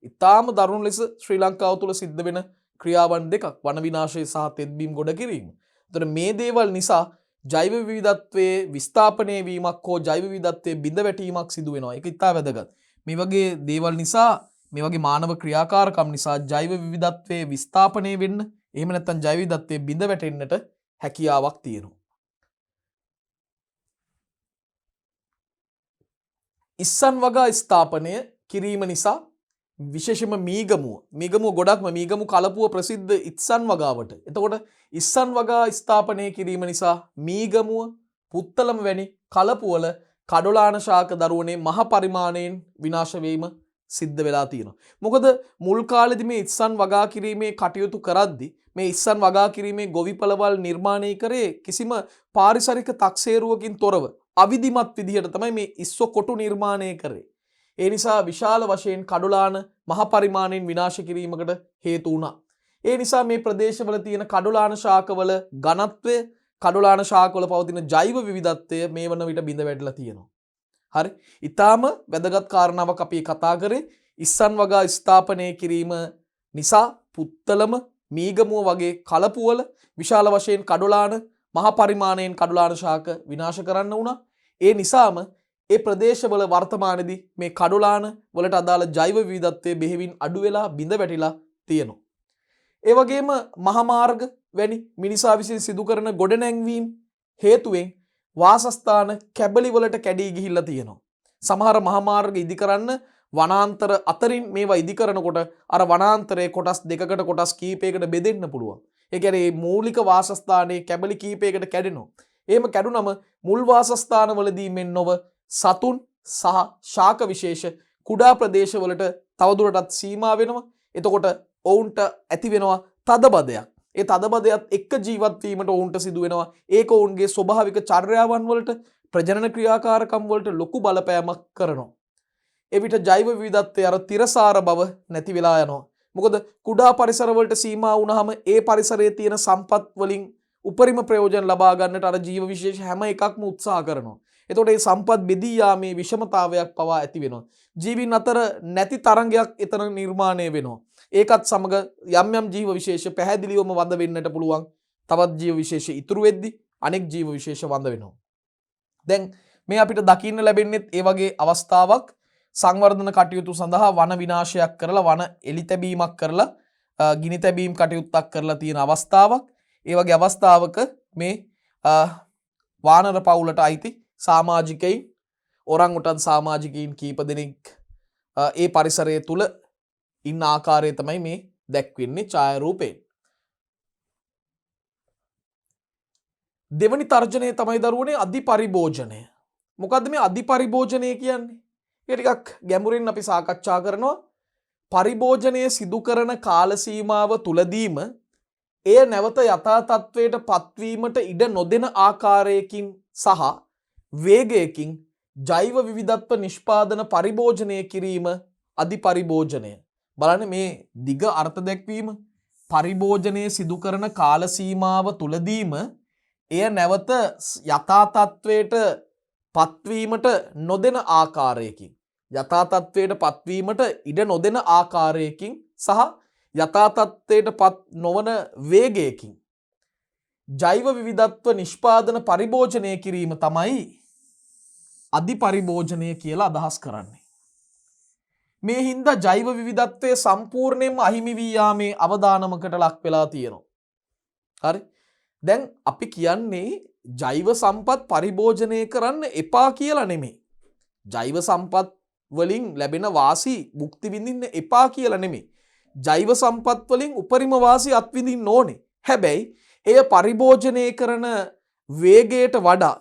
A: ඊටාම දරුණු ලෙස ශ්‍රී ලංකාව තුළ සිද්ධ වෙන ක්‍රියාවන් දෙකක් වන විනාශය සහ තෙත්බීම් ගොඩ කිරීම. එතකොට මේ දේවල් නිසා ජෛව විවිධත්වයේ විස්ථාපනය වීමක් හෝ ජෛව විවිධත්වයේ බිඳවැටීමක් සිදු වෙනවා. ඒක ඉතා වැදගත්. මේ වගේ දේවල් නිසා, මේ වගේ මානව ක්‍රියාකාරකම් නිසා ජෛව විවිධත්වයේ විස්ථාපනය වෙන්න, එහෙම නැත්නම් ජෛව විවිධත්වයේ බිඳ වැටෙන්නට හැකියාවක් තියෙනවා. ඉස්සන් වගා ස්ථාපනය කිරීම නිසා විශේෂම මීගමුව ගොඩක්ම මීගමු කලපුව ප්‍රසිද්ධ ඉස්සන් වගාවට. එතකොට ඉස්සන් වගා ස්ථාපනය කිරීම නිසා මීගමුව පුත්තලම වැනි කලපුවල කඩොලාන ශාක දරුවනේ මහ පරිමාණයෙන් විනාශ වීම සිද්ධ වෙලා තියෙනවා. මොකද මුල් කාලෙදි මේ ඉස්සන් වගා කිරීමේ කටයුතු කරද්දී මේ ඉස්සන් වගා කිරීමේ ගොවිපළවල් නිර්මාණය කරේ කිසිම පාරිසරික තක්සේරුවකින් තොරව අවිධිමත් විදිහට තමයි මේ ඉස්සෝ කොටු නිර්මාණය කරේ. ඒ නිසා විශාල වශයෙන් කඩොලාන මහ පරිමාණයෙන් විනාශ කිරීමකට හේතු වුණා. ඒ නිසා මේ ප්‍රදේශවල තියෙන කඩොලාන ශාකවල ඝනත්වය, කඩොලාන ශාකවල පවතින ජෛව විවිධත්වය මේ වන විට බිඳ වැටලා තියෙනවා. හරි. ඊටාම වැදගත් කාරණාවක් අපි කතා කරේ ඉස්සන් වගා ස්ථාපනය කිරීම නිසා පුත්තලම මීගමුව වගේ කලපුවල විශාල වශයෙන් කඩොලාන මහ පරිමාණයෙන් කඩොලාන ශාක විනාශ කරන්න වුණා. ඒ නිසාම ඒ ප්‍රදේශවල වර්තමානයේදී මේ කඩොලාන වලට අදාළ ජෛව විවිධත්වය බෙහෙවින් අඩු වෙලා බිඳ වැටිලා තියෙනවා. ඒ වගේම මහා මාර්ග වැනි මිනිසා විසින් සිදු කරන ගොඩනැංවීම් හේතුවෙන් වාසස්ථාන කැබලි වලට කැඩී ගිහිල්ලා තියෙනවා. සමහර මහා මාර්ග ඉදි කරන්න වනාන්තර අතරින් මේවා ඉදි කරනකොට අර වනාන්තරයේ කොටස් දෙකකට කොටස් කීපයකට බෙදෙන්න පුළුවන්. ඒ කියන්නේ මේ මූලික වාසස්ථානයේ කැබලි කීපයකට කැඩෙනවා. එහෙම කැඩුනම මුල් වාසස්ථානවලදී මෙන් නොව සතුන් සහ ශාක විශේෂ කුඩා ප්‍රදේශවලට තවදුරටත් සීමා වෙනවා. එතකොට ඔවුන්ට ඇති වෙනවා තදබදයක්. ඒ තදබදයත් එක්ක ජීවත් වීමට ඔවුන්ට සිදු වෙනවා. ඒක ඔවුන්ගේ ස්වභාවික චර්යාවන් වලට ප්‍රජනන ක්‍රියාකාරකම් වලට ලොකු බලපෑමක් කරනවා. එවිට ජෛව විවිධත්වයේ අර තිරසාර බව නැති වෙලා යනවා. මොකද කුඩා පරිසර වලට සීමා වුණාම ඒ පරිසරයේ තියෙන සම්පත් වලින් උපරිම ප්‍රයෝජන ලබා ගන්නට අර ජීව විශේෂ හැම එකක්ම උත්සාහ කරනවා. එතකොට මේ සම්පත් බෙදී යාමේ විෂමතාවයක් පවා ඇති වෙනවා. ජීවීන් අතර නැති තරංගයක් එතන නිර්මාණය වෙනවා. ඒකත් සමග යම් යම් ජීව විශේෂ පැහැදිලිවම වඳ වෙන්නට පුළුවන්. තවත් ජීව විශේෂ ඉතුරු වෙද්දී අනෙක් ජීව විශේෂ වඳ වෙනවා. දැන් මේ අපිට දකින්න ලැබෙන්නේ ඒ වගේ අවස්ථාවක් සංවර්ධන කටයුතු සඳහා වන විනාශයක් කරලා වන එලි තැබීමක් කරලා ගිනි තැබීම් කටයුත්තක් කරලා තියෙන අවස්ථාවක්. ඒ වගේ අවස්ථාවක මේ වානර පවුලට අයිති සමාජිකයින් ඔරංගුටන් සමාජිකයින් කීප දෙනෙක් ඒ පරිසරය තුල ඉන්න ආකාරය තමයි මේ දැක්වෙන්නේ ඡායාරූපයෙන්. දෙවනි තර්ජනය තමයි දරුවනේ අධිපරිභෝජනය. මොකද්ද මේ අධිපරිභෝජනය කියන්නේ? ඒක ටිකක් ගැඹුරින් අපි සාකච්ඡා කරනවා. පරිභෝජනය සිදු කරන කාල සීමාව තුලදීම එය නැවත යථා තත්වයට පත්වීමට ඉඩ නොදෙන ආකාරයකින් සහ වේගයකින් ජෛව විවිධත්ව නිෂ්පාදන පරිභෝජනය කිරීම අධිපරිභෝජනය. බලන්න මේ දිග අර්ථ දැක්වීම. පරිභෝජනය සිදු කරන කාල සීමාව තුලදීම එය නැවත යථා තත්වයට පත්වීමට නොදෙන ආකාරයකින් යථා තත්වයට පත්වීමට ඉඩ නොදෙන ආකාරයකින් සහ යථා තත්වයට පත් නොවන වේගයකින් ජෛව විවිධත්ව නිෂ්පාදන පරිභෝජනය කිරීම තමයි අධිපරිභෝජනය කියලා අදහස් කරන්නේ. මේ හින්දා ජෛව විවිධත්වයේ සම්පූර්ණයෙන්ම අහිමි වී යාමේ අවදානමකට ලක් වෙලා තියෙනවා. හරි. දැන් අපි කියන්නේ ජෛව සම්පත් පරිභෝජනය කරන්න එපා කියලා නෙමෙයි. ජෛව සම්පත් වලින් ලැබෙන වාසි භුක්ති විඳින්න එපා කියලා නෙමෙයි. ජෛව සම්පත් වලින් උපරිම වාසි අත්විඳින්න ඕනේ. හැබැයි එය පරිභෝජනය කරන වේගයට වඩා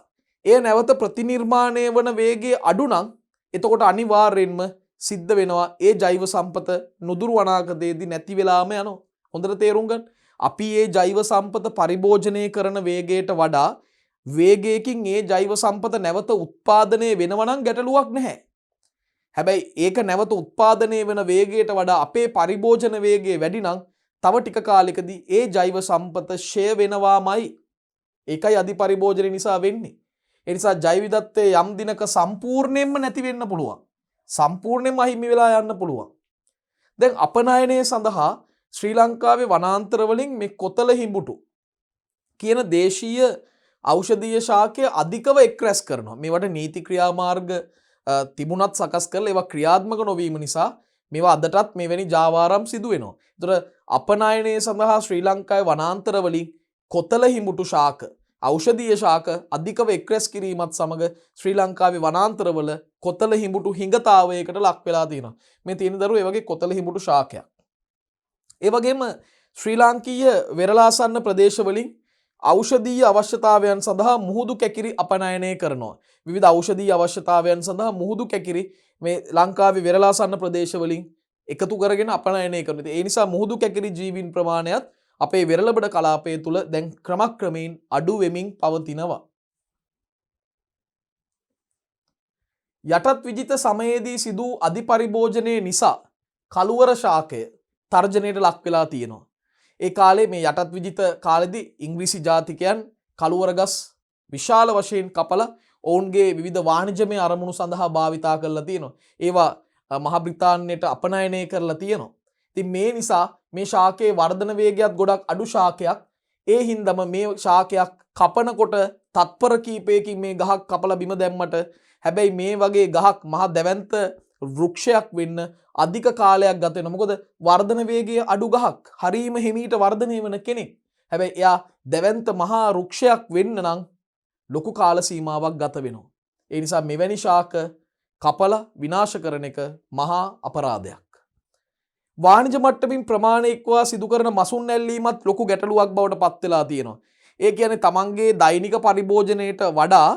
A: එය නැවත ප්‍රතිනිර්මාණය වන වේගය අඩු නම් එතකොට අනිවාර්යෙන්ම සිද්ධ වෙනවා ඒ ජෛව සම්පත නුදුරු අනාගතයේදී නැති වෙලාම යනවා. හොඳට තේරුම් ගන්න. අපි මේ ජෛව සම්පත පරිභෝජනය කරන වේගයට වඩා වේගයකින් ඒ ජෛව සම්පත නැවත උත්පාදනය වෙනවා නම් ගැටලුවක් නැහැ. හැබැයි ඒක නැවත උත්පාදනය වෙන වේගයට වඩා අපේ පරිභෝජන වේගය වැඩි නම් තව ටික කාලයකදී ඒ ජෛව සම්පත ෂය වෙනවාමයි. ඒකයි අධිපරිභෝජනය නිසා වෙන්නේ. ඒ නිසා ජෛව විවිධත්වයේ යම් දිනක සම්පූර්ණයෙන්ම නැති වෙන්න පුළුවන්. සම්පූර්ණයෙන්ම අහිමි වෙලා යන්න පුළුවන්. දැන් අපනයනය සඳහා ශ්‍රී ලංකාවේ වනාන්තර වලින් මේ කොතල හිඹුටු කියන දේශීය ඖෂධීය ශාකය අධිකව එක් රැස් කරනවා. මේවට නීති ක්‍රියාමාර්ග තිබුණත් සකස් කරලා ඒවා ක්‍රියාත්මක නොවීම නිසා මේවා අදටත් මෙවැනි ජාවාරම් සිදු වෙනවා. ඒතර අපනයනය සඳහා ශ්‍රී ලංකාවේ වනාන්තර වලින් කොතල හිඹුටු ශාක ඖෂධීය ශාක අධිකව එක් රැස් කිරීමත් සමග ශ්‍රී ලංකාවේ වනාන්තරවල කොතල හිඹුටු හිඟතාවයකට ලක් වෙලා තියෙනවා. මේ තියෙන දරුවෝ ඒ වගේ කොතල හිඹුටු ශාකයක්. ඒ වගේම ශ්‍රී ලාංකීය වෙරළාසන්න ප්‍රදේශවලින් ඖෂධීය අවශ්‍යතාවයන් සඳහා මුහුදු කැකිරි අපනයනය කරනවා. විවිධ ඖෂධීය අවශ්‍යතාවයන් සඳහා මුහුදු කැකිරි මේ ලංකාවේ වෙරළාසන්න ප්‍රදේශවලින් එකතු කරගෙන අපනයනය කරනවා. ඒ නිසා මුහුදු කැකිරි ජීවීන් ප්‍රමාණයත් අපේ වෙරළබඩ කලාපය තුල දැන් ක්‍රමක්‍රමයෙන් අඩු වෙමින් පවතිනවා. යටත් විජිත සමයේදී සිදු අධිපරිභෝජනයේ නිසා කළුවර ශාකය තර්ජනයට ලක් වෙලා තියෙනවා. ඒ කාලේ මේ යටත් විජිත කාලෙදී ඉංග්‍රීසි ජාතිකයන් කළුවර ගස් විශාල වශයෙන් කපලා ඔවුන්ගේ විවිධ වාණිජමය අරමුණු සඳහා භාවිතා කරලා තියෙනවා. ඒවා මහ බ්‍රිතාන්‍යයට අපනයනය කරලා තියෙනවා. ඉතින් මේ නිසා මේ ශාකයේ වර්ධන වේගයත් ගොඩක් අඩු ශාකයක්. ඒ හින්දාම මේ ශාකයක් කපනකොට තත්පර කීපයකින් මේ ගහක් කපලා බිම දැම්මට හැබැයි මේ වගේ ගහක් මහ දැවැන්ත වෘක්ෂයක් වෙන්න අධික කාලයක් ගත වෙනවා. මොකද වර්ධන වේගය අඩු ගහක්. හරීම හිමීට වර්ධනය වෙන කෙනෙක්. හැබැයි එයා දැවැන්ත මහා වෘක්ෂයක් වෙන්න නම් ලොකු කාල සීමාවක් ගත වෙනවා. ඒ නිසා මෙවැනි ශාක කපලා විනාශ කරන එක මහා අපරාධයක්. වාණිජ මට්ටමින් ප්‍රමාණය ඉක්වා සිදු කරන මසුන් ඇල්ලීමත් ලොකු ගැටලුවක් බවට පත් වෙලා තියෙනවා. ඒ කියන්නේ තමන්ගේ දෛනික පරිභෝජනයට වඩා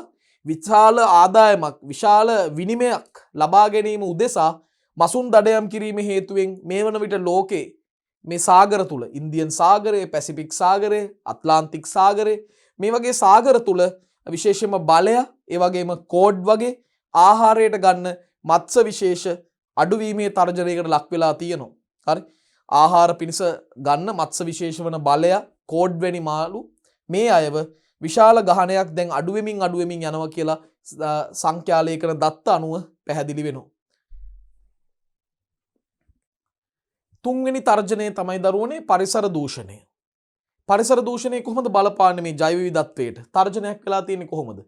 A: විශාල ආදායමක් විශාල විනිමයක් ලබා ගැනීම උදෙසා මසුන් දඩයම් කිරීම හේතුවෙන් මේ වන විට ලෝකේ මේ සාගර තුල ඉන්දියන් සාගරය, පැසිෆික් සාගරය, ඇට්ලාන්ටික් සාගරය මේ වගේ සාගර තුල විශේෂයෙන්ම බලය, ඒ වගේම කෝඩ් වගේ ආහාරයට ගන්න මත්ස්‍ය විශේෂ අඩුවීමේ තර්ජනයකට ලක් වෙලා තියෙනවා. හරි. ආහාර පිණිස ගන්න මත්ස්‍ය විශේෂ වන බලය, කෝඩ් වැනි මාළු මේ අයව විශාල ගහනයක් දැන් අඩුවෙමින් යනවා කියලා සංඛ්‍යාලේඛන දත්ත අනුව පැහැදිලි වෙනවා. තුන්වෙනි තර්ජනය තමයි දරුවනේ පරිසර දූෂණය. පරිසර දූෂණය කොහොමද බලපාන්නේ මේ ජෛව විවිධත්වයට? තර්ජනයක් වෙලා තියෙන්නේ කොහොමද?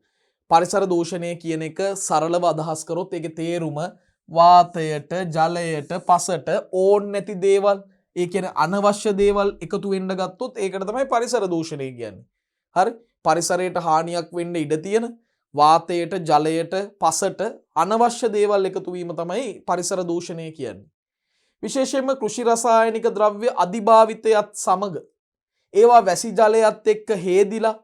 A: පරිසර දූෂණය කියන එක සරලව අදහස් කරොත් ඒකේ තේරුම වාතයට, ජලයට, පසට ඕන් නැති දේවල්, ඒ කියන්නේ අනවශ්‍ය දේවල් එකතු වෙන්න ගත්තොත් ඒකට තමයි පරිසර දූෂණය කියන්නේ. හරි? පරිසරයට හානියක් වෙන්න ඉඩ තියෙන වාතයට, ජලයට, පසට අනවශ්‍ය දේවල් එකතු වීම තමයි පරිසර දූෂණය කියන්නේ. විශේෂයෙන්ම කෘෂි රසායනික ද්‍රව්‍ය අධිභාවිතයත් සමග ඒවා වැසි ජලයත් එක්ක හේදිලා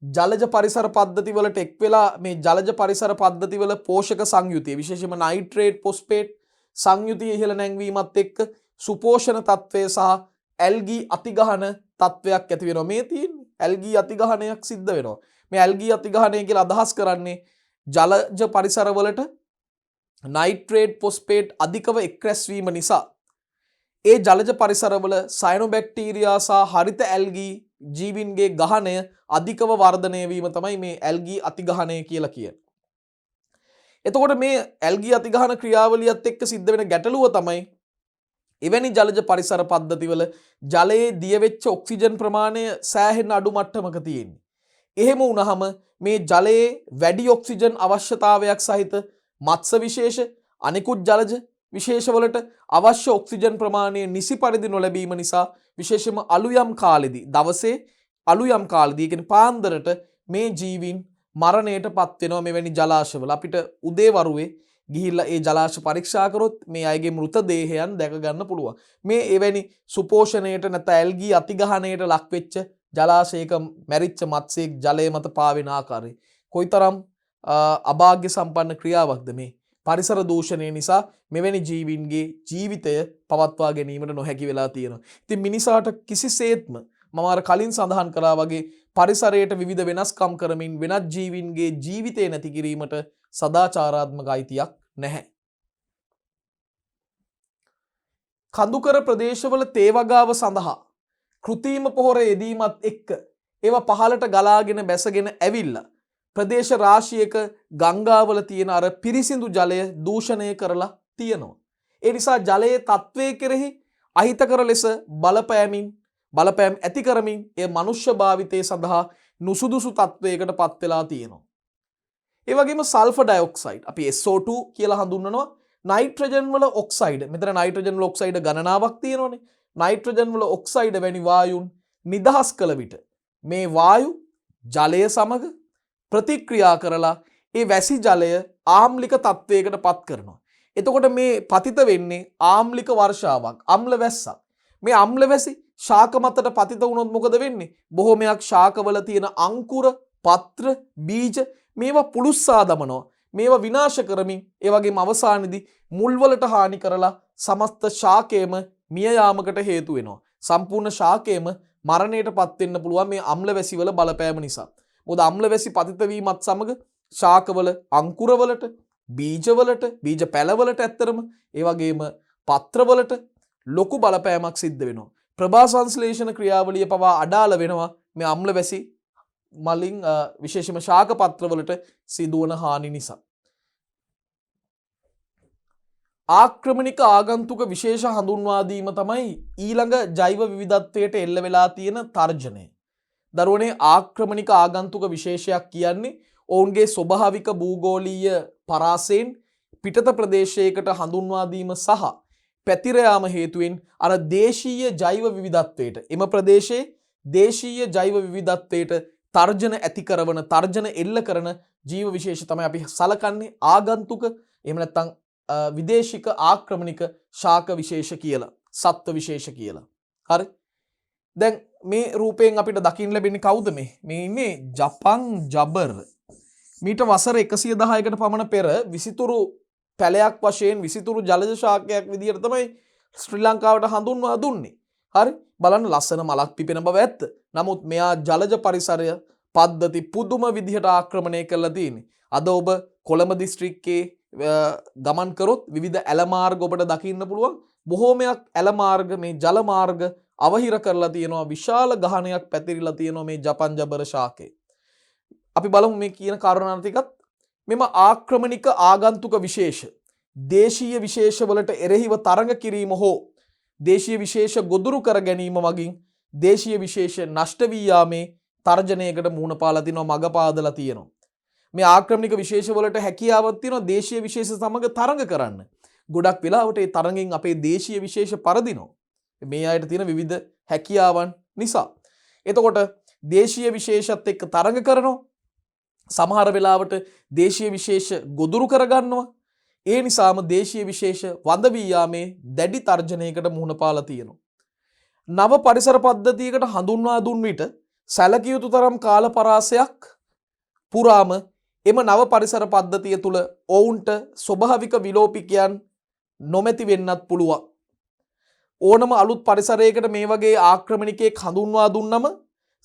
A: ජලජ පරිසර පද්ධතිවලට එක් වෙලා මේ ජලජ පරිසර පද්ධතිවල පෝෂක සංයුතිය විශේෂයෙන්ම නයිට්‍රේට්, ෆොස්ෆේට් සංයුතිය ඉහළ නැංවීමත් එක්ක සුපෝෂණ තත්ත්වය සහ ඇල්ගී අතිගහන තත්ත්වයක් ඇති වෙනවා. මේ තියෙන්නේ ඇල්ගී අතිගහනයක් සිද්ධ වෙනවා. මේ ඇල්ගී අතිගහනය කියලා අදහස් කරන්නේ ජලජ පරිසරවලට නයිට්‍රේට්, ෆොස්ෆේට් අධිකව එක්රැස්වීම නිසා ඒ ජලජ පරිසරවල සයනොබැක්ටීරියා සහ හරිත ඇල්ගී ජීවීන්ගේ ගහනය අධිකව වර්ධනය වීම තමයි මේ ඇල්ගී අතිගහනය කියලා කියන්නේ. එතකොට මේ ඇල්ගී අතිගහන ක්‍රියාවලියත් එක්ක සිද්ධ වෙන ගැටලුව තමයි එවැනි ජලජ පරිසර පද්ධතිවල ජලයේ දිය වෙච්ච ඔක්සිජන් ප්‍රමාණය සෑහෙන අඩු මට්ටමක තියෙන්නේ. එහෙම වුණාම මේ ජලයේ වැඩි ඔක්සිජන් අවශ්‍යතාවයක් සහිත මත්ස්‍ය විශේෂ අනිකුත් ජලජ විශේෂවලට අවශ්‍ය ඔක්සිජන් ප්‍රමාණය නිසි පරිදි නොලැබීම නිසා විශේෂයෙන්ම අලුයම් කාලෙදී දවසේ අලුයම් කාලෙදී කියන්නේ පාන්දරට මේ ජීවීන් මරණයට පත් වෙනවා මෙවැනි ජලාශවල. අපිට උදේවරුේ ගිහිල්ලා ඒ ජලාශ පරීක්ෂා කරොත් මේ අයගේ මෘත දේහයන් දැක ගන්න පුළුවන්. මේ එවැනි සුපෝෂණයට නැත්නම් ඇල්ගී අතිගහණයට ලක් වෙච්ච ජලාශයක මැරිච්ච මත්ස්‍යයෙක් ජලය මත පාවෙන ආකාරය කොයිතරම් අභාග්‍ය සම්පන්න ක්‍රියාවක්ද මේ. පරිසර දූෂණය නිසා මෙවැනි ජීවීන්ගේ ජීවිතය පවත්වා ගැනීමට නොහැකි වෙලා තියෙනවා. ඉතින් මිනිසාට කිසිසේත්ම මම අර කලින් සඳහන් කළා වගේ පරිසරයට විවිධ වෙනස්කම් කරමින් වෙනත් ජීවීන්ගේ ජීවිතය නැති කිරීමට සදාචාරාත්මක අයිතියක් නැහැ. කඳුකර ප්‍රදේශවල තේ වගාව සඳහා කෘත්‍රිම පොහොර යෙදීමත් එක්ක ඒවා පහළට ගලාගෙන බැසගෙන ඇවිල්ලා ප්‍රදේශ රාශියක ගංගාවල තියෙන අර පිරිසිදු ජලය දූෂණය කරලා තියෙනවා. ඒ නිසා ජලයේ තත්වයේ කෙරෙහි අහිතකර ලෙස බලපෑම් ඇති කරමින් ඒ මනුෂ්‍ය භාවිතය සඳහා නුසුදුසු තත්වයකට පත් වෙලා තියෙනවා. ඒ වගේම සල්ෆර් ඩයොක්සයිඩ් අපි SO2 කියලා හඳුන්වනවා. නයිට්‍රජන් වල ඔක්සයිඩ්. මෙතන නයිට්‍රජන් වල ඔක්සයිඩ් ගණනාවක් තියෙනවානේ. නයිට්‍රජන් වල ඔක්සයිඩ් වැනි වායුන් නිදහස් කළ විට මේ වායු ජලය සමග ප්‍රතික්‍රියා කරලා ඒ වැසි ජලය ආම්ලික තත්වයකට පත් කරනවා. එතකොට මේ පතිත වෙන්නේ ආම්ලික වර්ෂාවක්, අම්ල වැස්සක්. මේ අම්ල වැසි ශාක මතට පතිත වුණොත් මොකද වෙන්නේ? බොහෝමයක් ශාකවල තියෙන අංකුර, පත්‍ර, බීජ මේවා පුලුස්සා දමනවා. මේවා විනාශ කරමින් ඒ වගේම අවසානයේදී මුල්වලට හානි කරලා සමස්ත ශාකයම මිය යාමකට හේතු වෙනවා. සම්පූර්ණ ශාකයම මරණයට පත් වෙන්න පුළුවන් මේ අම්ල වැසි වල බලපෑම නිසා. මොකද අම්ල වැසි පතිත වීමත් සමග ශාකවල අංකුරවලට, බීජවලට, බීජ පැලවලට ඇත්තරම ඒ වගේම පත්‍රවලට ලොකු බලපෑමක් සිද්ධ වෙනවා. ප්‍රභා සංශ්ලේෂණ ක්‍රියාවලිය පවා අඩාල වෙනවා මේ අම්ල වැසි මලින් විශේෂම ශාක පත්‍රවලට සිදුවන හානි නිසා. ආක්‍රමණික ආගන්තුක විශේෂ හඳුන්වා දීම තමයි ඊළඟ ජෛව විවිධත්වයට එල්ල වෙලා තියෙන තර්ජනය. දරුවනේ ආක්‍රමණික ආගන්තුක විශේෂයක් කියන්නේ ඔවුන්ගේ ස්වභාවික භූගෝලීය පරාසයෙන් පිටත ප්‍රදේශයකට හඳුන්වා දීම සහ පැතිර යාම හේතුවෙන් අර දේශීය ජෛව විවිධත්වයට එම ප්‍රදේශයේ දේශීය ජෛව විවිධත්වයට තර්ජන ඇති කරන තර්ජන එල්ල කරන ජීව විශේෂ තමයි අපි සලකන්නේ ආගන්තුක එහෙම නැත්නම් විදේශික ආක්‍රමණික ශාක විශේෂ කියලා, සත්ව විශේෂ කියලා. හරි. දැන් මේ රූපයෙන් අපිට දකින්න ලැබෙන්නේ කවුද මේ? මේ ඉන්නේ ජපන් ජබර්. මීට වසර 110කට පමණ පෙර විසිතුරු පැලයක් වශයෙන් විසිතුරු ජලජ ශාකයක් විදියට තමයි ශ්‍රී ලංකාවට හඳුන්වා දුන්නේ. හරි. බලන්න ලස්සන මලක් පිපෙන බව ඇත්ත. නමුත් මෙයා ජලජ පරිසරය පද්ධති පුදුම විදිහට ආක්‍රමණය කරලා තියෙන්නේ. අද ඔබ කොළඹ දිස්ත්‍රික්කයේ ගමන් කරොත් විවිධ ඇල මාර්ග ඔබට දකින්න පුළුවන්. බොහෝමයක් ඇල මාර්ග මේ ජල මාර්ග අවහිර කරලා තියෙනවා. විශාල ගහනයක් පැතිරිලා තියෙනවා මේ ජපන් ජබර ශාකේ. අපි බලමු මේ කියන කාරණා ටිකත්. මෙම ආක්‍රමණික ආගන්තුක විශේෂ දේශීය විශේෂ වලට එරෙහිව තරඟ කිරීම හෝ දේශීය විශේෂ ගොදුරු කර ගැනීම මගින් දේශීය විශේෂ නෂ්ට වී යාමේ තර්ජනයකට මුහුණ පාලා තිනවා, මග පාදලා තියෙනවා. මේ ආක්‍රමණික විශේෂ වලට හැකියාවක් තියෙනවා දේශීය විශේෂ සමග තරඟ කරන්න. ගොඩක් වෙලාවට ඒ තරඟෙන් අපේ දේශීය විශේෂ පරදිනවා. මේ අයට තියෙන විවිධ හැකියාවන් නිසා. එතකොට දේශීය විශේෂත් එක්ක තරඟ කරනවා. සමහර වෙලාවට දේශීය විශේෂ ගොදුරු කරගන්නවා. ඒ නිසාම දේශීය විශේෂ වඳ වී යාමේ දැඩි තර්ජනයකට මුහුණ පාලා තියෙනවා. නව පරිසර පද්ධතියකට හඳුන්වා දුන් විට සැලකිය යුතු තරම් කාල පරාසයක් පුරාම එම නව පරිසර පද්ධතිය තුළ ඔවුන්ට ස්වභාවික විලෝපිකයන් නොමැති වෙන්නත් පුළුවන්. ඕනම අලුත් පරිසරයකට මේ වගේ ආක්‍රමණිකයෙක් හඳුන්වා දුන්නම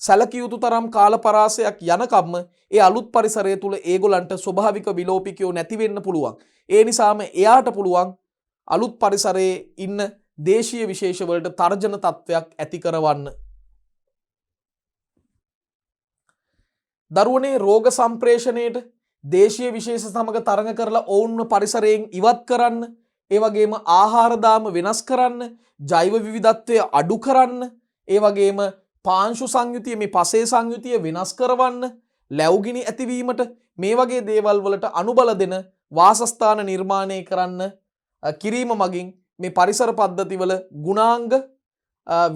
A: සැලකිය යුතු තරම් කාල පරාසයක් යනකම්ම ඒ අලුත් පරිසරය තුළ ඒගොල්ලන්ට ස්වභාවික විලෝපිකයෝ නැති වෙන්න පුළුවන්. ඒ නිසාම එයාට පුළුවන් අලුත් පරිසරයේ ඉන්න දේශීය විශේෂ වලට තර්ජන තත්වයක් ඇති කරවන්න. දරුවනේ රෝග සම්ප්‍රේෂණයට දේශීය විශේෂ සමග තරඟ කරලා ඔවුන්ව පරිසරයෙන් ඉවත් කරන්න, ඒ වගේම ආහාර දාම වෙනස් කරන්න, ජෛව විවිධත්වය අඩු කරන්න, ඒ වගේම පාංශු සංයුතිය මේ පසේ සංයුතිය වෙනස් කරවන්න, ලැබුගිනි ඇතිවීමට මේ වගේ දේවල් වලට අනුබල දෙන වාසස්ථාන නිර්මාණය කරන්න කිරීම මගින් මේ පරිසර පද්ධතිවල ගුණාංග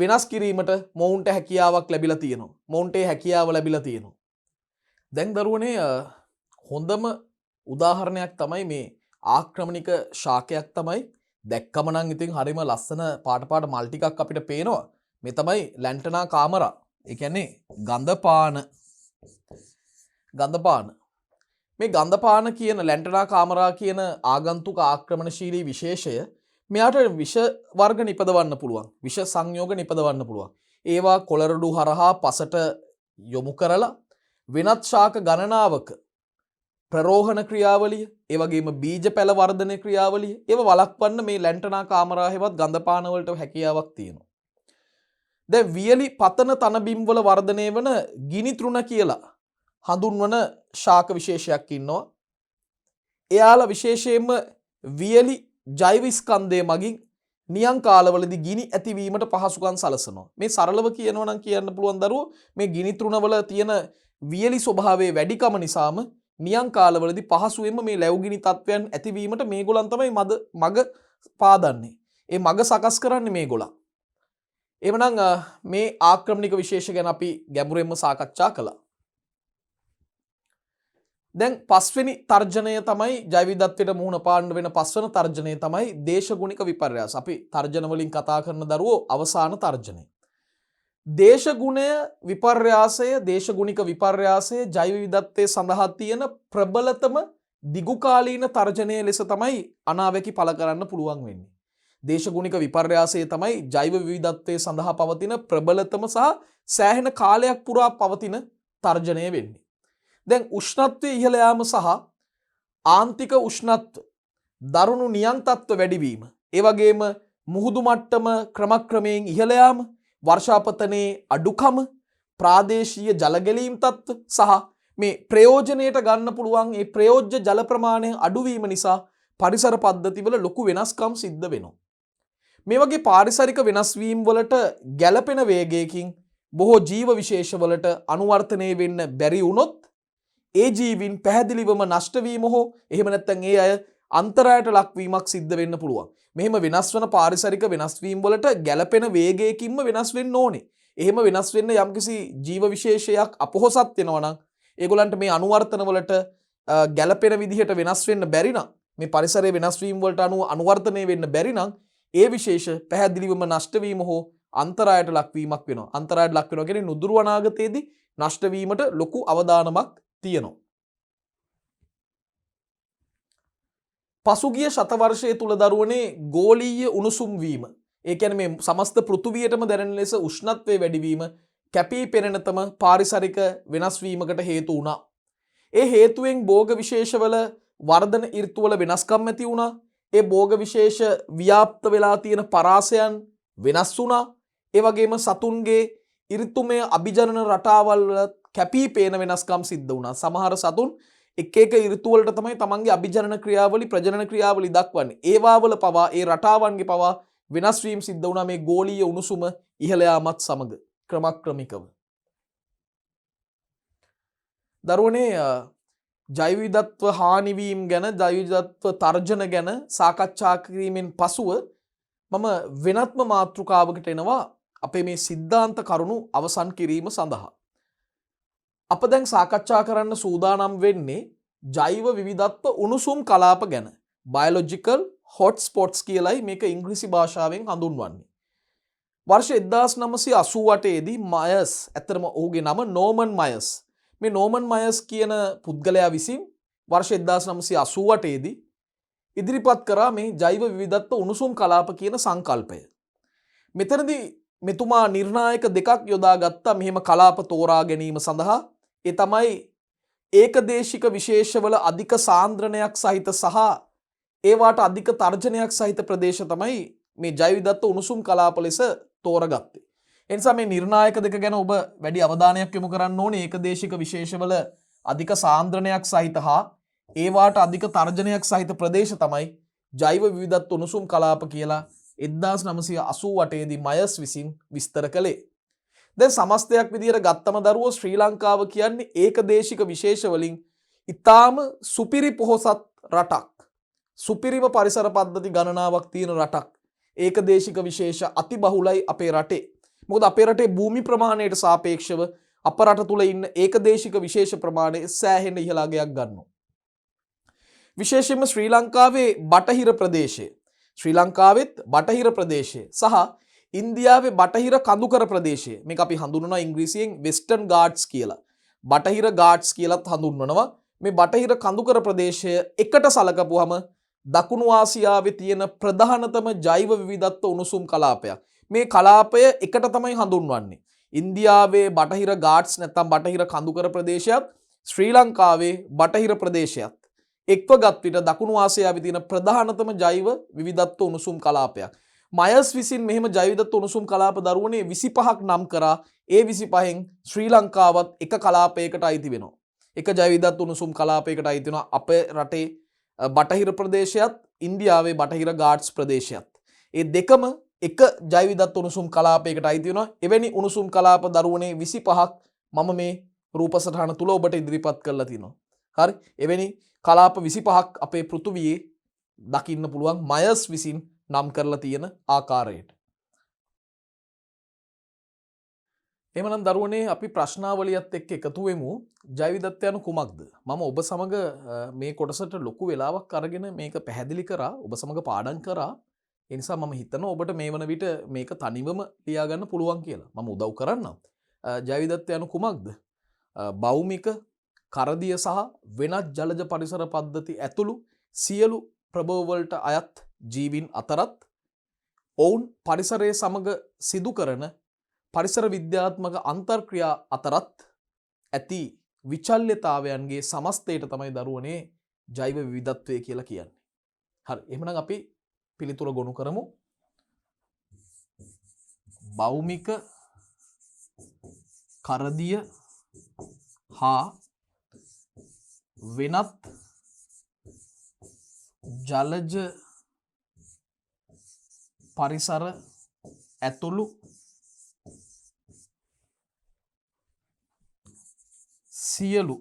A: වෙනස් කිරීමට මොවුන්ට හැකියාවක් ලැබිලා තියෙනවා. මොවුන්ට ඒ හැකියාව ලැබිලා තියෙනවා. දැන් දරුවනේ හොඳම උදාහරණයක් තමයි මේ ආක්‍රමණික ශාකයක් තමයි දැක්කම නම් ඉතින් හරිම ලස්සන පාට මල් ටිකක් අපිට පේනවා. මේ තමයි ලැන්ටනා කාමරා. ඒ කියන්නේ ගන්ධපාන. මේ ගන්ධපාන කියන ලැන්ටනා කාමරා කියන ආගන්තුක ආක්‍රමණශීලී විශේෂය මෙයාට විෂ වර්ග නිපදවන්න පුළුවන්. විෂ සංයෝග නිපදවන්න පුළුවන්. ඒවා කොළරඩු හරහා පසට යොමු කරලා වෙනත් ශාක ගණනාවක ප්‍රරෝහණ ක්‍රියාවලිය, ඒ වගේම බීජ පැල වර්ධන ක්‍රියාවලිය ඒව වළක්වන්න මේ ලැන්ටනා කාමරා හේවත් ගන්ධපාන වලට හැකියාවක් තියෙනවා. දැන් වියලි පතන තනබිම් වල වර්ධනය වන ගිනි තෘණ කියලා හඳුන්වන ශාක විශේෂයක් ඉන්නවා. එයාලා විශේෂයෙන්ම වියලි ජෛව ස්කන්ධය මගින් නියං කාලවලදී ගිනි ඇතිවීමට පහසුකම් සලසනවා. මේ සරලව කියනවා නම් කියන්න පුළුවන් දරුවෝ මේ ගිනි තෘණවල තියෙන වියලි ස්වභාවයේ වැඩිකම නිසාම නියං කාලවලදී පහසුවෙන්ම මේ ලැබුගිනි තත්වයන් ඇතිවීමට මේගොල්ලන් තමයි මග පාදන්නේ. ඒ මග සකස් කරන්නේ මේගොල්ලන්. එවනම් මේ ආක්‍රමණික විශේෂ ගැන අපි ගැඹුරින්ම සාකච්ඡා කළා. දැන් පස්වෙනි තර්ජනය තමයි ජෛව විවිධත්වයට මුහුණ පාන්න වෙන පස්වන තර්ජනය තමයි දේශගුණික විපර්යාස. අපි තර්ජන වලින් කතා කරන දරුවෝ අවසාන තර්ජනය. දේශගුණය විපර්යාසය දේශගුණික විපර්යාසය ජෛව විවිධත්වයේ සඳහා තියෙන ප්‍රබලතම දිගුකාලීන තර්ජනය ලෙස තමයි අනාවැකි පළ කරන්න පුළුවන් වෙන්නේ. දේශගුණික විපර්යාසය තමයි ජෛව විවිධත්වයේ සඳහා පවතින ප්‍රබලතම සහ සෑහෙන කාලයක් පුරා පවතින තර්ජනය වෙන්නේ. දැන් උෂ්ණත්වයේ ඉහළ යාම සහ ආන්තික උෂ්ණත්ව දරුණු නියංතත්ව වැඩිවීම, ඒ වගේම මුහුදු මට්ටම ක්‍රමක්‍රමයෙන් ඉහළ යාම, වර්ෂාපතනයේ අඩුකම, ප්‍රාදේශීය ජලගැලීම් තත්ත්ව සහ මේ ප්‍රයෝජනයට ගන්න පුළුවන් ඒ ප්‍රයෝජ්‍ය ජල ප්‍රමාණය අඩුවීම නිසා පරිසර පද්ධතිවල ලොකු වෙනස්කම් සිද්ධ වෙනවා. මේ වගේ පාරිසරික වෙනස්වීම් වලට ගැළපෙන වේගයකින් බොහෝ ජීව විශේෂවලට අනුවර්තනය වෙන්න බැරි වුණොත් ඒ ජීවීන් පැහැදිලිවම නෂ්ට වීම හෝ එහෙම නැත්නම් ඒ අය අන්තරායට ලක්වීමක් සිද්ධ වෙන්න පුළුවන්. මෙහෙම වෙනස් වන පාරිසරික වෙනස්වීම් වලට ගැළපෙන වේගයකින්ම වෙනස් වෙන්න ඕනේ. එහෙම වෙනස් වෙන්න යම්කිසි ජීව විශේෂයක් අපොහොසත් වෙනවා නම් ඒගොල්ලන්ට මේ අනුවර්තන වලට ගැළපෙන විදිහට වෙනස් වෙන්න බැරි නම්, මේ පරිසරයේ වෙනස්වීම් වලට අනුව අනුවර්තනය වෙන්න බැරි නම් ඒ විශේෂ පැහැදිලිවම නෂ්ට වීම හෝ අන්තරායට ලක්වීමක් වෙනවා. අන්තරායට ලක් වෙනවා කියන්නේ නුදුරු අනාගතයේදී නෂ්ට වීමට ලොකු අවදානමක් තියෙනවා. පසුගිය ශතවර්ෂය තුල දරුවනේ ගෝලීය උණුසුම් වීම, ඒ කියන්නේ මේ සමස්ත පෘථුවියටම දැනෙන ලෙස උෂ්ණත්වයේ වැඩිවීම කැපී පෙනෙනතම පාරිසරික වෙනස්වීමකට හේතු වුණා. ඒ හේතුවෙන් භෝග විශේෂවල වර්ධන ඍතුවල වෙනස්කම් ඇති වුණා. ඒ භෝග විශේෂ ව්‍යාප්ත වෙලා තියෙන පරාසයන් වෙනස් වුණා. ඒ වගේම සතුන්ගේ ඍතුමය අභිජනන රටාවල් වල කැපී පේන වෙනස්කම් සිද්ධ වුණා. සමහර සතුන් එක එක ඍතු වලට තමයි තමන්ගේ අභිජනන ක්‍රියාවලි ප්‍රජනන ක්‍රියාවලි දක්වන්නේ. ඒවා වල පවා ඒ රටාවන්ගේ පවා වෙනස් වීම සිද්ධ වුණා මේ ගෝලීය උණුසුම ඉහළ යාමත් සමග ක්‍රමක්‍රමිකව. දරුවනේ ජෛව විවිධත්ව හානිවීම ගැන, ජෛව විවිධත්ව තර්ජන ගැන සාකච්ඡා කිරීමෙන් පසුව මම වෙනත්ම මාතෘකාවකට එනවා අපේ මේ සිද්ධාන්ත කරුණු අවසන් කිරීම සඳහා. අප දැන් සාකච්ඡා කරන්න සූදානම් වෙන්නේ ජෛව විවිධත්ව උණුසුම් කලාප ගැන. බයොලොජිකල් හොට් ස්පොට්ස් කියලයි මේක ඉංග්‍රීසි භාෂාවෙන් හඳුන්වන්නේ. වර්ෂ 1988 දී මයර්ස්, ඇත්තටම ඔහුගේ නම නෝමන් මයර්ස්. මේ නෝමන් මයර්ස් කියන පුද්ගලයා විසින් වර්ෂ 1988 දී ඉදිරිපත් කරා මේ ජෛව විවිධත්ව උණුසුම් කලාප කියන සංකල්පය. මෙතනදී මෙතුමා නිර්ණායක දෙකක් යොදා ගත්තා මෙහෙම කලාප තෝරා ගැනීම සඳහා. ඒ තමයි ඒකදේශික විශේෂවල අධික සාන්ද්‍රණයක් සහිත සහ ඒවාට අධික තර්ජනයක් සහිත ප්‍රදේශ තමයි මේ ජෛව විවිධත්ව උණුසුම් කලාප ලෙස තෝරගත්තේ. ඒ නිසා මේ නිර්ණායක දෙක ගැන ඔබ වැඩි අවධානයක් යොමු කරන්න ඕනේ. ඒකදේශික විශේෂවල අධික සාන්ද්‍රණයක් සහිත හා ඒවාට අධික තර්ජනයක් සහිත ප්‍රදේශ තමයි ජෛව විවිධත්ව උණුසුම් කලාප කියලා 1988 දී මයර්ස් විසින් විස්තර කළේ. දැන් සමස්තයක් විදියට ගත්තම දරුවෝ ශ්‍රී ලංකාව කියන්නේ ඒකදේශික විශේෂ වලින් ඊටාම සුපිරි පොහොසත් රටක්. සුපිරිම පරිසර පද්ධති ගණනාවක් තියෙන රටක්. ඒකදේශික විශේෂ අතිබහුලයි අපේ රටේ. මොකද අපේ රටේ භූමි ප්‍රමාණයට සාපේක්ෂව අප රට තුල ඉන්න ඒකදේශික විශේෂ ප්‍රමාණය සෑහෙන ඉහළ අගයක් ගන්නවා. විශේෂයෙන්ම ශ්‍රී ලංකාවේ බටහිර ප්‍රදේශය, ශ්‍රී ලංකාවෙත් බටහිර ප්‍රදේශය සහ ඉන්දියාවේ බටහිර කඳුකර ප්‍රදේශය, මේක අපි හඳුන්වනවා ඉංග්‍රීසියෙන් වෙස්ටර්න් ගාට්ස් කියලා. බටහිර ගාට්ස් කියලාත් හඳුන්වනවා. මේ බටහිර කඳුකර ප්‍රදේශය එකට සලකපුවම දකුණු ආසියාවේ තියෙන ප්‍රධානතම ජෛව විවිධත්ව උණුසුම් කලාපයක්. මේ කලාපය එකට තමයි හඳුන්වන්නේ. ඉන්දියාවේ බටහිර ගාට්ස් නැත්නම් බටහිර කඳුකර ප්‍රදේශයත් ශ්‍රී ලංකාවේ බටහිර ප්‍රදේශයත් එක්ව ගත් විට දකුණු ආසියාවේ තියෙන ප්‍රධානතම ජෛව විවිධත්ව උණුසුම් කලාපයක්. මයර්ස් විසින් මෙහෙම ජෛව විවිධත්ව උණුසුම් කලාප දරුවනේ 25ක් නම් කරා. ඒ 25න් ශ්‍රී ලංකාවත් එක කලාපයකට අයිති වෙනවා. එක ජෛව විවිධත්ව උණුසුම් කලාපයකට අයිති වෙනවා. අපේ රටේ බටහිර ප්‍රදේශයත් ඉන්දියාවේ බටහිර ගාට්ස් ප්‍රදේශයත්. ඒ දෙකම එක ජෛව විවිධත්ව උණුසුම් කලාපයකට අයිති වෙනවා. එවැනි උණුසුම් කලාප දරුවනේ 25ක් මම මේ රූපසටහන තුල ඔබට ඉදිරිපත් කරලා තිනවා. හරි. එවැනි කලාප 25ක් අපේ පෘථුවියේ දකින්න පුළුවන් මයර්ස් විසින් නම් කරලා තියෙන ආකාරයට. එහෙමනම් දරුවනේ අපි ප්‍රශ්නාවලියත් එක්ක එකතු වෙමු. ජෛව විවිධත්වය කුමක්ද? මම ඔබ සමග මේ කොටසට ලොකු වෙලාවක් අරගෙන මේක පැහැදිලි කරා. ඔබ සමග පාඩම් කරා. ඒ නිසා මම හිතනවා ඔබට මේ වන විට මේක තනිවම ලියා ගන්න පුළුවන් කියලා. මම උදව් කරන්නම්. ජෛව විවිධත්වය කුමක්ද? භෞමික, කරදිය සහ වෙනත් ජලජ පරිසර පද්ධති ඇතුළු සියලු ප්‍රභව වලට අයත් ජීවීන් අතරත් ඔවුන් පරිසරයේ සමග සිදු කරන පරිසර විද්‍යාත්මක අන්තර්ක්‍රියා අතරත් ඇති විචල්්‍යතාවයන්ගේ සමස්තයට තමයි දරුවනේ ජෛව විවිධත්වය කියලා කියන්නේ. හරි. එහෙනම් අපි පිළිතුර ගොනු කරමු. භෞමික, කරදිය හා වෙනත් ජලජ පරිසර ඇතුළු සියලු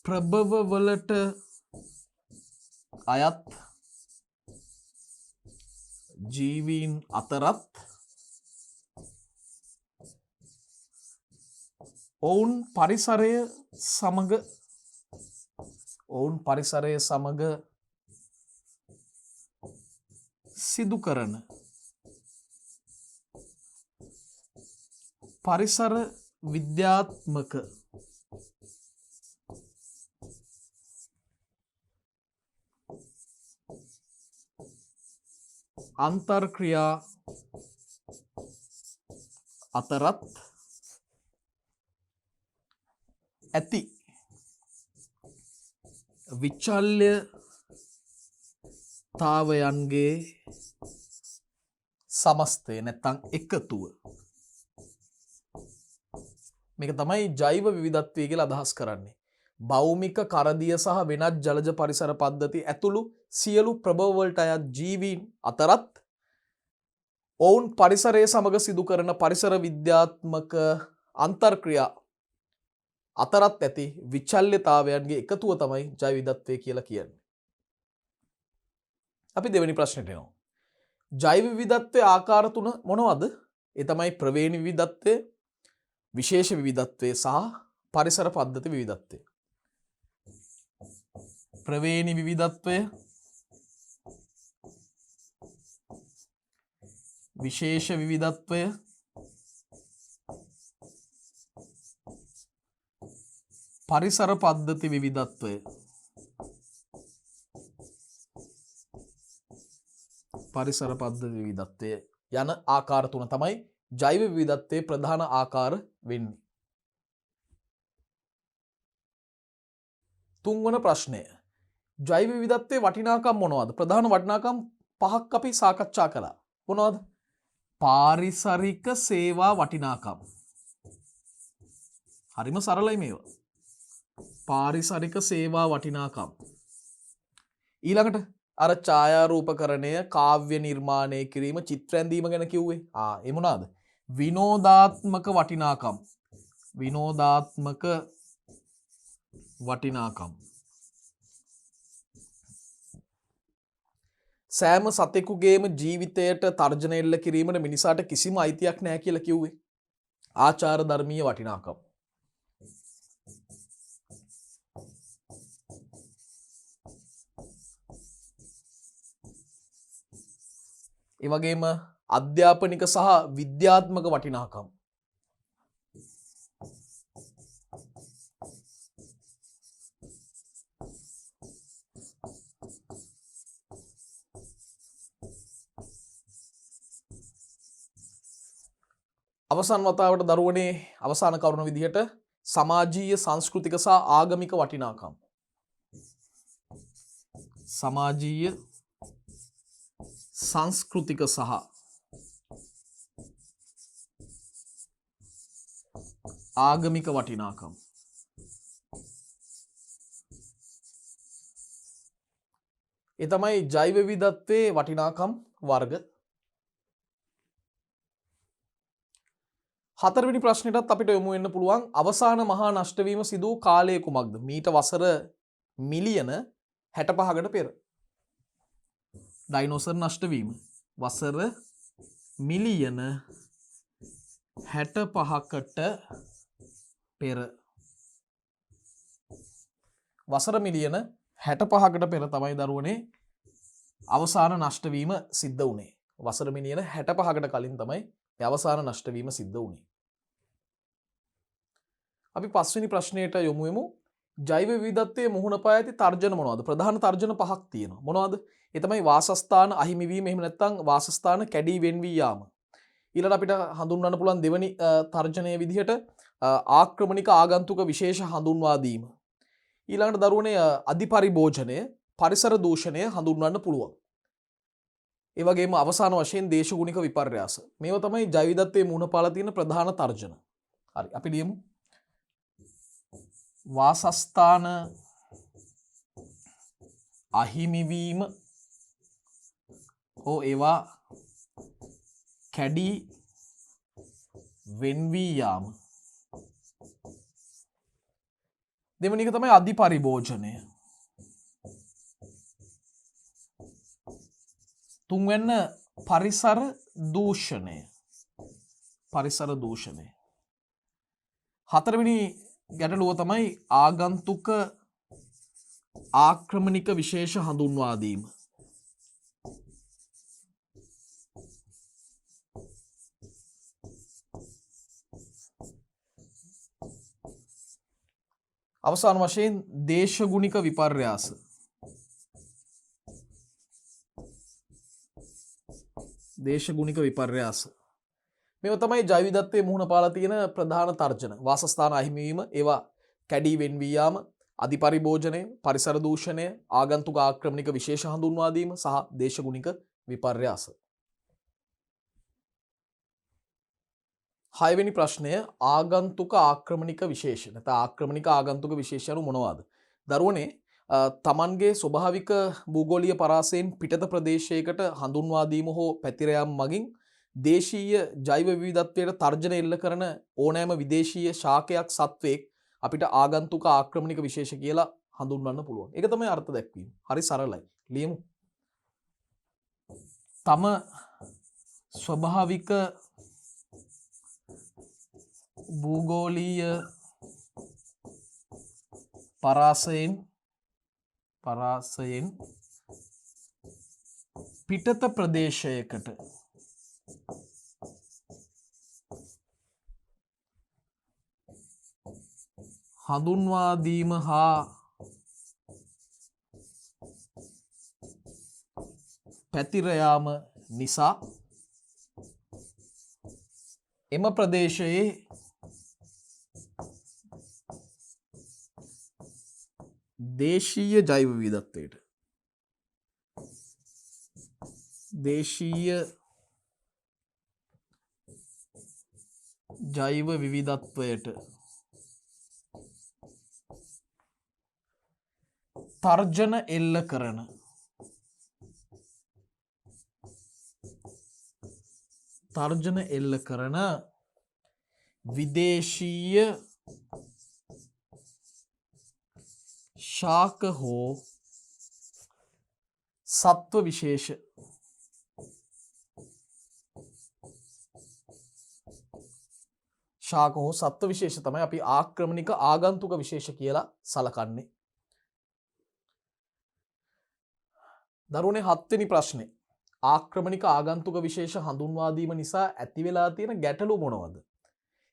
A: ප්‍රභව වලට අයත් ජීවීන් අතරත් ඔවුන් පරිසරය සමග සිදු කරන පරිසර විද්‍යාත්මක අන්තර්ක්‍රියා අතරත් ඇති විචල්්‍යතාවයන්ගේ සමස්තය නැත්තං එකතුව. මේක තමයි ජෛව විවිධත්වය කියලා අදහස් කරන්නේ. භෞමික, කරදිය සහ වෙනත් ජලජ පරිසර පද්ධති ඇතුළු සියලු ප්‍රභව වලට අයත් ජීවීන් අතරත් ඔවුන් පරිසරයේ සමග සිදු කරන පරිසර විද්‍යාත්මක අන්තර්ක්‍රියා අතරත් ඇති විචල්්‍යතාවයන්ගේ එකතුව තමයි ජෛව විවිධත්වය කියලා කියන්නේ. අපි දෙවෙනි ප්‍රශ්නෙට එනවා. ජෛව විවිධත්වයේ ආකාර තුන මොනවද? ඒ තමයි ප්‍රවේණි විවිධත්වය, විශේෂ විවිධත්වය සහ පරිසර පද්ධති විවිධත්වය. ප්‍රවේණි විවිධත්වය, විශේෂ විවිධත්වය, පරිසර පද්ධති විවිධත්වය. පරිසර පද්ධති විවිධත්වය යන ආකාර තුන තමයි ජෛව විවිධත්වයේ ප්‍රධාන ආකාර වෙන්නේ. තුන්වන ප්‍රශ්නය. ජෛව විවිධත්වයේ වටිනාකම් මොනවද? ප්‍රධාන වටිනාකම් පහක් අපි සාකච්ඡා කළා. මොනවද? පාරිසරික සේවා වටිනාකම්. හරිම සරලයි මේවා. පාරිසරික සේවා වටිනාකම්. ඊළඟට අර ඡායාරූපකරණය, කාව්‍ය නිර්මාණය කිරීම, චිත්‍ර ඇඳීම ගැන කිව්වේ. ඒ මොනවාද? විනෝදාත්මක වටිනාකම්. විනෝදාත්මක වටිනාකම්. සෑම සතෙකුගේම ජීවිතයට තර්ජන එල්ල කිරීමට මිනිසාට කිසිම අයිතියක් නැහැ කියලා කිව්වේ. ආචාර ධර්මීය වටිනාකම්. ඒ වගේම අධ්‍යාපනික සහ විද්‍යාත්මක වටිනාකම්. අවසන් වතාවට දරුවනේ අවසාන කරුණ විදිහට සමාජීය, සංස්කෘතික සහ ආගමික වටිනාකම්. සමාජීය, සංස්කෘතික සහ ආගමික වටිනාකම්. ඒ තමයි ජෛව විවිධත්වයේ වටිනාකම් වර්ග. හතරවෙනි ප්‍රශ්නෙටත් අපිට යොමු වෙන්න පුළුවන්. අවසාන මහා නෂ්ටවීම සිදු වූ කාලය කුමක්ද? මීට වසර මිලියන 65කට පෙර. ඩයිනෝසර් නෂ්ට වීම වසර මිලියන 65කට පෙර වසර මිලියන 65කට පෙර තමයි දරුවනේ අවසාන නෂ්ට වීම සිද්ධ වුණේ. වසර මිලියන 65කට කලින් තමයි අවසාන නෂ්ට වීම සිද්ධ වුණේ. අපි පස්වෙනි ප්‍රශ්නයට යොමු වෙමු. ජෛව විවිධත්වයේ මුහුණ පා ඇති තර්ජන මොනවද? ප්‍රධාන තර්ජන පහක් තියෙනවා. මොනවද? ඒ තමයි වාසස්ථාන අහිමි වීම, එහෙම නැත්නම් වාසස්ථාන කැඩී වෙන් වී යාම. ඊළඟට අපිට හඳුන්වන්න පුළුවන් දෙවැනි තර්ජනයේ විදිහට ආක්‍රමණික ආගන්තුක විශේෂ හඳුන්වා දීම. ඊළඟට දරුවනේ අධිපරිභෝජනය, පරිසර දූෂණය හඳුන්වන්න පුළුවන්. ඒ වගේම අවසාන වශයෙන් දේශගුණික විපර්යාස. මේවා තමයි ජෛව විවිධත්වයේ මුහුණ පාලා තියෙන ප්‍රධාන තර්ජන. හරි, අපි ලියමු. වාසස්ථාන අහිමිවීම හෝ ඒවා කැඩී වෙන්වී යාම. දෙවැනි එක තමයි අධිපරිභෝජනය. තුන්වෙන්න පරිසර දූෂණය. පරිසර දූෂණය. හතරවෙනි ගැටලුව තමයි ආගන්තුක ආක්‍රමණික විශේෂ හඳුන්වා දීම. අවසාන වශයෙන් දේශගුණික විපර්යාස. දේශගුණික විපර්යාස. මේවා තමයි ජෛව විවිධත්වයේ මුහුණ පාලා තියෙන ප්‍රධාන තර්ජන. වාසස්ථාන අහිමිවීම, ඒවා කැඩී වෙන් වී යාම, අධිපරිභෝජනය, පරිසර දූෂණය, ආගන්තුක ආක්‍රමණික විශේෂ හඳුන්වා දීම සහ දේශගුණික විපර්යාස. 6 වෙනි ප්‍රශ්නය ආගන්තුක ආක්‍රමණික විශේෂ. නැත්නම් ආක්‍රමණික ආගන්තුක විශේෂ මොනවාද? දරුවනේ තමන්ගේ ස්වභාවික භූගෝලීය පරාසයෙන් පිටත ප්‍රදේශයකට හඳුන්වා දීම හෝ පැතිර යාම මගින් දේශීය ජෛව විවිධත්වයට තර්ජන එල්ල කරන ඕනෑම විදේශීය ශාකයක් සත්වයක් අපිට ආගන්තුක ආක්‍රමණික විශේෂ කියලා හඳුන්වන්න පුළුවන්. ඒක තමයි අර්ථ දැක්වීම. හරි සරලයි. ලියමු. තම ස්වභාවික භූගෝලීය පරාසයෙන් පිටත ප්‍රදේශයකට හඳුන්වා දීම හා පැතිර යාම නිසා එම ප්‍රදේශයේ දේශීය ජෛව විවිධත්වයට තර්ජන එල්ල කරන විදේශීය ශාක හෝ සත්ව විශේෂ තමයි අපි ආක්‍රමණික ආගන්තුක විශේෂ කියලා සලකන්නේ. දරුවනේ 7 වෙනි ප්‍රශ්නේ ආක්‍රමණික ආගන්තුක විශේෂ හඳුන්වා දීම නිසා ඇති වෙලා තියෙන ගැටලු මොනවද?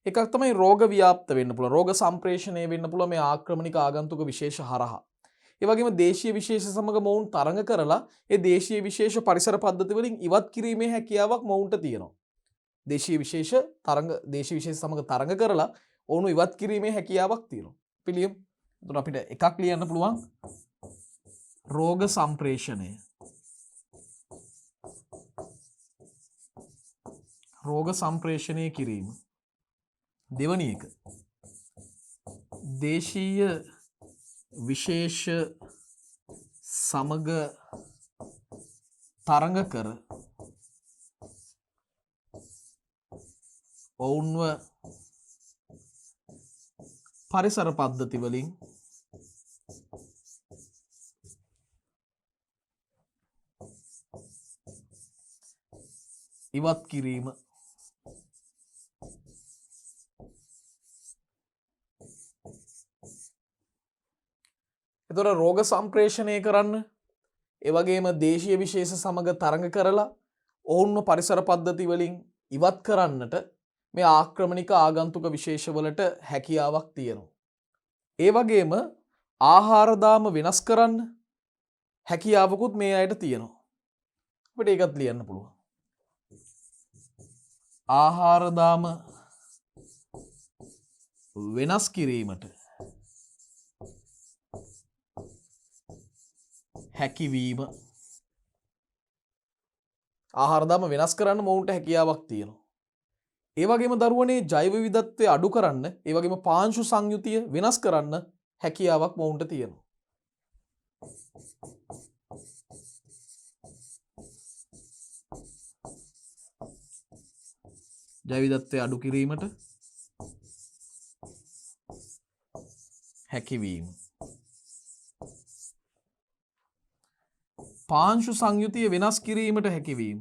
A: එකක් තමයි රෝග ව්‍යාප්ත වෙන්න පුළුවන්. රෝග සම්ප්‍රේෂණය වෙන්න පුළුවන් මේ ආක්‍රමණික ආගන්තුක විශේෂ හරහා. ඒ වගේම දේශීය විශේෂ සමග මොවුන් තරඟ කරලා ඒ දේශීය විශේෂ පරිසර පද්ධති වලින් ඉවත් කිරීමේ හැකියාවක් මොවුන්ට තියෙනවා. දේශීය විශේෂ සමග තරඟ කරලා ඔවුන් ඉවත් කිරීමේ හැකියාවක් තියෙනවා. පිළියම්. එතකොට අපිට එකක් ලියන්න පුළුවන් රෝග සම්ප්‍රේෂණය. රෝග සම්ප්‍රේෂණය කිරීම. දෙවැනි එක දේශීය විශේෂ සමග තරඟ කර ඔවුන්ව පරිසර පද්ධති වලින් ඉවත් කිරීම. එතකොට රෝග සම්ප්‍රේෂණය කරන්න, ඒ වගේම දේශීය විශේෂ සමග තරඟ කරලා ඔවුන්ව පරිසර පද්ධති වලින් ඉවත් කරන්නට මේ ආක්‍රමණික ආගන්තුක විශේෂවලට හැකියාවක් තියෙනවා. ඒ වගේම ආහාර දාම වෙනස් කරන්න හැකියාවකුත් මේ අයට තියෙනවා. අපිට ඒකත් ලියන්න පුළුවන්. ආහාර දාම වෙනස් කිරීමට හැකිවීම, ආහාර දාම වෙනස් කරන්න මොවුන්ට හැකියාවක් තියෙනවා. ඒ වගේම දරුවනේ ජෛව විවිධත්වය අඩු කරන්න, ඒ වගේම පාංශු සංයුතිය වෙනස් කරන්න හැකියාවක් මොවුන්ට තියෙනවා. ජෛව විවිධත්වය අඩු කිරීමට හැකිවීම, පාංශු සංයුතිය වෙනස් කිරීමට හැකිවීම,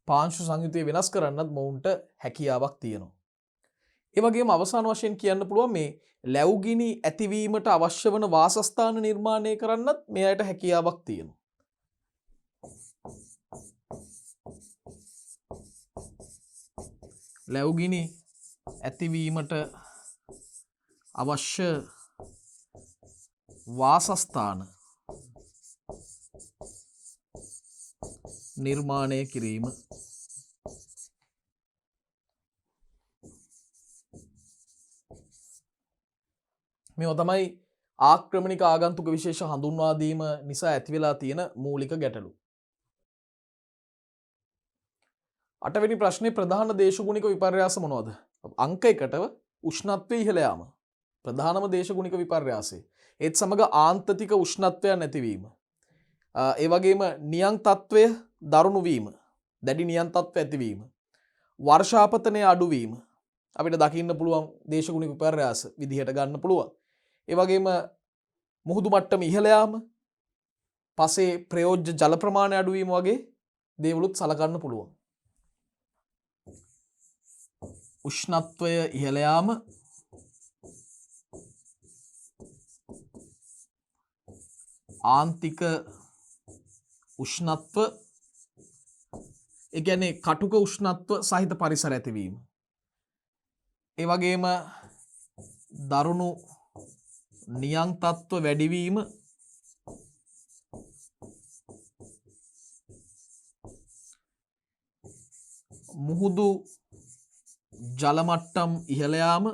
A: පාංශු සංයුතිය වෙනස් කරන්නත් මොවුන්ට හැකියාවක් තියෙනවා. ඒ වගේම අවසාන වශයෙන් කියන්න පුළුවන් මේ ලැබුගිනි ඇතිවීමට අවශ්‍ය වන වාසස්ථාන නිර්මාණය කරන්නත් මේ අයට හැකියාවක් තියෙනවා. ලැබුගිනි ඇතිවීමට අවශ්‍ය වාසස්ථාන නිර්මාණය කිරීම. මේ තමයි ආක්‍රමණික ආගන්තුක විශේෂ හඳුන්වා දීම නිසා ඇති වෙලා තියෙන මූලික ගැටලු. 8 වෙනි ප්‍රශ්නේ ප්‍රධාන දේශගුණික විපර්යාස මොනවද? අංක 1ටව උෂ්ණත්වය ඉහළ යාම ප්‍රධානම දේශගුණික විපර්යාසය. ඒත් සමග ආන්තතික උෂ්ණත්වය නැතිවීම. ඒ වගේම නියං තත්වය දරුණු වීම, දැඩි නියං තත්ත්වය ඇතිවීම, වර්ෂාපතනය අඩුවීම අපිට දකින්න පුළුවන් දේශගුණික විපර්යාස විදිහට ගන්න පුළුවන්. ඒ වගේම මුහුදු මට්ටම ඉහළ යාම, පසේ ප්‍රයෝජ්‍ය ජල ප්‍රමාණය අඩුවීම වගේ දේවලුත් සලකන්න පුළුවන්. උෂ්ණත්වය ඉහළ යාම, ආන්තික උෂ්ණත්ව, ඒ කියන්නේ කටුක උෂ්ණත්ව සහිත පරිසර ඇතිවීම, ඒ වගේම දරුණු නියං තත්ත්ව වැඩිවීම, මුහුදු ජල මට්ටම් ඉහළ යාම,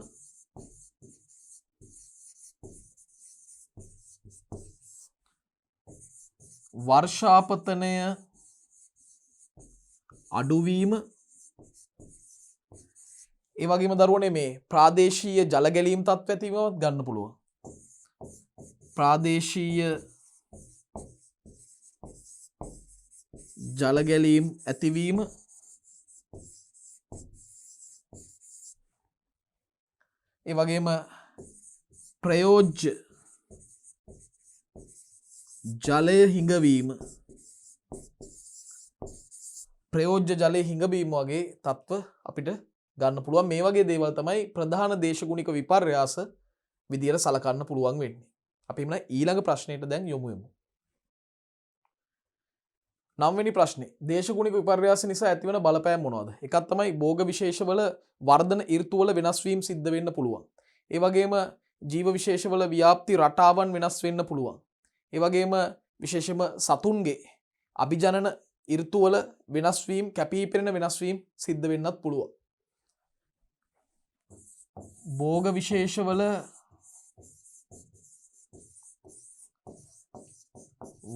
A: වර්ෂාපතනය අඩුවීම, ඒ වගේම දරුවනේ මේ ප්‍රාදේශීය ජල ගැලීම් තත්ත්ව ඇතිවීමත් ගන්න පුළුවන්. ප්‍රාදේශීය ජල ගැලීම් ඇතිවීම, ඒ වගේම ප්‍රයෝජ්‍ය ජලය හිඟවීම, ප්‍රයෝජ්‍ය ජලය හිඟවීම වගේ තත්ත්ව අපිට ගන්න පුළුවන්. මේ වගේ දේවල් තමයි ප්‍රධාන දේශගුණික විපර්යාස විදියට සලකන්න පුළුවන් වෙන්නේ. අපි එමුනම් ඊළඟ ප්‍රශ්නෙට දැන් යමු. 9 වෙනි ප්‍රශ්නේ දේශගුණික විපර්යාස නිසා ඇතිවන බලපෑම් මොනවද? එකක් තමයි භෝග විශේෂවල වර්ධන ඍතුවල වෙනස් වීම සිද්ධ වෙන්න පුළුවන්. ඒ වගේම ජීව විශේෂවල ව්‍යාප්ති රටාවන් වෙනස් වෙන්න පුළුවන්. ඒ වගේම විශේෂම සතුන්ගේ අභිජනන ඍතුවල වෙනස් වීම, කැපී පෙනෙන වෙනස් වීම සිද්ධ වෙන්නත් පුළුවන්. භෝග විශේෂවල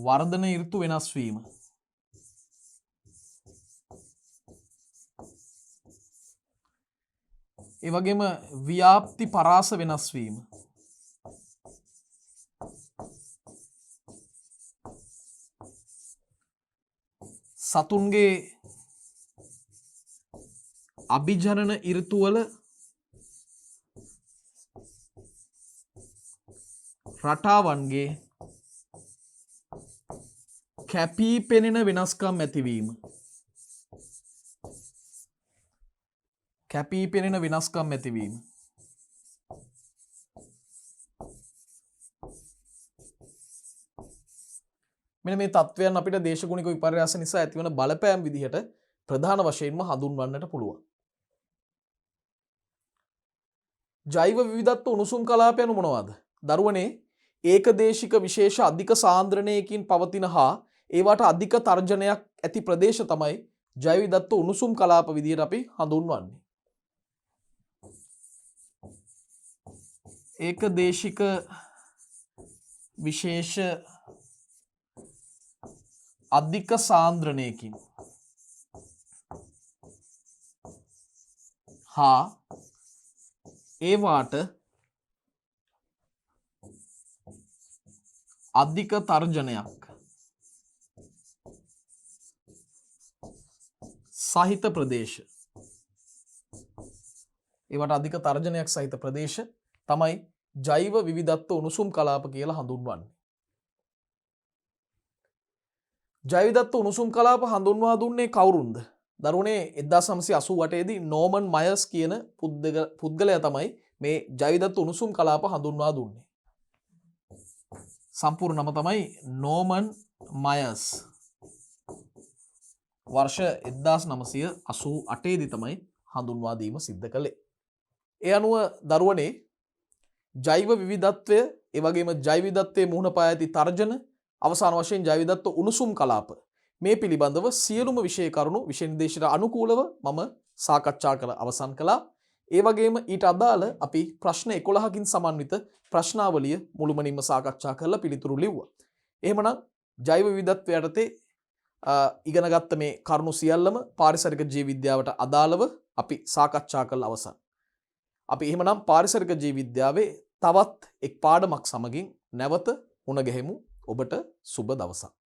A: වර්ධන ඍතු වෙනස් වීම, ඒ වගේම ව්‍යාප්ති පරාස වෙනස් වීම, සතුන්ගේ අභිජනන ඍතුවල රටාවන්ගේ කැපී පෙනෙන වෙනස්කම් ඇතිවීම. කැපී පෙනෙන වෙනස්කම් ඇතිවීම. මෙන්න මේ තත්වයන් අපිට දේශගුණික විපර්යාස නිසා ඇතිවන බලපෑම් විදිහට ප්‍රධාන වශයෙන්ම හඳුන්වන්නට පුළුවන්. ජෛව විවිධත්ව උණුසුම් කලාප යනු මොනවාද? දරුවනේ ඒකදේශික විශේෂ අධික සාන්ද්‍රණයකින් පවතින හා ඒවට අධික තර්ජනයක් ඇති ප්‍රදේශ තමයි ජෛව විවිධත්ව උණුසුම් කලාප විදිහට අපි හඳුන්වන්නේ. ඒකදේශික විශේෂ අධික සාන්ද්‍රණයකින් හා ඒවාට අධික තර්ජනයක් සහිත ප්‍රදේශ. ඒවට අධික තර්ජනයක් සහිත ප්‍රදේශ තමයි ජෛව විවිධත්ව උණුසුම් කලාප කියලා හඳුන්වන්නේ. ජෛව විවිධත්ව උණුසුම් කලාප හඳුන්වා දුන්නේ කවුරුන්ද? දරුවනේ 1988 දී නෝමන් මයර්ස් කියන පුද්ගලයා තමයි මේ ජෛව විවිධත්ව උණුසුම් කලාප හඳුන්වා දුන්නේ. සම්පූර්ණ නම තමයි නෝමන් මයර්ස්. වර්ෂ 1988 දී තමයි හඳුන්වා දීම සිද්ධ කළේ. ඒ අනුව දරුවනේ ජෛව විවිධත්වය ඒ වගේම ජෛව විවිධත්වයේ මුහුණ පා ඇති තර්ජන අවසාන වශයෙන් ජෛව විවිධත්ව උණුසුම් කලාප මේ පිළිබඳව සියලුම විෂය කරුණු විෂය නිර්දේශයට අනුකූලව මම සාකච්ඡා කළ අවසන් කළා. ඒ වගේම ඊට අදාළ අපි ප්‍රශ්න 11කින් සමන්විත ප්‍රශ්නාවලිය මුළුමනින්ම සාකච්ඡා කරලා පිළිතුරු ලිව්වා. එහෙමනම් ජෛව විවිධත්වය යටතේ ඉගෙනගත්ත මේ කරුණු සියල්ලම පාරිසරික ජීව විද්‍යාවට අදාළව අපි සාකච්ඡා කළ අවසන්. අපි එහෙමනම් පාරිසරික ජීව විද්‍යාවේ තවත් එක් පාඩමක් සමගින් නැවත මුණ ගැහෙමු. ඔබට සුබ දවසක්.